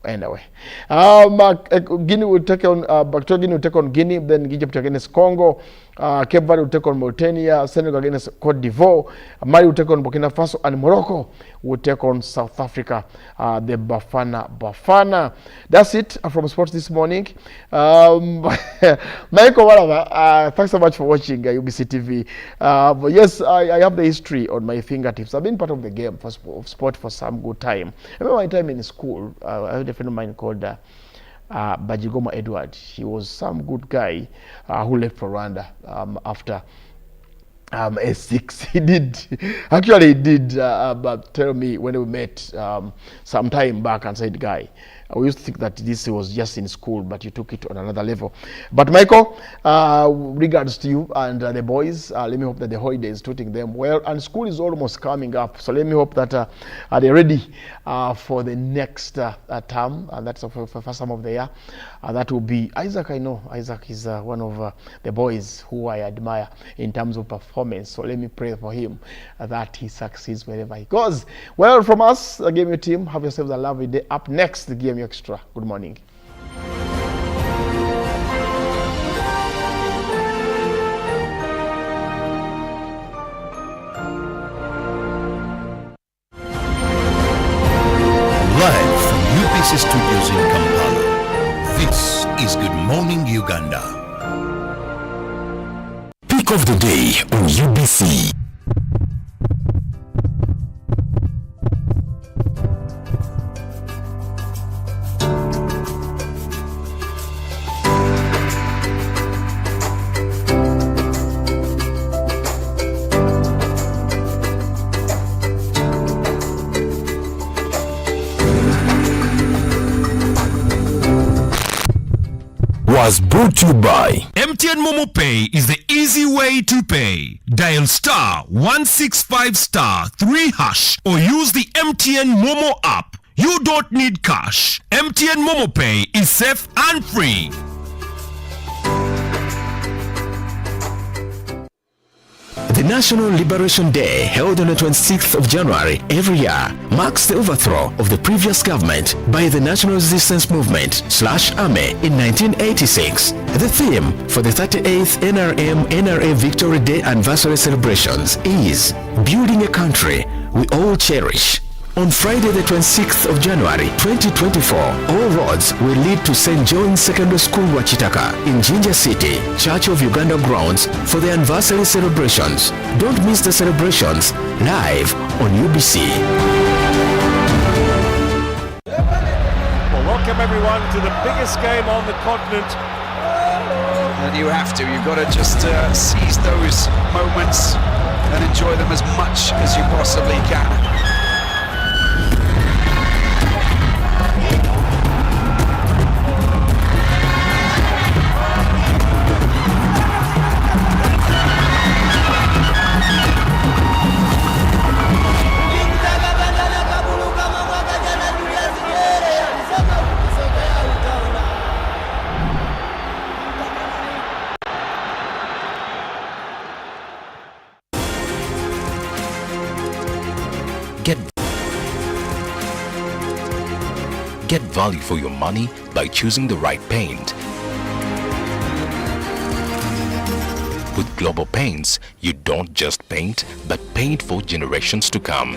Anyway, Guinea will take on Guinea will take on Guinea, then Egypt against Congo, Cape Verde will take on Mauritania, Senegal against Cote d'Ivoire, Mali will take on Burkina Faso, and Morocco will take on South Africa, the Bafana. That's it from sports this morning. Michael Walawa, thanks so much for watching UBC TV. But yes, I have the history on my fingertips. I've been part of the game for sport for some good time. I remember my time in school. I had a friend of mine called Bajigoma Edward. He was some good guy who left for Rwanda after S6. He did tell me when we met some time back and said, guy, we used to think that this was just in school, but you took it on another level. But Michael, regards to you and the boys. Let me hope that the holiday is treating them well. And school is almost coming up. So let me hope that they're ready for the next term. And that's for first term of the year. That will be Isaac. I know Isaac is one of the boys who I admire in terms of performance. So let me pray for him that he succeeds wherever he goes. Well, from us, the Game team, have yourselves a lovely day. Up next, the Game Extra. Good morning. Live from UBC Studios in Kampala, this is Good Morning Uganda. Pick of the day on UBC. Was brought to you by MTN Momo Pay is the easy way to pay. Dial star 165 star 3 hash or use the MTN Momo app. You don't need cash. MTN Momo Pay is safe and free. The National Liberation Day, held on the 26th of January every year, marks the overthrow of the previous government by the National Resistance Movement /AME in 1986. The theme for the 38th NRA Victory Day anniversary celebrations is Building a Country We All Cherish. On Friday the 26th of January 2024, all roads will lead to St. John's Secondary School Wachitaka in Jinja City, Church of Uganda grounds for the anniversary celebrations. Don't miss the celebrations live on UBC. Well, welcome everyone to the biggest game on the continent. And you've got to just seize those moments and enjoy them as much as you possibly can. Get value for your money by choosing the right paint. With Global Paints, you don't just paint, but paint for generations to come.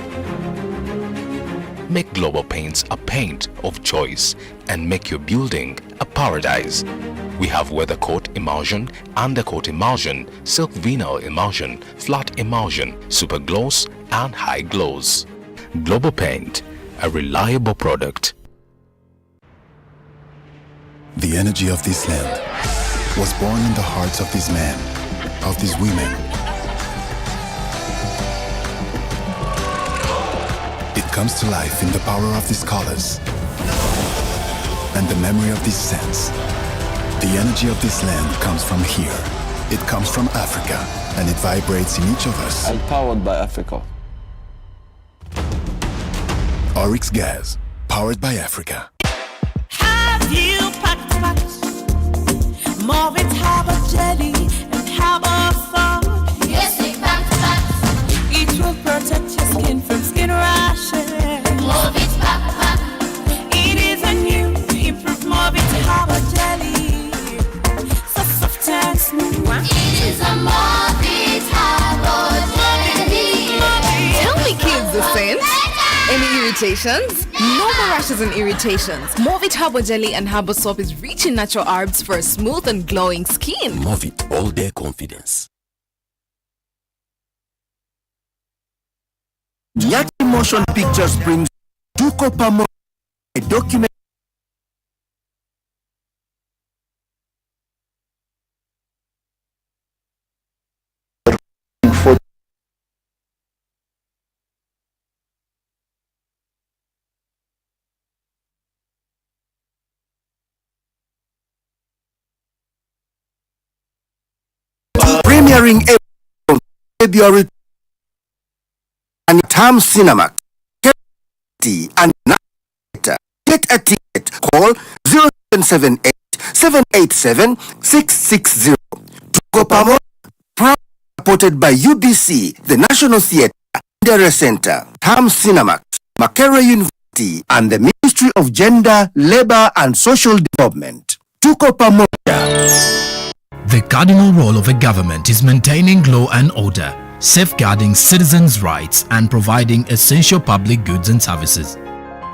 Make Global Paints a paint of choice and make your building a paradise. We have weather coat emulsion, undercoat emulsion, silk vinyl emulsion, flat emulsion, super gloss and high gloss. Global Paint, a reliable product. The energy of this land was born in the hearts of these men, of these women. It comes to life in the power of these colors and the memory of these scents. The energy of this land comes from here. It comes from Africa, and it vibrates in each of us. Empowered by Africa. Oryx Gas, powered by Africa. More it Harbour jelly and Harbour foam. Yes, it packed. It will protect your skin from skin rashes. More it pack. It is a new improved More it Harbour jelly. So soft and smooth. It is a More it Harbour jelly. Tell me, kids, the sense. Any irritations? No more rashes and irritations. Movit Herbal Jelly and Herbal Soap is rich in natural herbs for a smooth and glowing skin. Movit All Day Confidence. Nyati Motion Pictures brings Tuko Pamoja, a document premiering April, February and Tam Cinema and get a ticket. Call 0778 787 660. Tuko Pamoja, proud supported by UBC, the National Theatre, Indere Center, Tam Cinema, Makerere University, and the Ministry of Gender, Labor and Social Development. Tuko Pamoja. The cardinal role of a government is maintaining law and order, safeguarding citizens' rights and providing essential public goods and services.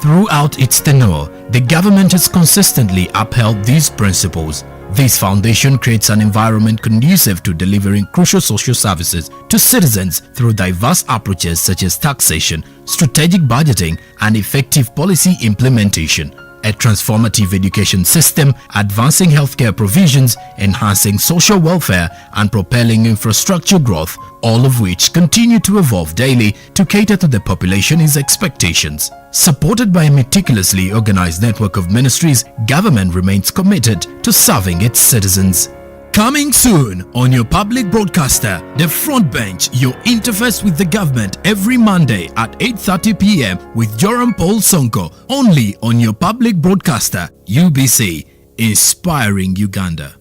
Throughout its tenure, the government has consistently upheld these principles. This foundation creates an environment conducive to delivering crucial social services to citizens through diverse approaches such as taxation, strategic budgeting, and effective policy implementation. A transformative education system, advancing healthcare provisions, enhancing social welfare, and propelling infrastructure growth, all of which continue to evolve daily to cater to the population's expectations. Supported by a meticulously organized network of ministries, government remains committed to serving its citizens. Coming soon on your public broadcaster, The Front Bench, your interface with the government every Monday at 8:30 p.m. with Joram Paul Sonko, only on your public broadcaster, UBC, inspiring Uganda.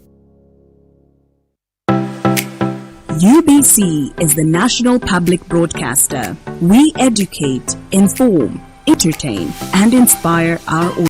UBC is the national public broadcaster. We educate, inform, entertain, and inspire our audience.